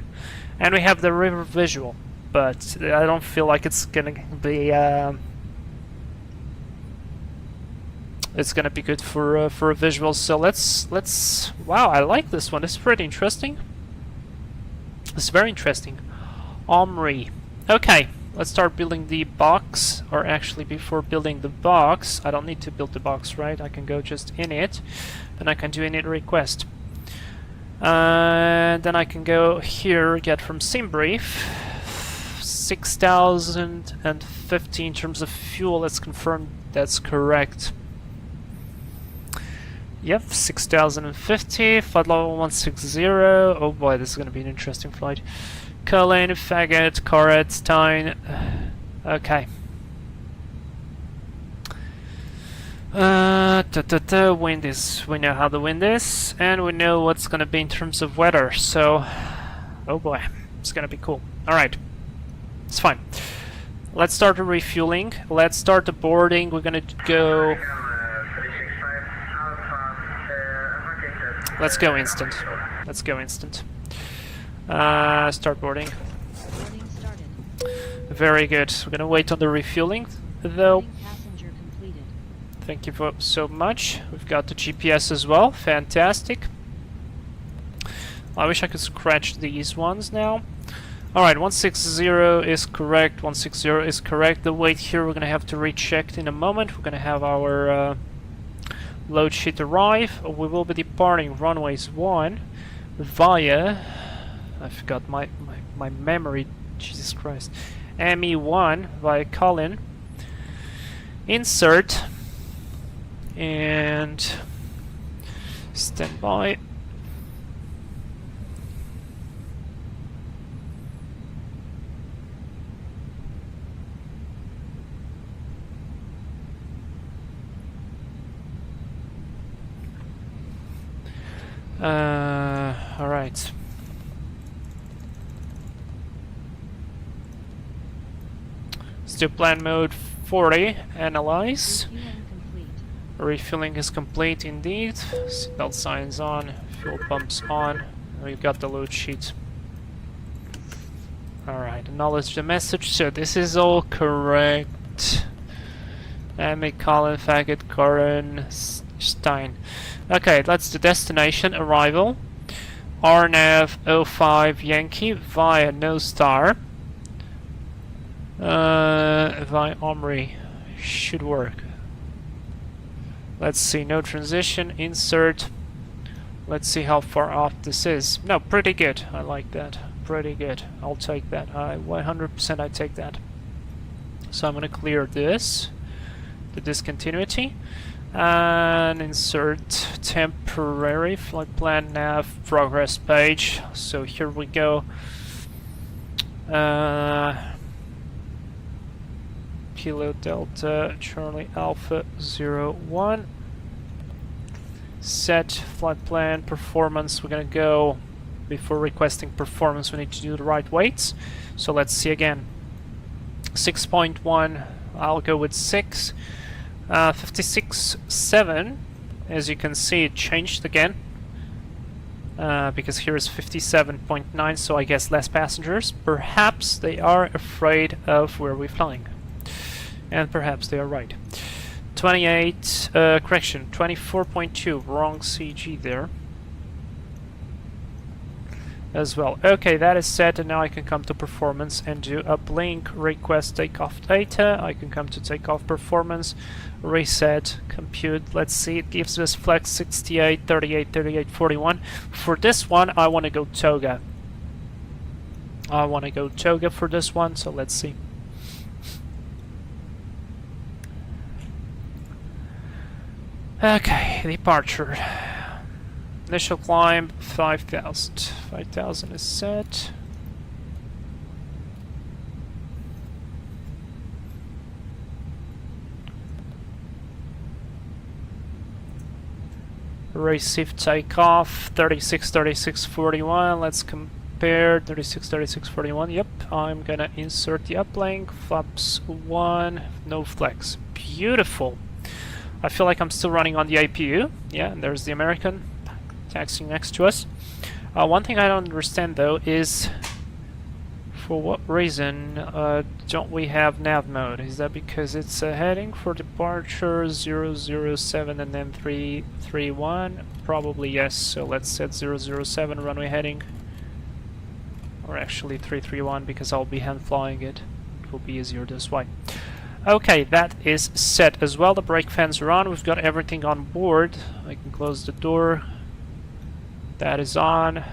And we have the river visual, but I don't feel like it's gonna be good for a visual. So let's wow, I like this one. It's pretty interesting. It's very interesting. Omri. Okay, let's start building the box. Or actually, before building the box, I don't need to build the box, right? I can go just in it, and I can do init request. Then I can go here, get from SimBrief 6,050 in terms of fuel. Let's confirm that's correct. Yep, 6,050, flight level 160. Oh boy, this is going to be an interesting flight. Colin, Faggot, Carda, Stein. Okay. Wind is, we know how the wind is, and we know what's going to be in terms of weather, so... Oh boy, it's going to be cool. Alright, it's fine. Let's start the refueling, let's start the boarding, we're going to go... Let's go instant. Let's go instant. Start boarding. Boarding started. Very good. We're gonna wait on the refueling, though. Boarding passenger completed. Thank you so much. We've got the GPS as well. Fantastic. I wish I could scratch these ones now. Alright, 160 is correct. 160 is correct. The weight here we're gonna have to recheck in a moment. We're gonna have our load sheet arrive. We will be departing runways 1 via... I forgot my memory, Jesus Christ. ME1 via Colin. Insert. And... stand by. Alright. Still plan mode 40. Analyze. Refueling complete. Refueling is complete indeed. Seatbelt signs on. Fuel pumps on. We've got the load sheet. Alright, acknowledge the message. So this is all correct. Amy, Colin, Faggot, Corin, Stein. Okay, that's the destination, arrival. RNAV 05 Yankee via No Star. Via Omri. Should work. Let's see, no transition, insert. Let's see how far off this is. No, pretty good. I like that. Pretty good. I'll take that. 100% I take that. So I'm gonna clear this. The discontinuity. And insert temporary flight plan nav progress page. So here we go. Kilo Delta Charlie Alpha 01. Set flight plan performance. We're gonna go before requesting performance. We need to do the right weights. So let's see again. 6.1. I'll go with 6. 56.7, as you can see, it changed again because here is 57.9, so I guess less passengers. Perhaps they are afraid of where we're flying, and perhaps they are right. 28, correction, 24.2, wrong CG there as well. Okay, that is set, and now I can come to performance and do uplink, request takeoff data. I can come to takeoff performance, reset, compute. Let's see, it gives us flex 68, 38, 38, 41. For this one, I want to go toga. I want to go toga for this one, so let's see. Okay, departure. Initial climb 5,000. 5,000 is set. Receive takeoff 36, 36, 41. Let's compare 36, 36, 41. Yep, I'm gonna insert the uplink. Flaps 1, no flex. Beautiful. I feel like I'm still running on the APU. Yeah, and there's the American taxiing next to us. One thing I don't understand though is for what reason don't we have nav mode? Is that because it's a heading for departure 007 and then 331? Probably yes, so let's set 007 runway heading. Or actually 331 because I'll be hand flying it. it will be easier this way. Okay, that is set as well. The brake fans are on. We've got everything on board. I can close the door. That is on.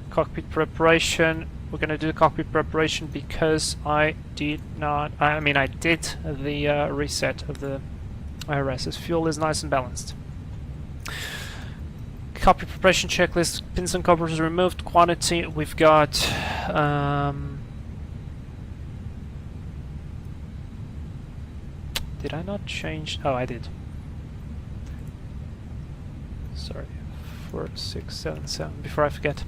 Cockpit preparation. We're gonna do the cockpit preparation because I did not. I mean, I did the reset of the IRS's. Fuel is nice and balanced. Cockpit preparation checklist. Pins and covers removed. Quantity. We've got. Did I not change? Oh, I did. Sorry. 4, 6, 7, 7. Before I forget.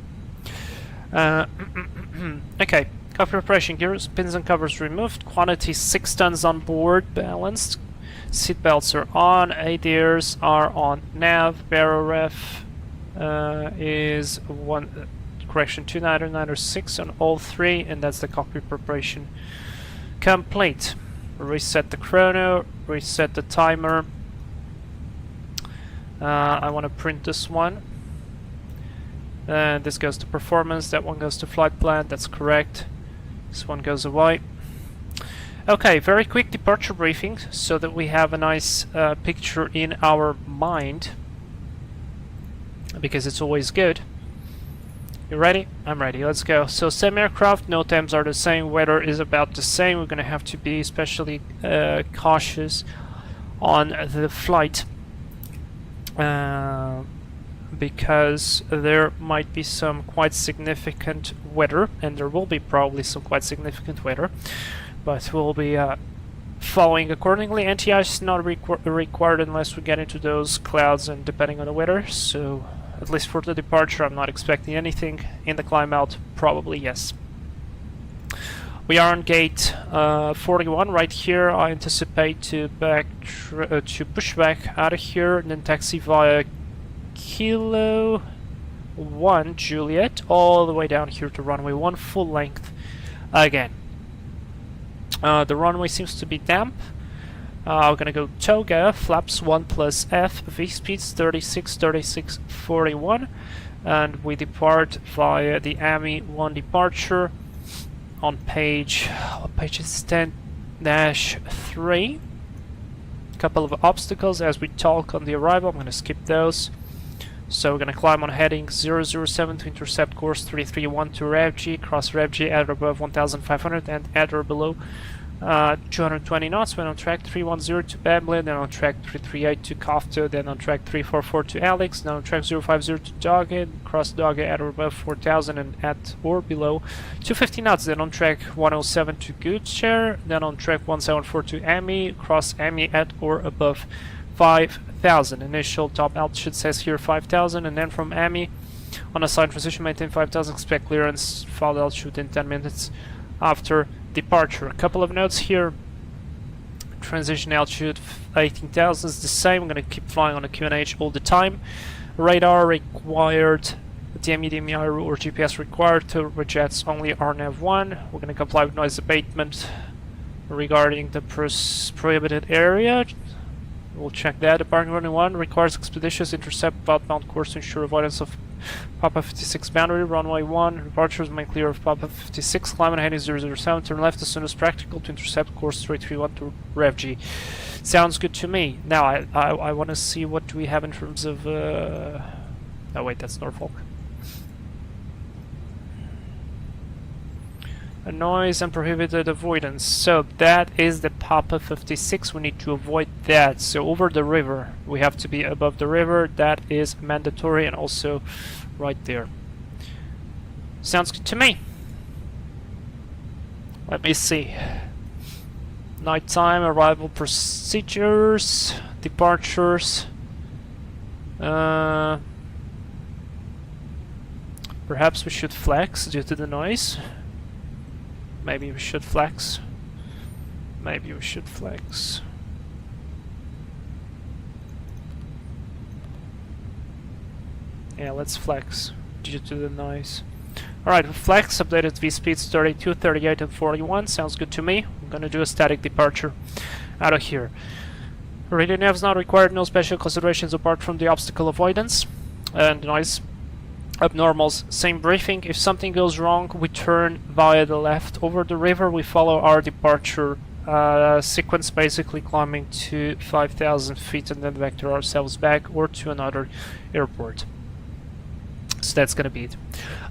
Okay. Cockpit preparation gears, pins and covers removed. Quantity 6 tons on board, balanced. Seat belts are on. ADRs are on. Nav. Barrel ref is 2996 on all 3, and that's the cockpit preparation complete. Reset the chrono, reset the timer. I want to print this one. This goes to performance, that one goes to flight plan, that's correct. This one goes away. Okay, very quick departure briefing so that we have a nice picture in our mind, because it's always good. You ready? I'm ready. Let's go. So same aircraft, no temps are the same, weather is about the same. We're gonna have to be especially cautious on the flight because there might be some quite significant weather, and there will be probably some quite significant weather, but we'll be following accordingly. Anti-ice is not required unless we get into those clouds and depending on the weather, so at least for the departure, I'm not expecting anything. In the climb out, probably yes. We are on gate 41 right here. I anticipate to push back out of here and then taxi via Kilo 1 Juliet all the way down here to runway 1 full length again. The runway seems to be damp. We're gonna go Toga, flaps 1 plus F, V speeds 36, 36, 41, and we depart via the AMI 1 departure on page, what page is 10-3. Couple of obstacles as we talk on the arrival. I'm gonna skip those. So we're gonna climb on heading 007 to intercept course 331 to Rev G, cross Rev G at or above 1500 and at or below 220 knots, when on track 310 to Babylon, then on track 338 to Kofta, then on track 344 to Alex, then on track 050 to Doghead, cross Doghead at or above 4000 and at or below 250 knots, then on track 107 to Goodshare, then on track 174 to Ami, cross Ami at or above 5000. Initial top altitude says here 5000, and then from Ami on a side transition maintain 5000, expect clearance, fall altitude in 10 minutes after departure. A couple of notes here. Transition altitude 18,000 is the same. I'm going to keep flying on the QNH all the time. Radar required, DME, DMI or GPS required. Turbojets only RNAV1. We're going to comply with noise abatement regarding the prohibited area. We'll check that. Departing runway 1 requires expeditious intercept outbound course to ensure avoidance of Papa 56 boundary. Runway 1 departures remain clear of Papa 56. Climb on heading 007. Turn left as soon as practical to intercept course 331 to Rev G. Sounds good to me. Now I want to see what do we have in terms of. Oh wait, that's Norfolk. A noise and prohibited avoidance. So that is the Papa 56. We need to avoid that. So over the river, we have to be above the river. That is mandatory, and also right there. Sounds good to me. Let me see. Nighttime arrival procedures, departures. Perhaps we should flex due to the noise. Maybe we should flex. Maybe we should flex. Yeah, let's flex due to the noise. Alright, flex, updated V speeds 32, 38 and 41. Sounds good to me. I'm gonna do a static departure out of here. Radio nav is not required, no special considerations apart from the obstacle avoidance and noise. Abnormals, same briefing. If something goes wrong, we turn via the left over the river. We follow our departure sequence, basically climbing to 5,000 feet and then vector ourselves back or to another airport. So that's gonna be it.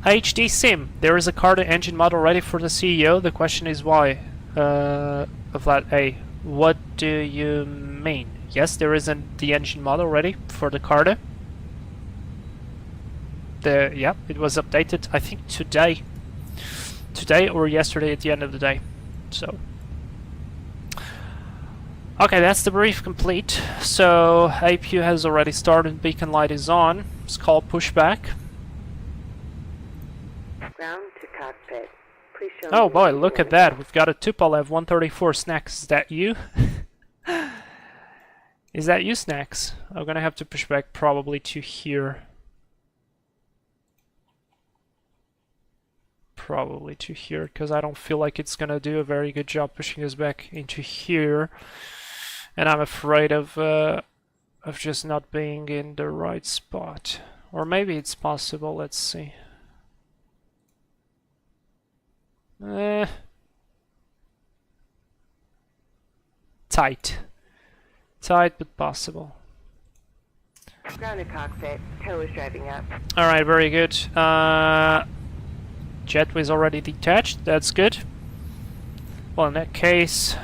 HD Sim, there is a Carda Engine model ready for the CEO. The question is why? Flat A. What do you mean? Yes, there is the engine model ready for the Carda. Yeah, it was updated, I think today or yesterday at the end of the day. So okay, that's the brief complete. So APU has already started, beacon light is on. It's called Pushback. Ground to cockpit. Please show Oh me boy, your look at that. We've got a Tupolev 134 Snacks. Is that you? Is that you, Snacks? I'm gonna have to push back probably to here. Probably to here, because I don't feel like it's gonna do a very good job pushing us back into here. And I'm afraid of just not being in the right spot. Or maybe it's possible, let's see. Tight. Tight, but possible. Ground to cockpit. Tow is driving up. Alright, very good. Jetway is already detached, that's good. Well, in that case,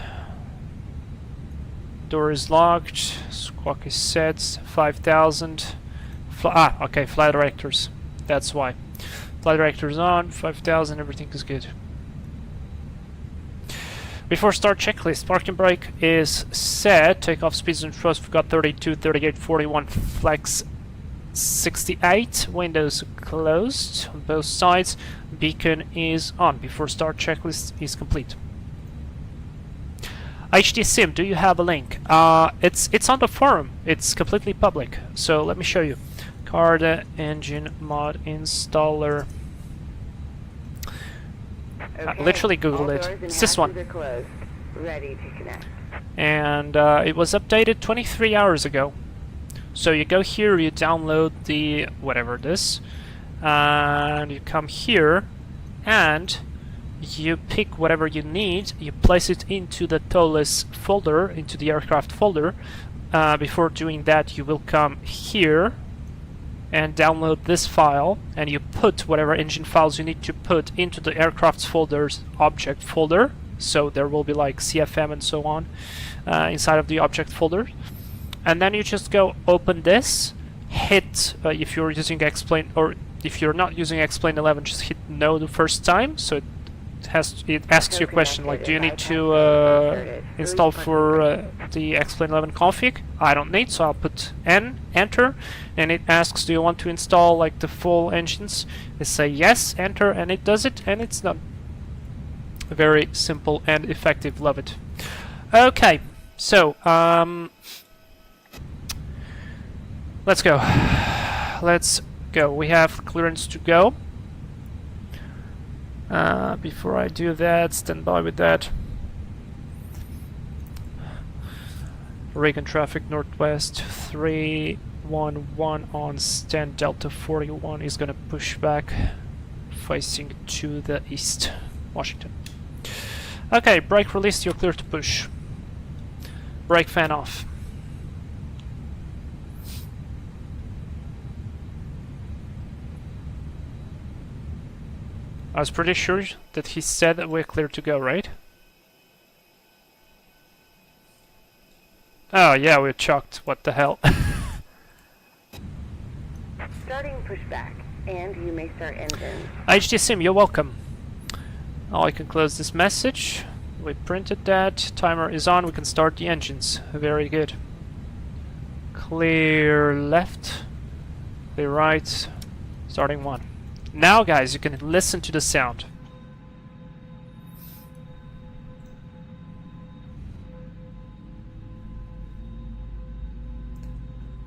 door is locked, squawk is set, 5,000. Okay, flight directors. That's why. Flight directors on, 5,000, everything is good. Before start checklist, parking brake is set, takeoff speeds and thrust, we've got 32, 38, 41, flex 68, windows closed on both sides, beacon is on. Before start checklist is complete. HD Sim, do you have a link? It's on the forum, it's completely public, so let me show you. Carda Engine mod installer. Okay. Literally googled All it. doors and It's this one. hatches are closed. Ready to connect. And it was updated 23 hours ago. So you go here, you download the whatever this, and you come here, and you pick whatever you need. You place it into the Toliss folder, into the aircraft folder. Before doing that, you will come here and download this file, and you put whatever engine files you need to put into the aircraft folder's object folder. So there will be like CFM and so on inside of the object folder. And then you just go open this, hit, if you're using Explain, or if you're not using Explain 11, just hit no the first time. So it asks you a question like, do you need to install for the Explain 11 config? I don't need, so I'll put N, enter, and it asks, do you want to install like the full engines? I say yes, enter, and it does it, and it's done. Very simple and effective, love it. Okay, so let's go. Let's go. We have clearance to go. Before I do that, stand by with that. Reagan traffic Northwest 311 on stand Delta 41 is gonna push back facing to the east, Washington. Okay, brake released, you're clear to push. Brake fan off. I was pretty sure that he said that we're clear to go, right? Oh yeah, we're chucked. What the hell? Starting pushback, and you may start engines. HD Sim, you're welcome. Now I can close this message. We printed that. Timer is on. We can start the engines. Very good. Clear left. Clear right. Starting one. Now, guys, you can listen to the sound.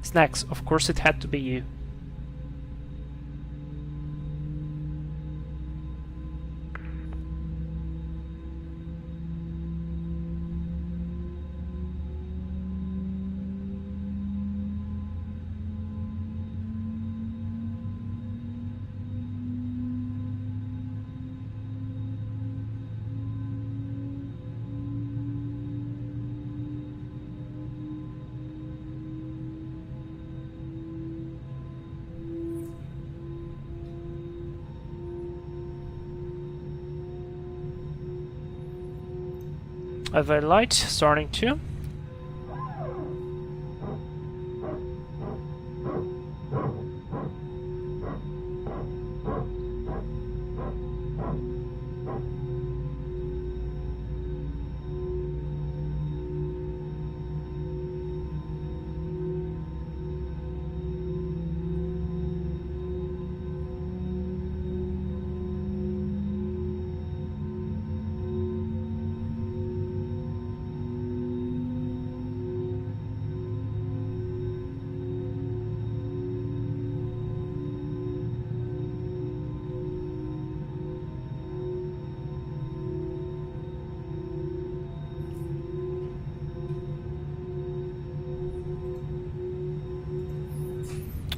Snacks, of course it had to be you. A very light, starting to.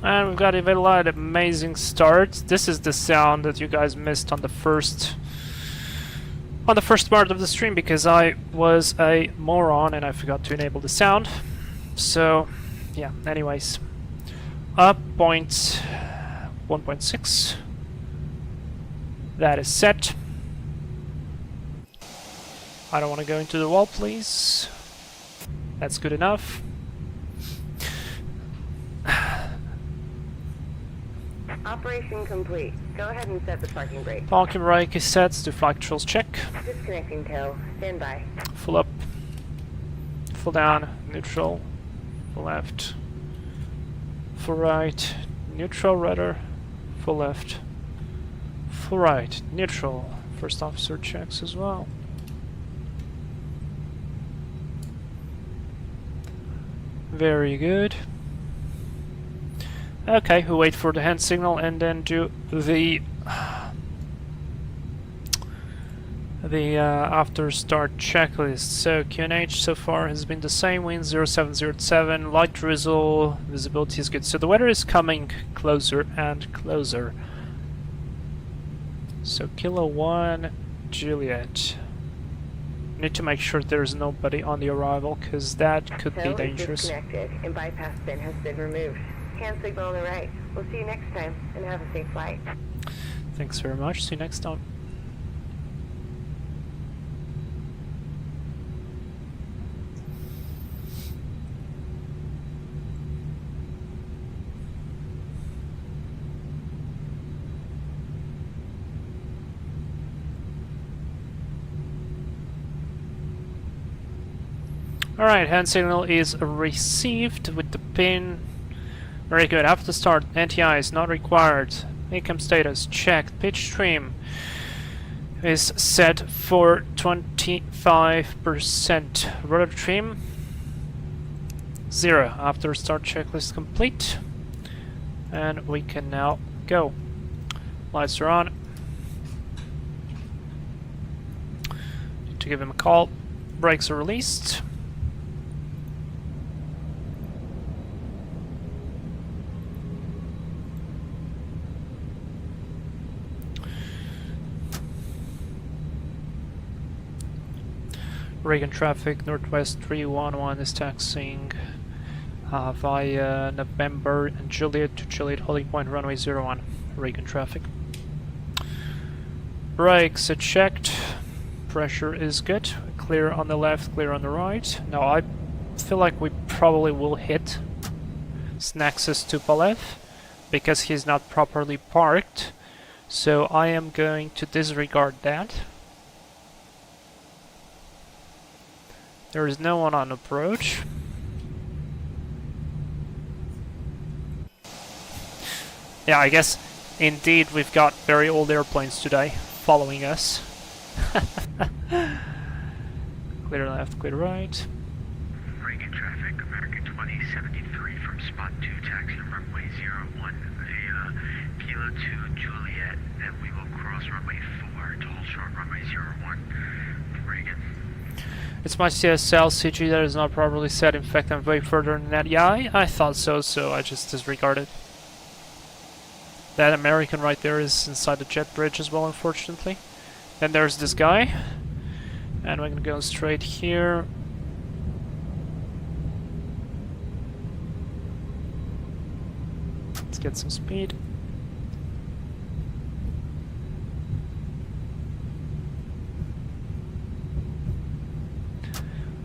And we've got a very light, amazing start. This is the sound that you guys missed on the first part of the stream because I was a moron and I forgot to enable the sound. So, yeah. Anyways, up point 1.6. That is set. I don't want to go into the wall, please. That's good enough. Operation complete. Go ahead and set the parking brake. Parking brake is set. Do flight controls check. Disconnecting tail. Stand by. Full up. Full down. Neutral. Full left. Full right. Neutral rudder. Full left. Full right. Neutral. First officer checks as well. Very good. Okay, we'll wait for the hand signal and then do the after start checklist. So QNH so far has been the same. Wind 0707, light drizzle, visibility is good. So the weather is coming closer and closer. So Kilo 1, Juliet. Need to make sure there's nobody on the arrival because that could be dangerous. Disconnected and bypass bin has been removed. Hand signal on the right. We'll see you next time and have a safe flight. Thanks very much. See you next time. Alright, hand signal is received with the pin. Very good. After start, NTI is not required. Income status checked. Pitch stream is set for 25%. Rudder trim 0. After start checklist complete. And we can now go. Lights are on. Need to give him a call. Brakes are released. Reagan traffic, Northwest 311 is taxiing via November and Juliet to Juliet holding point runway 01. Reagan traffic. Brakes are checked. Pressure is good. Clear on the left, clear on the right. Now I feel like we probably will hit Snax's Tupolev because he's not properly parked. So I am going to disregard that. There is no one on approach. Yeah, I guess indeed we've got very old airplanes today following us. Clear left, clear right. Reagan traffic, American 2073 from spot 2, taxi runway 01 via Kilo 2 Juliet, and we will cross runway 4 to hold short runway 01. Reagan. It's my CSL CG that is not properly set. In fact, I'm way further than that. Yeah, I thought so, so I just disregarded. That American right there is inside the jet bridge as well, unfortunately. Then there's this guy. And we're gonna go straight here. Let's get some speed.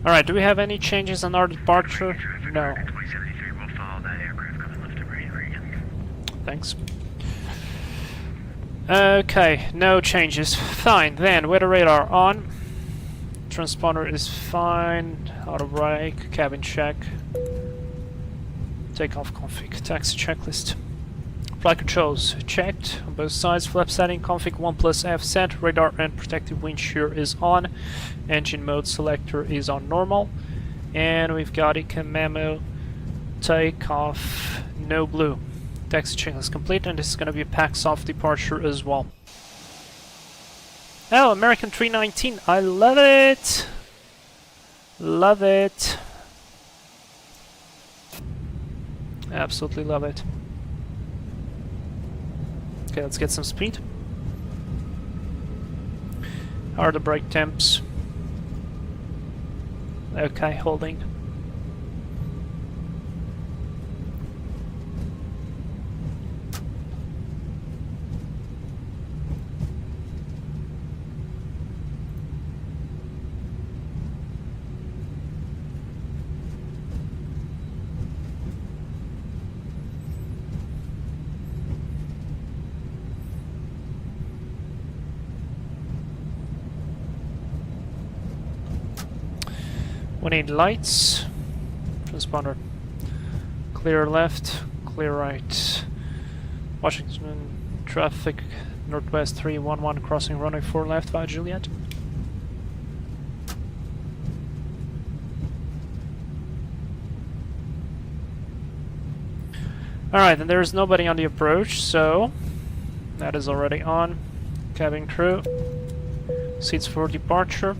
Alright, do we have any changes on our departure? Traffic, No. American 2073 will follow that aircraft coming left to right, Reagan. Thanks. Okay, no changes. Fine, then, weather radar on. Transponder is fine. Auto brake, cabin check. Takeoff config, taxi checklist. Flight controls checked on both sides. Flap setting config 1+F set. Radar and protective wind shear is on. Engine mode selector is on normal. And we've got a memo. Takeoff, no blue. Taxi checklist complete, and this is going to be a pack soft departure as well. Oh, American 319, I love it! Love it! Absolutely love it. Okay, let's get some speed. How are the brake temps? Okay, holding. We need lights. Transponder. Clear left, clear right. Washington traffic, Nortwest 311 crossing runway 4 left via Juliet. Alright, then there's nobody on the approach, so that is already on. Cabin crew. Seats for departure.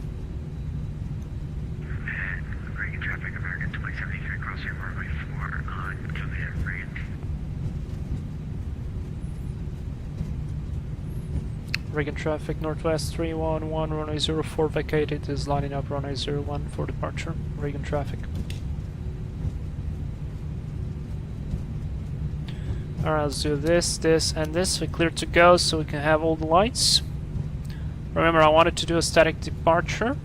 Reagan traffic, American 2073 crossing runway 4 on Juliet, Reagan. Reagan traffic, Northwest 311, runway 04 vacated, is lining up runway 01 for departure. Reagan traffic. Alright, let's do this, this, and this. We're clear to go, so we can have all the lights. Remember, I wanted to do a static departure.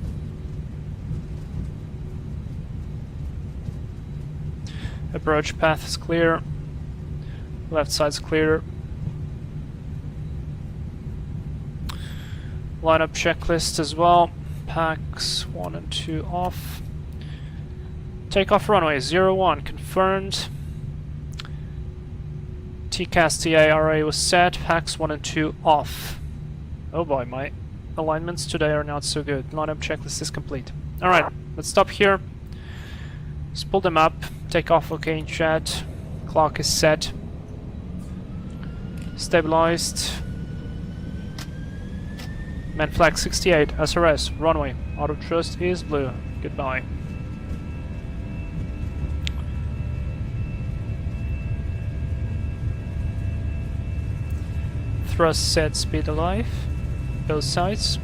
Approach path is clear. Left side's clear. Lineup checklist as well. Packs 1 and 2 off. Takeoff runway 01 confirmed. TCAS TARA was set. Packs 1 and 2 off. Oh boy, my alignments today are not so good. Lineup checklist is complete. Alright, let's stop here. Just pull them up. Takeoff okay in chat. Clock is set. Stabilized. Man flag 68, SRS, runway. Auto thrust is blue. Goodbye. Thrust set, speed alive. Both sides.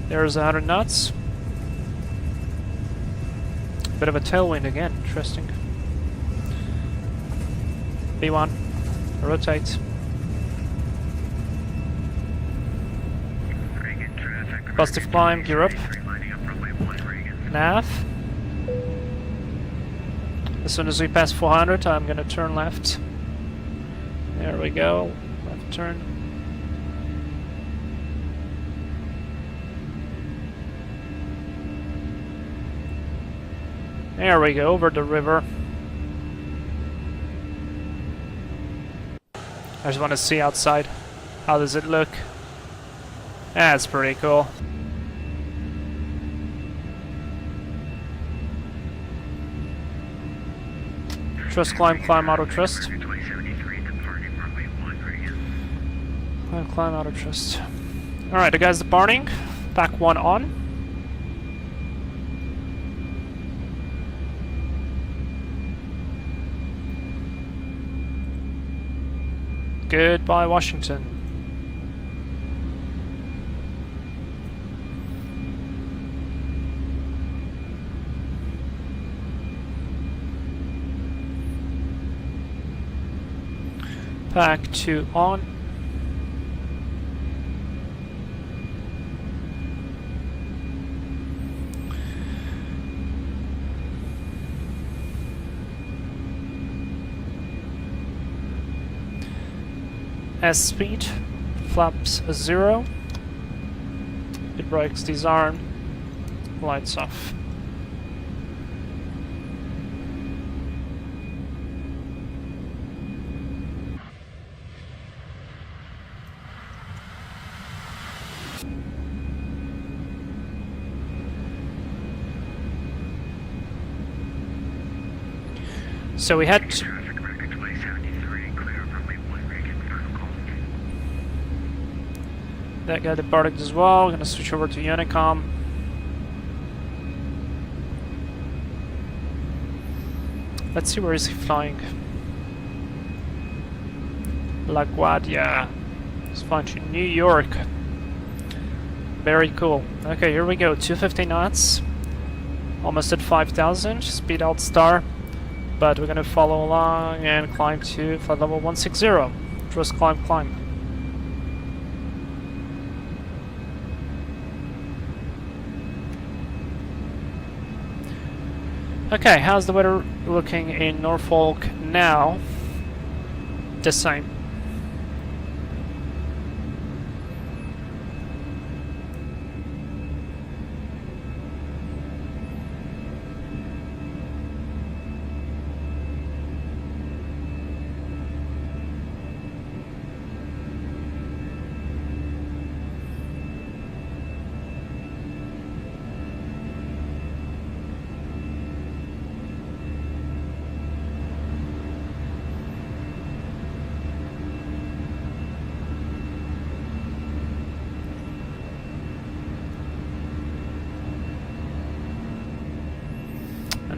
There's 100 knots. Bit of a tailwind again, interesting. B1, rotate. Reagan traffic, Positive climb, gear up. lining up runway 1, Reagan. Nav. As soon as we pass 400, I'm gonna turn left. There we go. Left turn. There we go, over the river. I just want to see outside. How does it look? That's pretty cool. Trust, climb, auto trust. American 2073 departing runway 1, Reagan. Climb, auto trust. Alright, the guy's departing. Pack 1 on. Goodbye, Washington. Pack 2 on. S speed, flaps 0, it brakes disarmed, lights off. So we had Traffic American 2073, clear of runway 1 Reagan, final call. that guy departed as well. Gonna switch over to Unicom. Let's see where is he flying. LaGuardia. He's flying to New York. Very cool. Okay, here we go. 250 knots. Almost at 5,000. Speed out star. But we're gonna follow along and climb to flight level 160. Just climb, climb. Okay, how's the weather looking in Norfolk now? The same.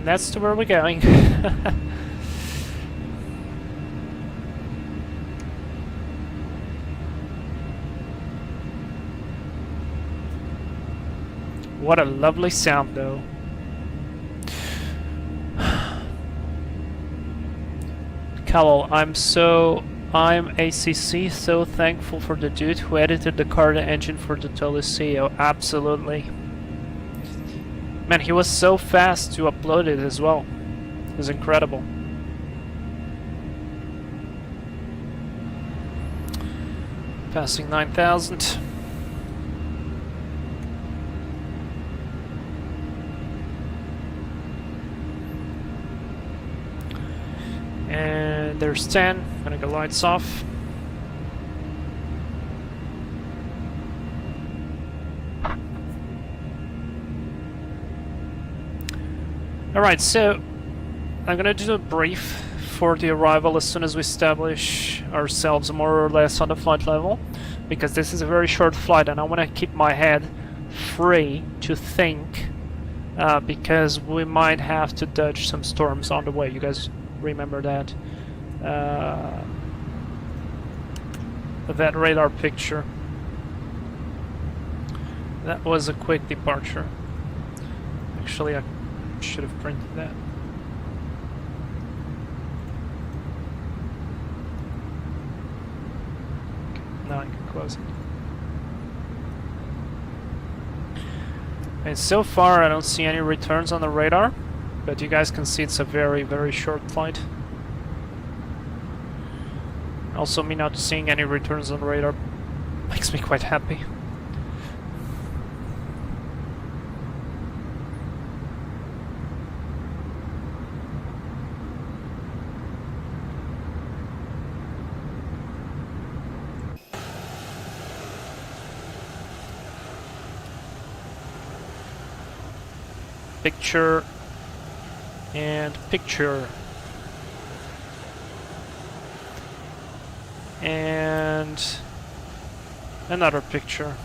That's to where we're going. What a lovely sound, though. Cowell, I'm ACC so thankful for the dude who edited the Carda Engine for the Toliss CEO. Absolutely. Man, he was so fast to upload it as well. It was incredible. Passing 9,000. And there's 10. Gonna go lights off. Alright, so I'm gonna do a brief for the arrival as soon as we establish ourselves more or less on the flight level, because this is a very short flight and I want to keep my head free to think, because we might have to dodge some storms on the way. You guys remember that? That radar picture. That was a quick departure. Actually, I should have printed that. Now I can close it. And so far I don't see any returns on the radar, but you guys can see it's a very, very short flight. Also, me not seeing any returns on the radar makes me quite happy. Picture and picture and another picture.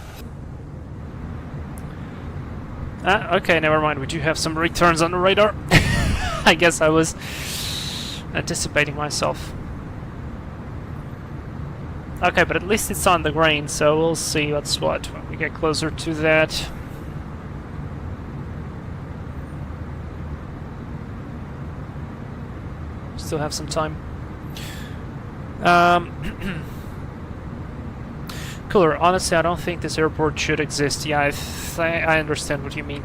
Okay, never mind. We do have some returns on the radar. I guess I was anticipating myself. Okay, but at least it's on the grain, so we'll see what's what when we get closer to that. Still have some time. Cooler, honestly, I don't think this airport should exist. Yeah, I understand what you mean.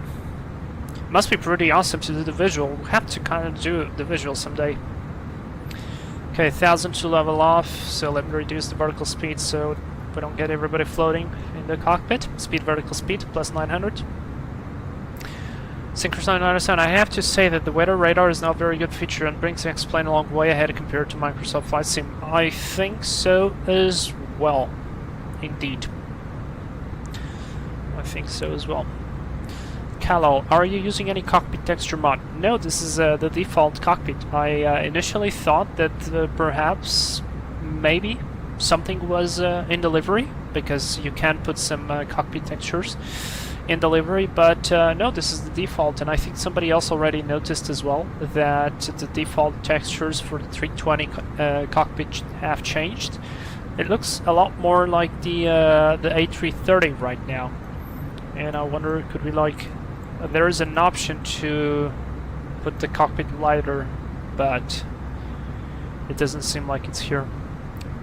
Must be pretty awesome to do the visual. We'll have to kind of do the visual someday. Okay, 1,000 to level off, so let me reduce the vertical speed so we don't get everybody floating in the cockpit. Speed, vertical speed, plus 900. Synchronous 907. I have to say that the weather radar is now a very good feature and brings the X-plane a long way ahead compared to Microsoft Flight Sim. I think so as well. Indeed. I think so as well. Kalal, are you using any cockpit texture mod? No, this is the default cockpit. I initially thought that perhaps, maybe, something was in the livery, because you can put some cockpit textures in the livery, but no, this is the default, and I think somebody else already noticed as well that the default textures for the 320 cockpit have changed. It looks a lot more like the A330 right now, and I wonder, could we like... there is an option to put the cockpit lighter, but it doesn't seem like it's here.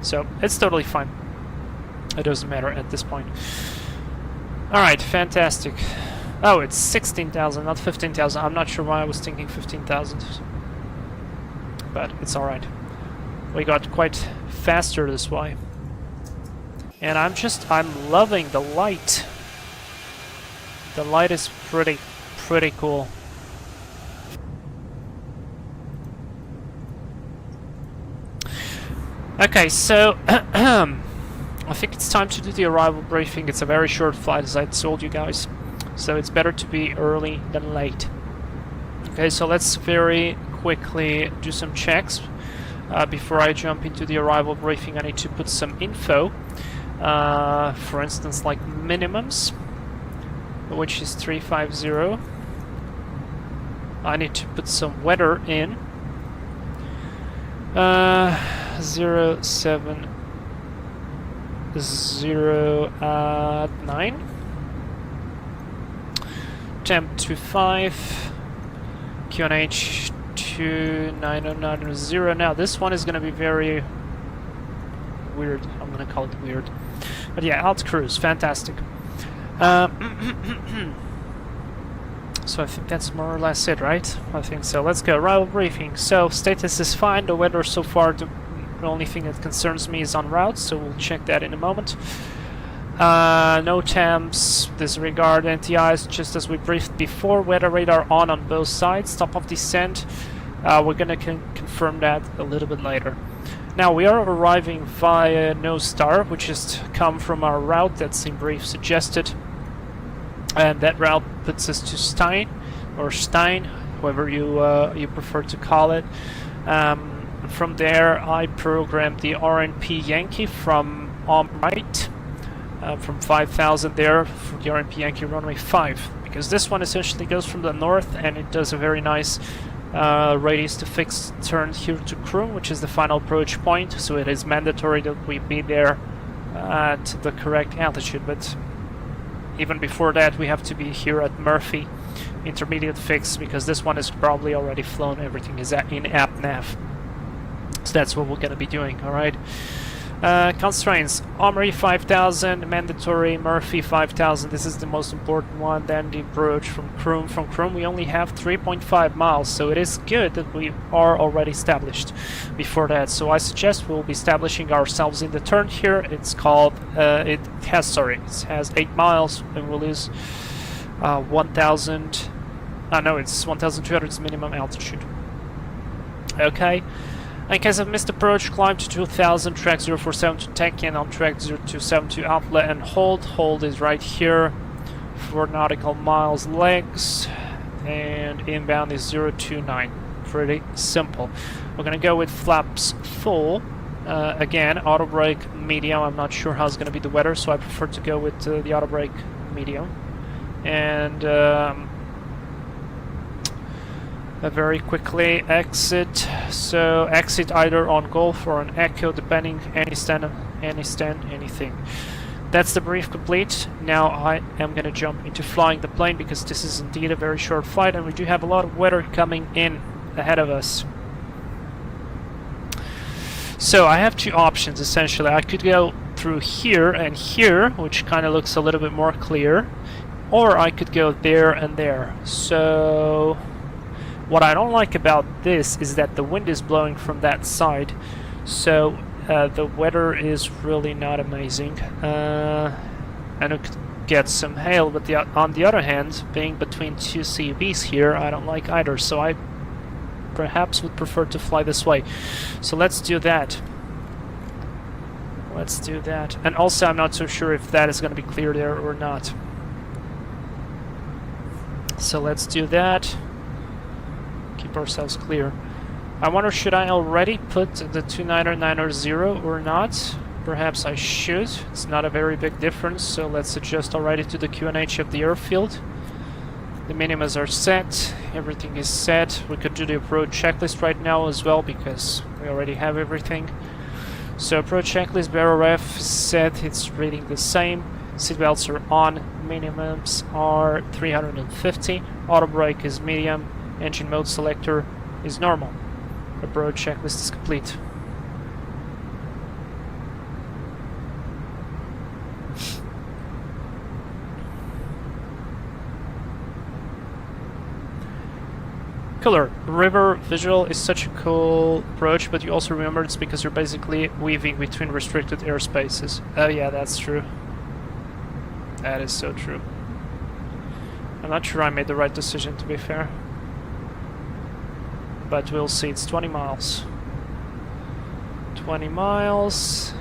So it's totally fine. It doesn't matter at this point. Alright, fantastic. Oh, it's 16,000, not 15,000. I'm not sure why I was thinking 15,000. But it's alright. We got quite faster this way. And I'm loving the light. The light is pretty cool. Okay, so I think it's time to do the arrival briefing. It's a very short flight, as I told you guys, so it's better to be early than late. Okay, so let's very quickly do some checks. Before I jump into the arrival briefing, I need to put some info. For instance, like minimums, which is 350. I need to put some weather in. 0709. Temp 25. QNH 29090. Now this one is going to be very weird. I'm going to call it weird. But yeah, alt cruise, fantastic. So I think that's more or less it, right? I think so. Let's go. Arrival briefing. So status is fine. The weather so far, the only thing that concerns me is on route, so we'll check that in a moment. No temps, disregard NTIs, just as we briefed before. Weather radar on both sides. Top of descent. We're gonna confirm that a little bit later. Now we are arriving via No Star, which has come from our route that's in brief suggested. And that route puts us to Stein, or Stein, however you prefer to call it. From there, I programmed the RNP Yankee from on right, from 5,000 there for the RNP Yankee runway 5, because this one essentially goes from the north and it does a very nice radius to fixed turn here to Croom, which is the final approach point. So it is mandatory that we be there at the correct altitude, but even before that we have to be here at Murphy intermediate fix, because this one is probably already flown. Everything is in app nav, so that's what we're gonna be doing. All right. Constraints: Omri 5,000, mandatory Murphy 5,000. This is the most important one. Then the approach from Croom. From Croom we only have 3.5 miles, so it is good that we are already established before that. So I suggest we'll be establishing ourselves in the turn here. It's called it has 8 miles, and we'll lose 1,000. No, it's 1,200 minimum altitude. Okay. In case of missed approach, climb to 2000, track 047 to take in on track 0272 outlet and hold. Hold is right here, 4 nautical miles legs, and inbound is 029. Pretty simple. We're gonna go with flaps full. Again, auto brake medium. I'm not sure how it's gonna be the weather, so I prefer to go with the auto brake medium. And very quickly exit. So exit either on Golf or on Echo, depending anything. That's the brief complete. Now I am gonna jump into flying the plane, because this is indeed a very short flight and we do have a lot of weather coming in ahead of us. So I have two options essentially. I could go through here and here, which kind of looks a little bit more clear, or I could go there and there. So what I don't like about this is that the wind is blowing from that side, So the weather is really not amazing, and we could get some hail, but on the other hand, being between two CUVs here, I don't like either, so I perhaps would prefer to fly this way. So let's do that. Let's do that. And also I'm not so sure if that is going to be clear there or not. So let's do that. Keep ourselves clear. I wonder, should I already put the 29990 or not? Perhaps I should. It's not a very big difference, so let's adjust already to the QNH of the airfield. The minimums are set, everything is set. We could do the approach checklist right now as well because we already have everything. So approach checklist, barrel ref is set, it's reading the same. Seatbelts are on, minimums are 350. Auto brake is medium, engine mode selector is normal. Approach checklist is complete. Cooler. River visual is such a cool approach, but you also remember it's because you're basically weaving between restricted airspaces. Oh yeah, that's true. That is so true. I'm not sure I made the right decision, to be fair. But we'll see. It's 20 miles. 20 miles.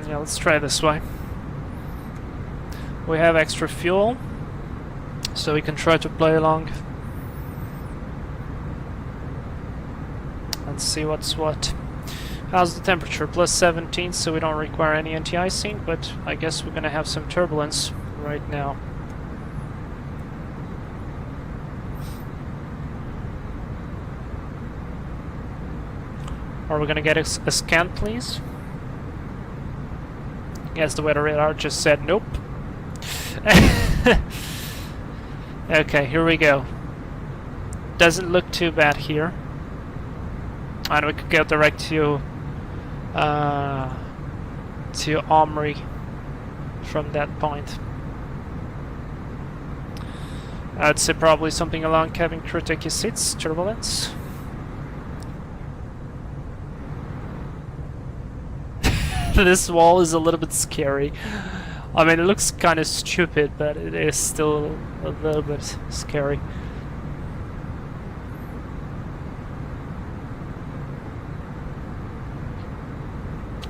Yeah, let's try this way. We have extra fuel, so we can try to play along. Let's see what's what. How's the temperature? Plus 17, so we don't require any anti-icing, but I guess we're gonna have some turbulence right now. Are we gonna get a scan, please? Yes, the weather radar just said nope. Okay, here we go. Doesn't look too bad here. And we could go direct to Omri from that point. I'd say probably something along cabin crew take your seats, turbulence. This wall is a little bit scary. I mean, it looks kind of stupid, but it is still a little bit scary.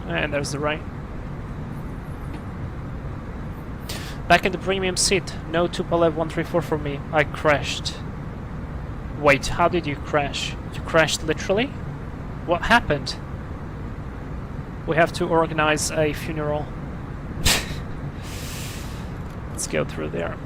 And there's the rain. Back in the premium seat. No Tupolev 134 for me. I crashed. Wait, how did you crash? You crashed literally? What happened? We have to organize a funeral. Let's go through there.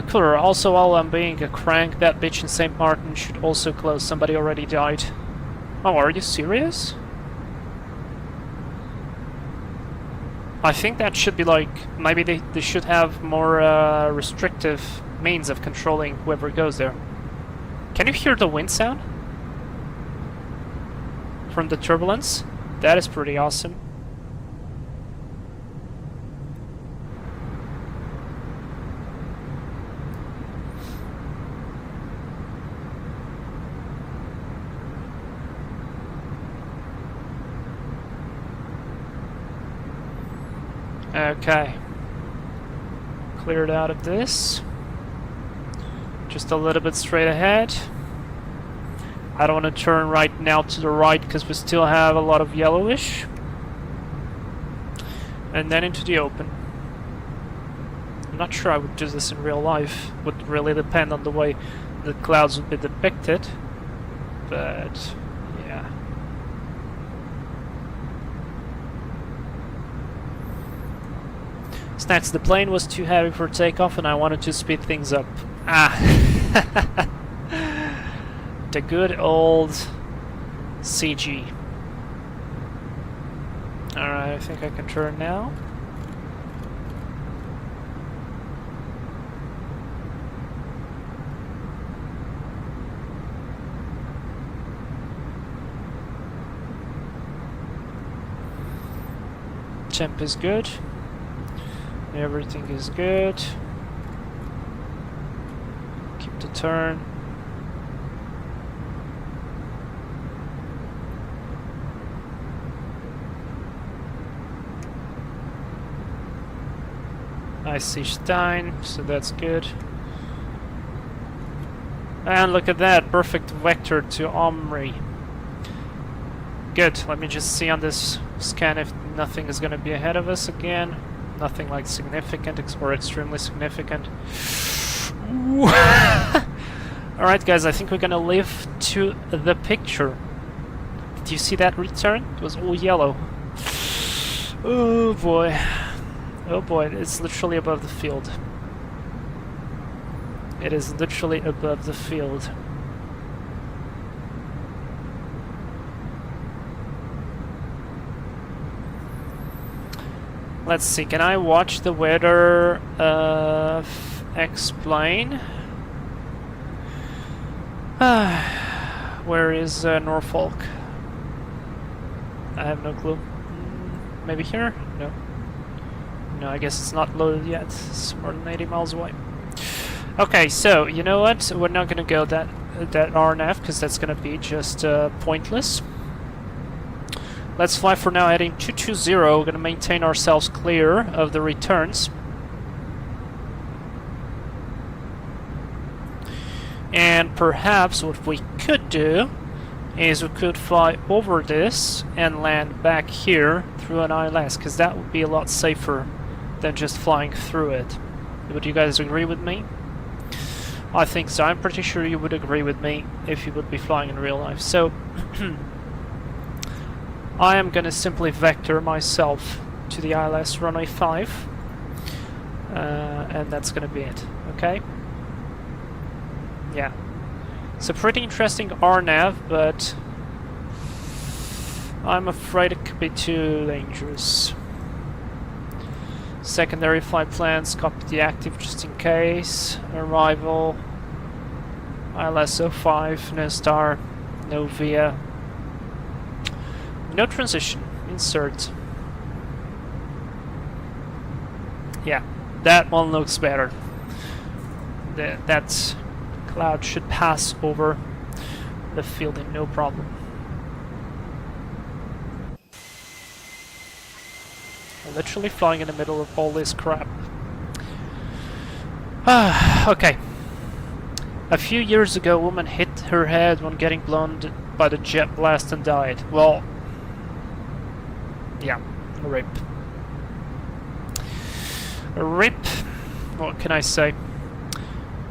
Cooler. Also, while I'm being a crank, that bitch in St. Martin should also close. Somebody already died. Oh, are you serious? I think that should be like, maybe they should have more restrictive means of controlling whoever goes there. Can you hear the wind sound? From the turbulence? That is pretty awesome. Okay. Cleared out of this. Just a little bit straight ahead. I don't want to turn right now to the right because we still have a lot of yellowish. And then into the open. I'm not sure I would do this in real life. Would really depend on the way the clouds would be depicted. But yeah. Snacks, the plane was too heavy for takeoff and I wanted to speed things up. Ah. The good old CG. Alright. I think I can turn now. Temp is good. Everything is good. Keep the turn. I see Stein, so that's good. And look at that, perfect vector to Omri. Good, let me just see on this scan if nothing is going to be ahead of us again. Nothing like significant or extremely significant. Alright guys, I think we're going to live to the picture. Did you see that return? It was all yellow. Oh boy. Oh boy, it's literally above the field. It is literally above the field. Let's see, can I watch the weather explain? Where is Norfolk? I have no clue. Maybe here? No. No, I guess it's not loaded yet. It's more than 80 miles away. Okay, so, you know what? We're not gonna go that RNF, because that's gonna be just pointless. Let's fly for now, heading 220. We're gonna maintain ourselves clear of the returns. And perhaps what we could do is we could fly over this and land back here through an ILS, because that would be a lot safer than just flying through it. Would you guys agree with me? I think so. I'm pretty sure you would agree with me if you would be flying in real life. So I am gonna simply vector myself to the ILS runway 5 and that's gonna be it. Okay? Yeah. It's a pretty interesting RNAV, but I'm afraid it could be too dangerous. Secondary flight plans, copy deactive just in case. Arrival, ILS 05, no star, no VIA. No transition, insert. Yeah, that one looks better. That cloud should pass over the field in no problem. We're literally flying in the middle of all this crap. Okay. A few years ago, a woman hit her head when getting blown by the jet blast and died. Well, yeah, RIP. RIP. What can I say?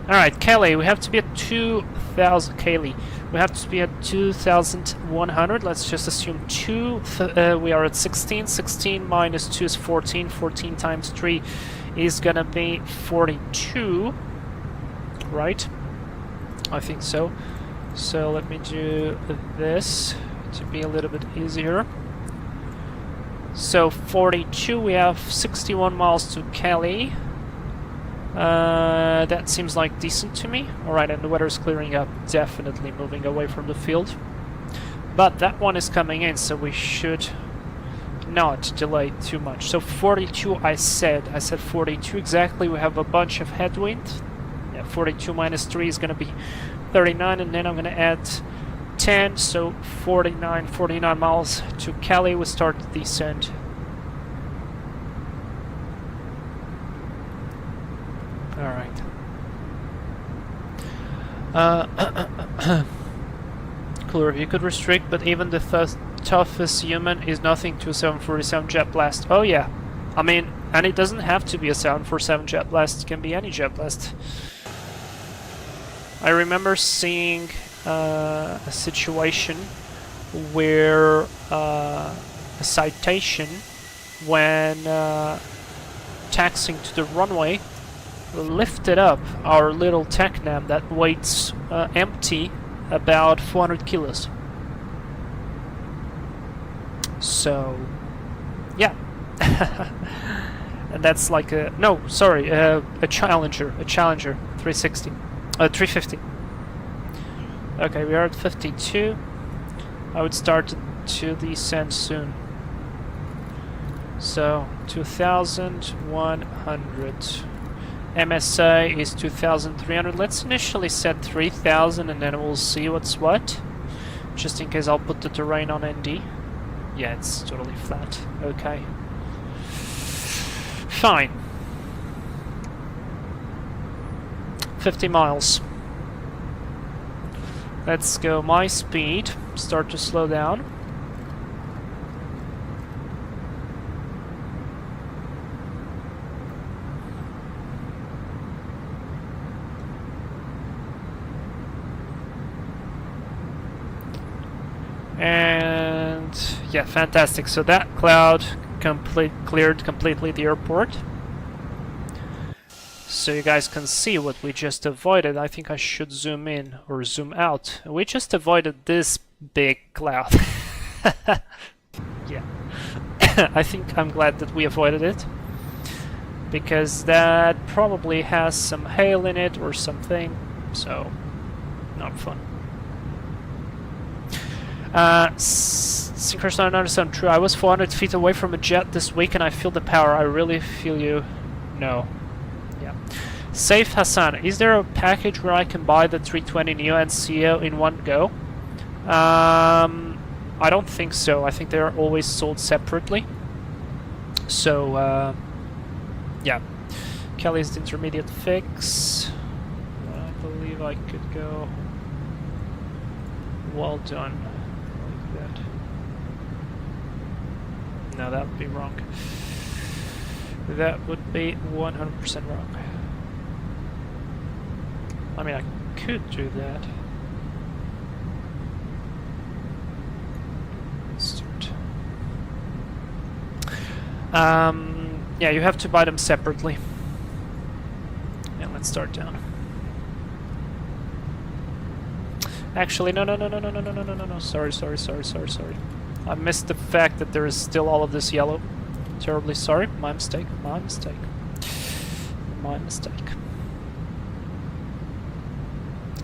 Alright, Kelly, we have to be at 2,000. Kaylee, we have to be at 2,100. Let's just assume 2. We are at 16. 16 minus 2 is 14. 14 times 3 is gonna be 42. Right? I think so. So let me do this to be a little bit easier. So 42, we have 61 miles to Cali. That seems like decent to me. Alright, and the weather is clearing up, definitely moving away from the field. But that one is coming in, so we should not delay too much. So 42 I said 42 exactly. We have a bunch of headwind. Yeah, 42 minus 3 is going to be 39, and then I'm going to add 10, so 49 miles to Cali. We start the descent. Alright. Cooler, you could restrict, but even the toughest human is nothing to a 747 jet blast. Oh yeah. I mean, and it doesn't have to be a 747 jet blast, it can be any jet blast. I remember seeing a situation where a citation, when taxiing to the runway, lifted up our little TechNam that weighs empty about 400 kilos. So, Yeah. And that's like a... No, sorry, a Challenger. A Challenger. 360. 350. Okay, we are at 52. I would start to descend soon. So, 2,100. MSA is 2,300. Let's initially set 3,000 and then we'll see what's what. Just in case I'll put the terrain on ND. Yeah, it's totally flat. Okay. Fine. 50 miles. Let's go my speed. Start to slow down. And yeah, fantastic. So that cloud cleared completely the airport. So you guys can see what we just avoided. I think I should zoom in or zoom out. We just avoided this big cloud. Yeah. I think I'm glad that we avoided it, because that probably has some hail in it or something, so not fun. Synchronous 997, true. I was 400 feet away from a jet this week and I feel the power. I really feel you. No. Yeah. Safe Hassan, is there a package where I can buy the 320 CEO and CEO in one go? I don't think so. I think they're always sold separately. So, yeah. Kelly's the intermediate fix. I believe I could go. Well done. Like that. No, that would be wrong. That would be 100% wrong. I mean, I could do that. Start. Yeah, you have to buy them separately. And let's start down. Actually, no. Sorry. I missed the fact that there is still all of this yellow. Terribly sorry. My mistake.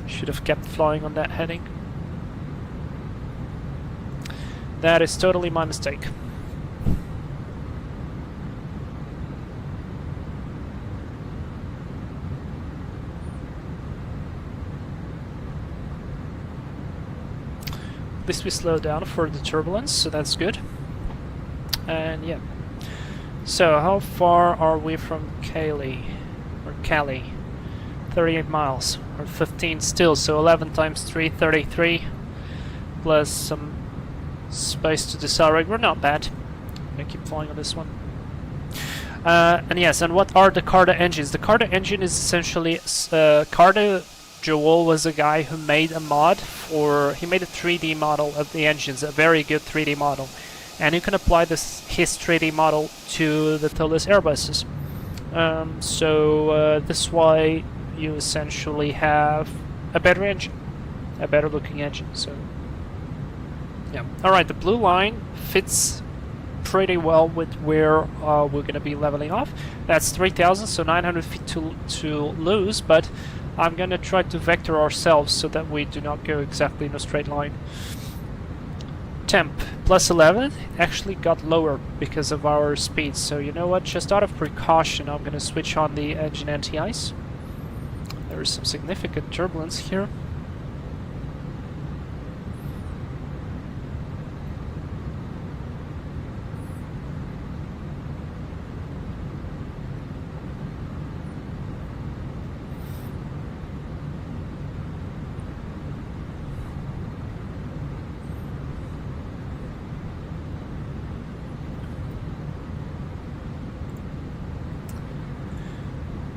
Should have kept flying on that heading. That is totally my mistake. At least we slowed down for the turbulence, so that's good. And yeah. So how far are we from Cali? 38 miles, or 15 still, so 11 times 3, 33, plus some space to decelerate. We're not bad. I'm gonna keep flying on this one. And yes, and what are the Carda engines? The Carda engine is essentially Carda. Joel was a guy who made a mod for, he made a 3D model of the engines, a very good 3D model, and you can apply his 3D model to the Toliss Airbuses. So this is why you essentially have a better engine, a better looking engine. So yeah, all right, the blue line fits pretty well with where we're going to be leveling off. That's 3,000, so 900 feet to lose, but I'm gonna try to vector ourselves so that we do not go exactly in a straight line. Temp plus 11 actually got lower because of our speed, so you know what, just out of precaution I'm gonna switch on the engine anti-ice. There is some significant turbulence here.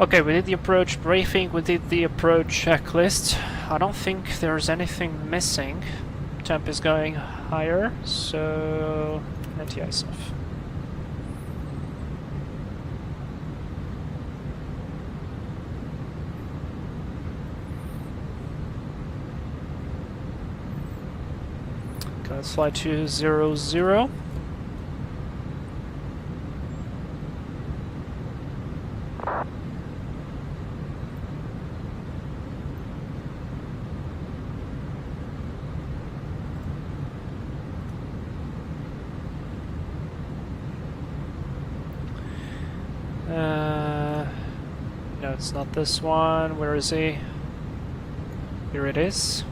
Okay, we did the approach briefing, we did the approach checklist. I don't think there's anything missing. Temp is going higher, so anti-ice off. Okay, let's fly to 00. it's not this one. Where is he? Here it is.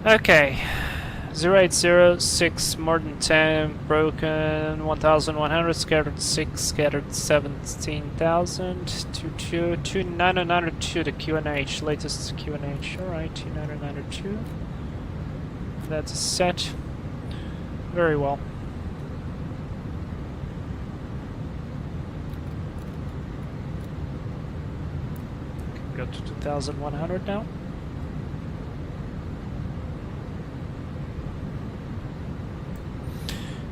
Okay. 0806, more than 10, broken 1100, scattered 6, scattered 17,000, 2992, the QNH, latest QNH, alright, 2992, that's set, very well. Go to 2100 now.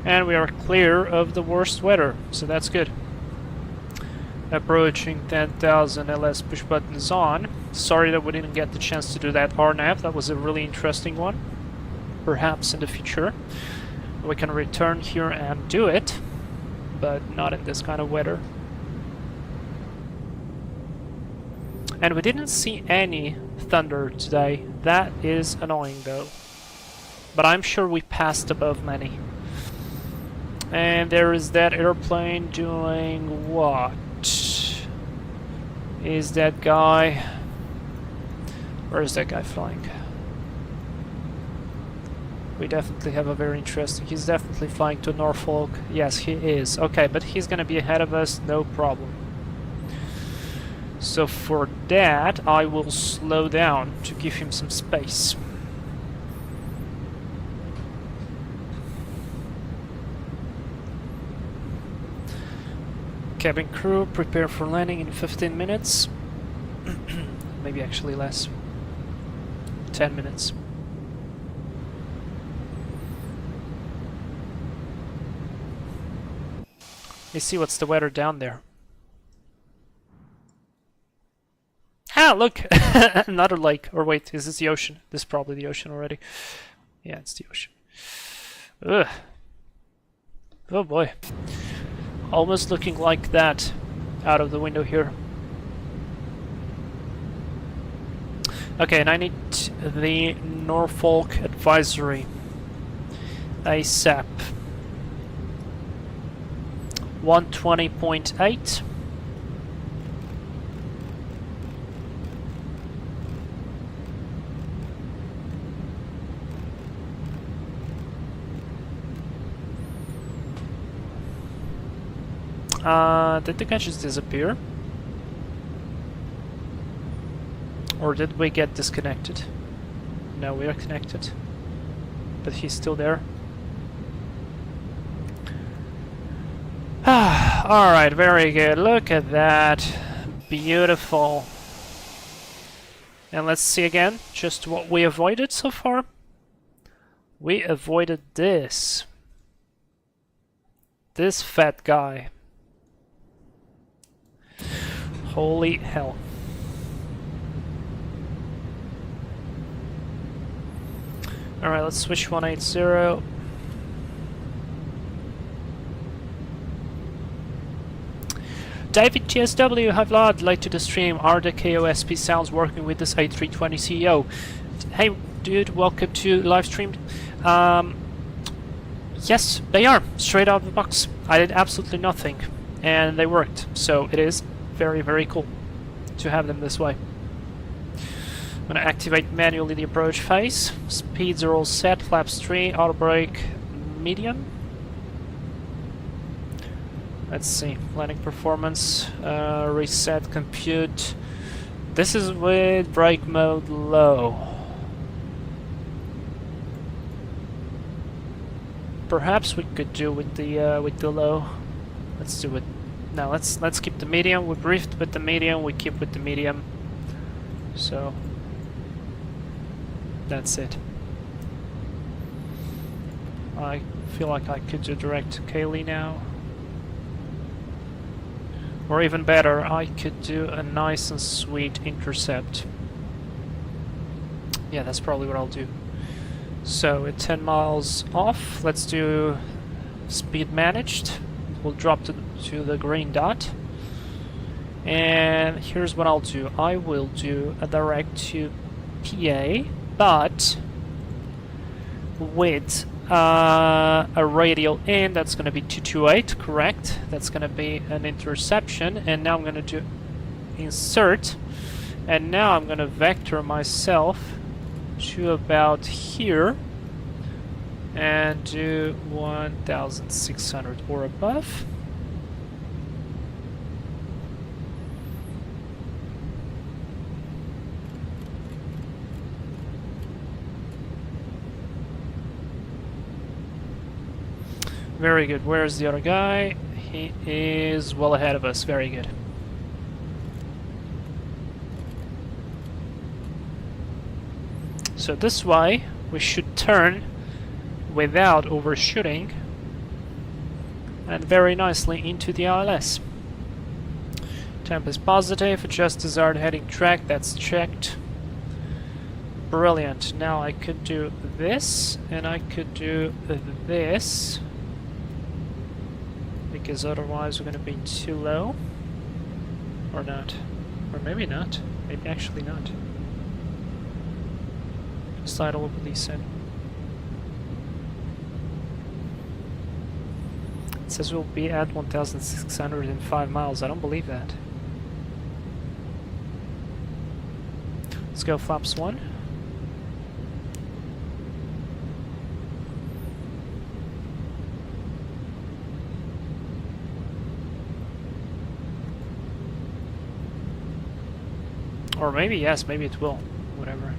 And we are clear of the worst weather, so that's good. Approaching 10,000 LS push buttons on. Sorry that we didn't get the chance to do that RNAV, that was a really interesting one. Perhaps in the future we can return here and do it, but not in this kind of weather. And we didn't see any thunder today. That is annoying though. But I'm sure we passed above many. And there is that airplane doing what? Is that guy... Where is that guy flying? We definitely have a very interesting... He's definitely flying to Norfolk. Yes, he is. Okay, but he's gonna be ahead of us, no problem. So for that, I will slow down to give him some space. Cabin crew, prepare for landing in 15 minutes. Maybe actually less. 10 minutes. Let's see what's the weather down there. Ah, look! Another lake. Or wait, is this the ocean? This is probably the ocean already. Yeah, it's the ocean. Ugh. Oh boy. Almost looking like that out of the window here. Okay, and I need the Norfolk advisory ASAP. 120.8. Did the guy just disappear? Or did we get disconnected? No, we are connected. But he's still there. Alright, very good. Look at that. Beautiful. And let's see again just what we avoided so far. We avoided this. This fat guy. Holy hell. Alright, let's switch 180. David TSW, hi Vlad, late to the stream. Are the KOSP sounds working with this A320 CEO? Hey dude, welcome to live stream. Yes, they are, straight out of the box. I did absolutely nothing, and they worked, so it is very, very cool to have them this way. I'm going to activate manually the approach phase. Speeds are all set, flaps 3, auto brake, medium. Let's see, landing performance, reset, compute. This is with brake mode low. Perhaps we could do with the low. Let's do it. No, let's keep the medium. We briefed with the medium. We keep with the medium. So that's it. I feel like I could do direct to Kaylee now. Or even better, I could do a nice and sweet intercept. Yeah, that's probably what I'll do. So at 10 miles off, let's do speed managed. We'll drop to the green dot. And here's what I'll do. I will do a direct to PA, but with a radial in. That's going to be 228, correct? That's going to be an interception. And now I'm going to do insert. And now I'm going to vector myself to about here. And do 1,600 or above. Very good. Where's the other guy? He is well ahead of us. Very good. So this way, we should turn without overshooting and very nicely into the ILS. Temp is positive. Adjust desired heading track. That's checked. Brilliant. Now I could do this and I could do this. Because otherwise we're going to be too low. Or not. Or maybe not. Maybe actually not. Slide over these in. It says we'll be at 1,605 miles. I don't believe that. Let's go flaps 1. Or maybe, yes, maybe it will. Whatever.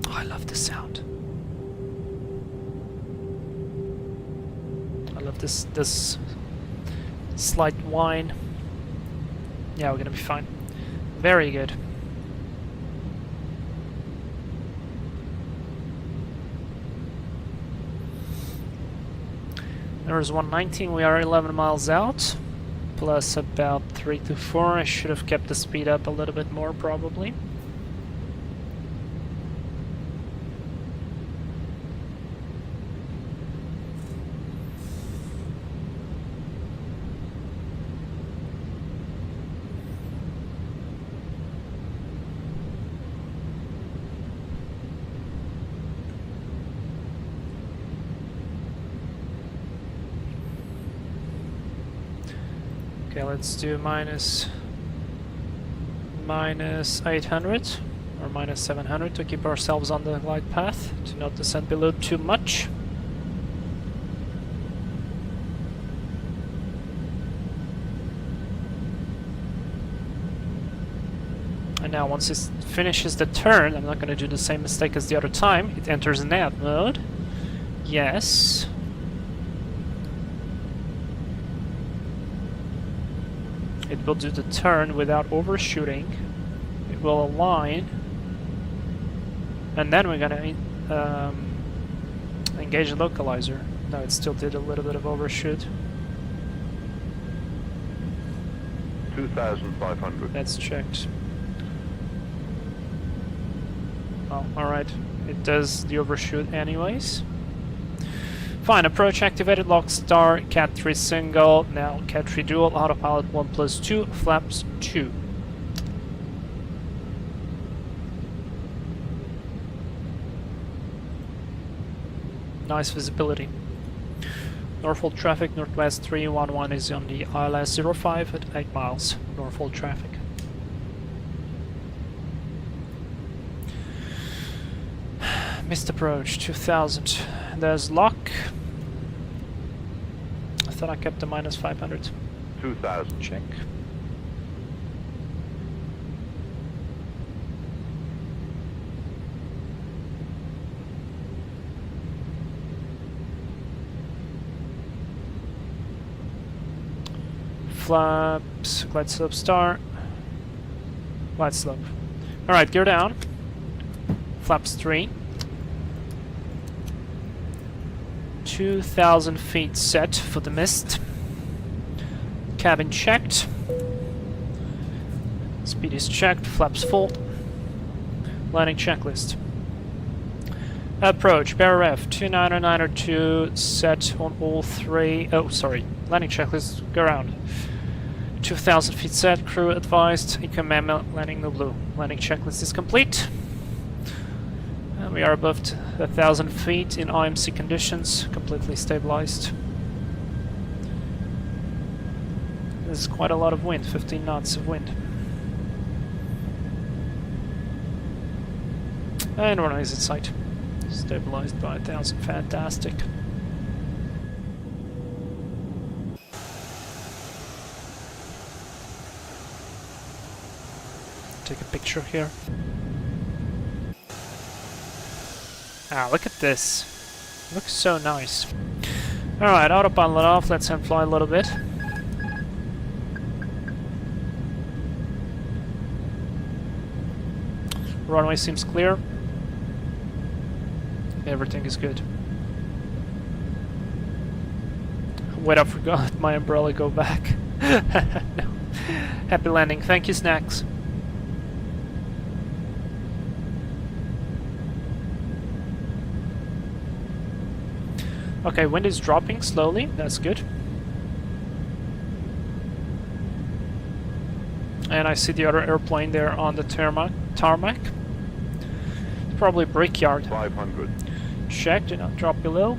Oh, I love this sound. I love this slight whine. Yeah, we're gonna be fine. Very good. There's 119, we are 11 miles out, plus about 3 to 4. I should have kept the speed up a little bit more, probably. Okay, let's do minus 800 or minus 700 to keep ourselves on the glide path, to not descend below too much. And now once it finishes the turn, I'm not going to do the same mistake as the other time. It enters nav mode. Yes. It will do the turn without overshooting. It will align. And then we're gonna engage the localizer. No, it still did a little bit of overshoot. 2,500. That's checked. Oh, alright. It does the overshoot anyways. Fine, approach activated, lock star, Cat 3 single, now Cat 3 dual, autopilot 1+2, flaps 2. Nice visibility. Norfolk traffic, Northwest 311 is on the ILS 05 at 8 miles. Norfolk traffic. Missed approach, 2000. There's lock. I thought I kept the minus 500. 2,000. Check. Flaps, glide slope start. Glide slope. Alright, gear down. Flaps 3. 2,000 feet set for the mist. Cabin checked. Speed is checked. Flaps full. Landing checklist. Approach, BRF 29902, set on all three. Oh, sorry. Landing checklist, go around. 2,000 feet set, crew advised, income memo, landing no blue. Landing checklist is complete. And we are above 1,000 feet in IMC conditions, completely stabilized. This is quite a lot of wind, 15 knots of wind. And runway is in sight. Stabilized by 1,000, fantastic. Take a picture here. Ah, look at this. Looks so nice. Alright, autopilot off, let's hand fly a little bit. Runway seems clear. Everything is good. Wait, I forgot my umbrella, go back. No. Happy landing, thank you, Snacks. Okay, wind is dropping slowly, that's good. And I see the other airplane there on the tarmac. Probably brickyard. 500. Check, do not drop below.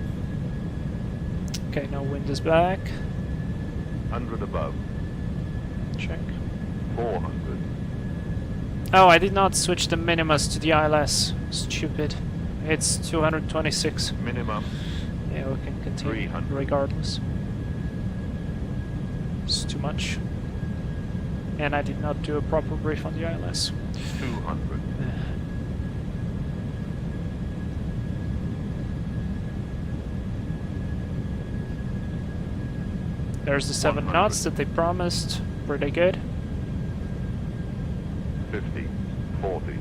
Okay, now wind is back. 100 above. Check. 400. Oh, I did not switch the minimus to the ILS. Stupid. It's 226. Minimum. Yeah, we can continue 300. regardless. It's too much. And I did not do a proper brief on the ILS. 200. There's the 7 100. knots that they promised. Pretty good. 50, 40,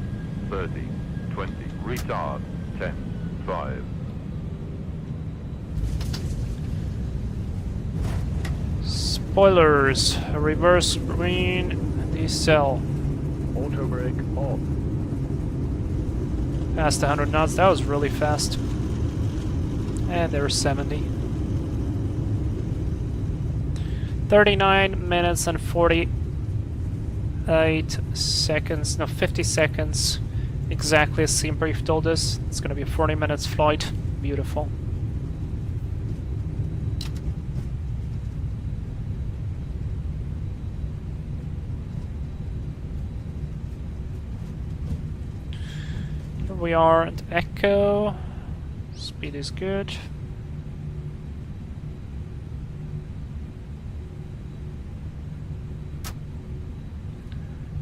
30, 20. Retard. 10, 5. Spoilers. Reverse green. Decel. Auto brake off. Past 100 knots. That was really fast. And there were 70. 39 minutes and 48 seconds. No, 50 seconds. Exactly as Scene Brief told us. It's going to be a 40 minutes flight. Beautiful. Here we are at Echo. Speed is good.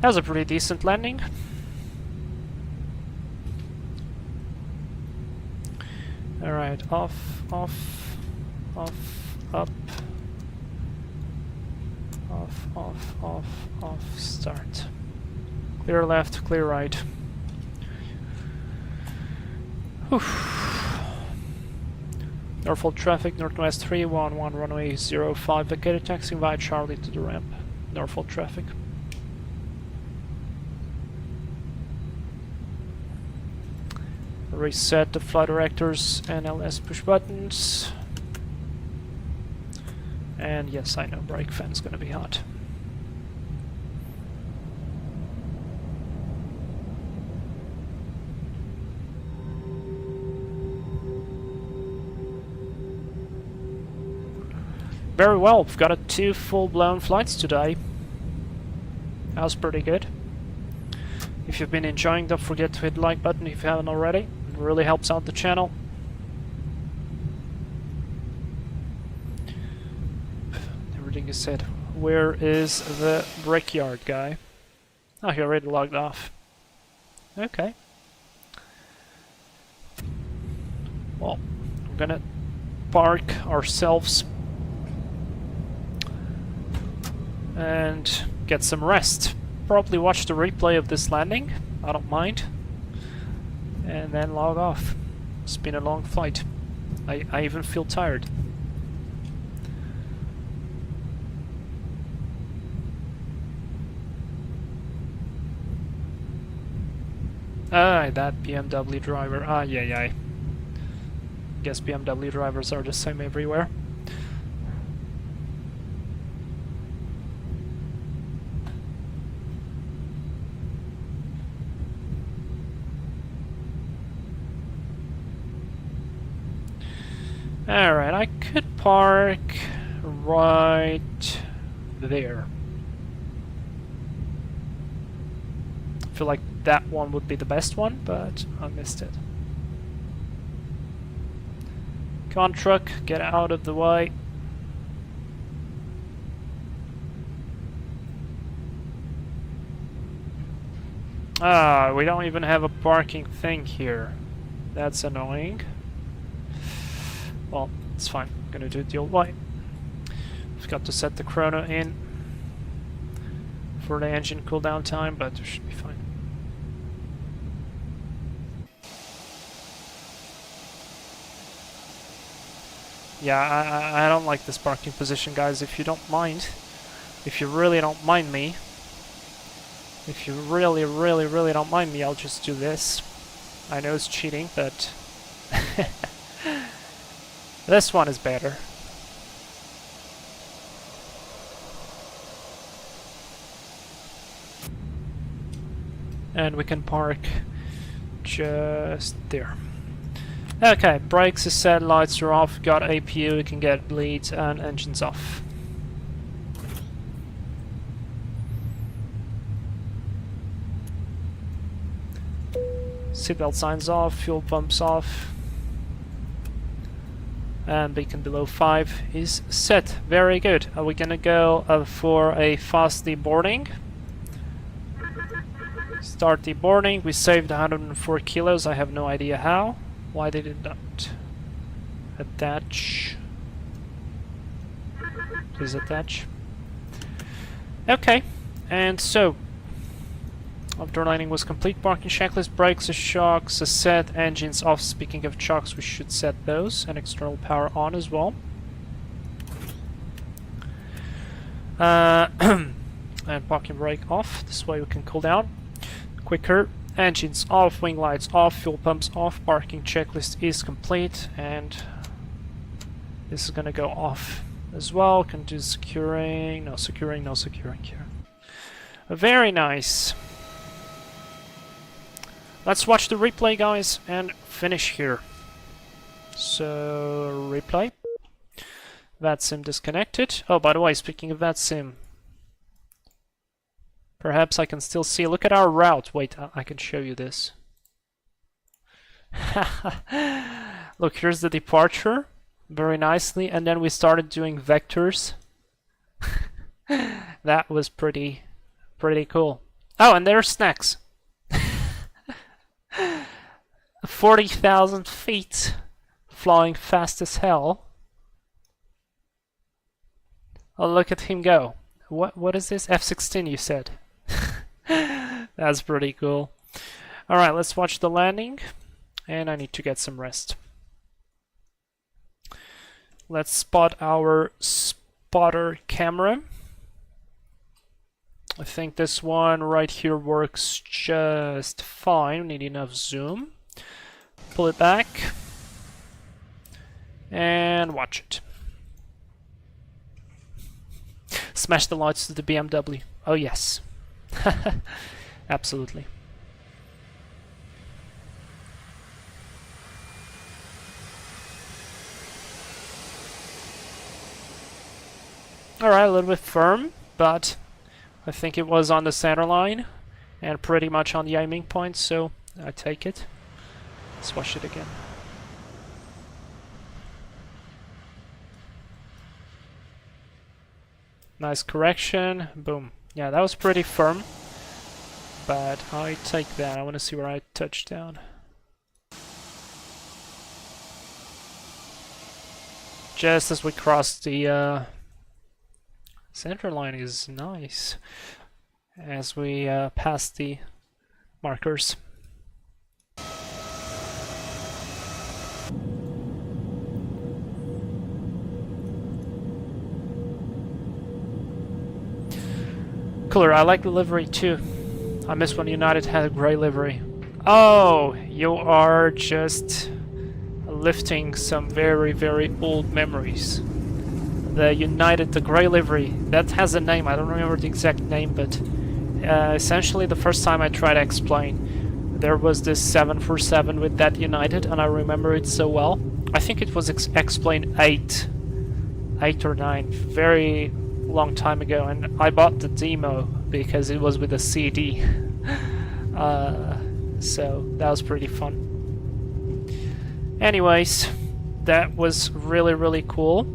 That was a pretty decent landing. Alright, off, off, off, up. Off, off, off, off, start. Clear left, clear right. Whew. Norfolk traffic, Nortwest 311, runway 05, vacated taxiing via Charlie to the ramp. Norfolk traffic. Reset the flight directors and LS push buttons. And yes, I know brake fan's gonna be hot. Very well, we've got 2 full-blown flights today. That was pretty good. If you've been enjoying, don't forget to hit the like button if you haven't already. It really helps out the channel. Everything is said. Where is the brickyard guy? Oh, he already logged off. Okay. Well, we're gonna park ourselves and get some rest. Probably watch the replay of this landing, I don't mind, and then log off. It's been a long flight. I even feel tired. Ah, that BMW driver. Ah, yeah. I guess BMW drivers are the same everywhere. Alright, I could park right there. I feel like that one would be the best one, but I missed it. Come on, truck, get out of the way. Ah, we don't even have a parking thing here. That's annoying. Well, it's fine. I'm gonna do it the old way. Forgot to set the chrono in for the engine cooldown time, but it should be fine. Yeah, I don't like this parking position, guys. If you don't mind, if you really don't mind me, if you really don't mind me, I'll just do this. I know it's cheating, but this one is better. And we can park just there. Okay, brakes are set, lights are off, got APU, we can get bleeds and engines off. Seatbelt signs off, fuel pumps off. And beacon below 5 is set. Very good. Are we gonna go for a fast deboarding? Start deboarding. We saved 104 kilos. I have no idea how. Why did it not attach? Please attach. Okay, and so after landing was complete. Parking checklist, brakes, shocks are set, engines off. Speaking of shocks, we should set those, and external power on as well. And parking brake off. This way we can cool down quicker. Engines off, wing lights off, fuel pumps off. Parking checklist is complete, and this is gonna go off as well. Can do securing, no securing, no securing here. Very nice. Let's watch the replay, guys, and finish here. So, replay. VATSIM disconnected. Oh, by the way, speaking of VATSIM, perhaps I can still see. Look at our route. Wait, I can show you this. Look, here's the departure. Very nicely. And then we started doing vectors. That was pretty cool. Oh, and there's snacks. 40,000 feet, flying fast as hell. Oh, look at him go. What is this? F-16, you said. That's pretty cool. Alright, let's watch the landing. And I need to get some rest. Let's spot our spotter camera. I think this one right here works just fine. We need enough zoom. Pull it back. And watch it. Smash the lights to the BMW. Oh yes. Absolutely. Alright, a little bit firm, but I think it was on the center line and pretty much on the aiming point, so I take it. Let's watch it again. Nice correction. Boom. Yeah, that was pretty firm, but I take that. I want to see where I touch down. Just as we cross the center line is nice as we pass the markers. Cooler, I like the livery too. I miss when United had a grey livery. Oh, you are just lifting some very, very old memories. The United, the grey livery, that has a name, I don't remember the exact name, but essentially the first time I tried to explain, there was this 747 with that United, and I remember it so well. I think it was explained 8 or 9, very long time ago, and I bought the demo because it was with a CD. So that was pretty fun. Anyways, that was really, really cool.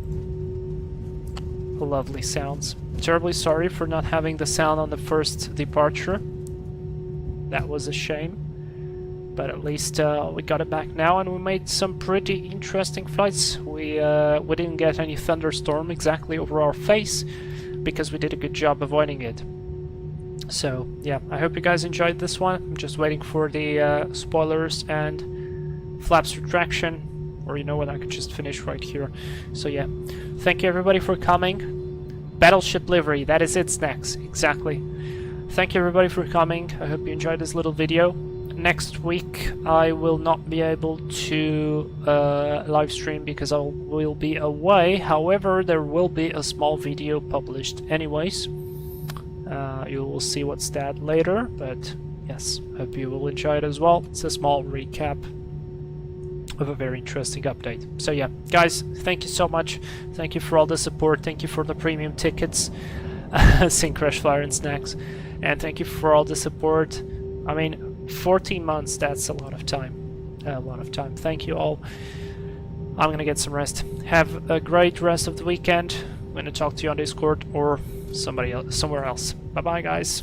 Lovely sounds. Terribly sorry for not having the sound on the first departure. That was a shame. But at least we got it back now, and we made some pretty interesting flights. We didn't get any thunderstorm exactly over our face because we did a good job avoiding it. So yeah, I hope you guys enjoyed this one. I'm just waiting for the spoilers and flaps retraction, or you know what, I could just finish right here. So yeah, thank you everybody for coming. Battleship livery, that is it, Snacks, exactly. Thank you everybody for coming. I hope you enjoyed this little video. Next week I will not be able to live stream because I will be away. However, there will be a small video published anyways. You will see what's that later, but yes, hope you will enjoy it as well. It's a small recap of a very interesting update. So yeah, guys, thank you so much. Thank you for all the support. Thank you for the premium tickets, Sync Crash Flyer and Snacks, and thank you for all the support. I mean, 14 months, that's a lot of time. A lot of time. Thank you all. I'm gonna get some rest. Have a great rest of the weekend. I'm gonna talk to you on Discord or somewhere else. Bye bye, guys.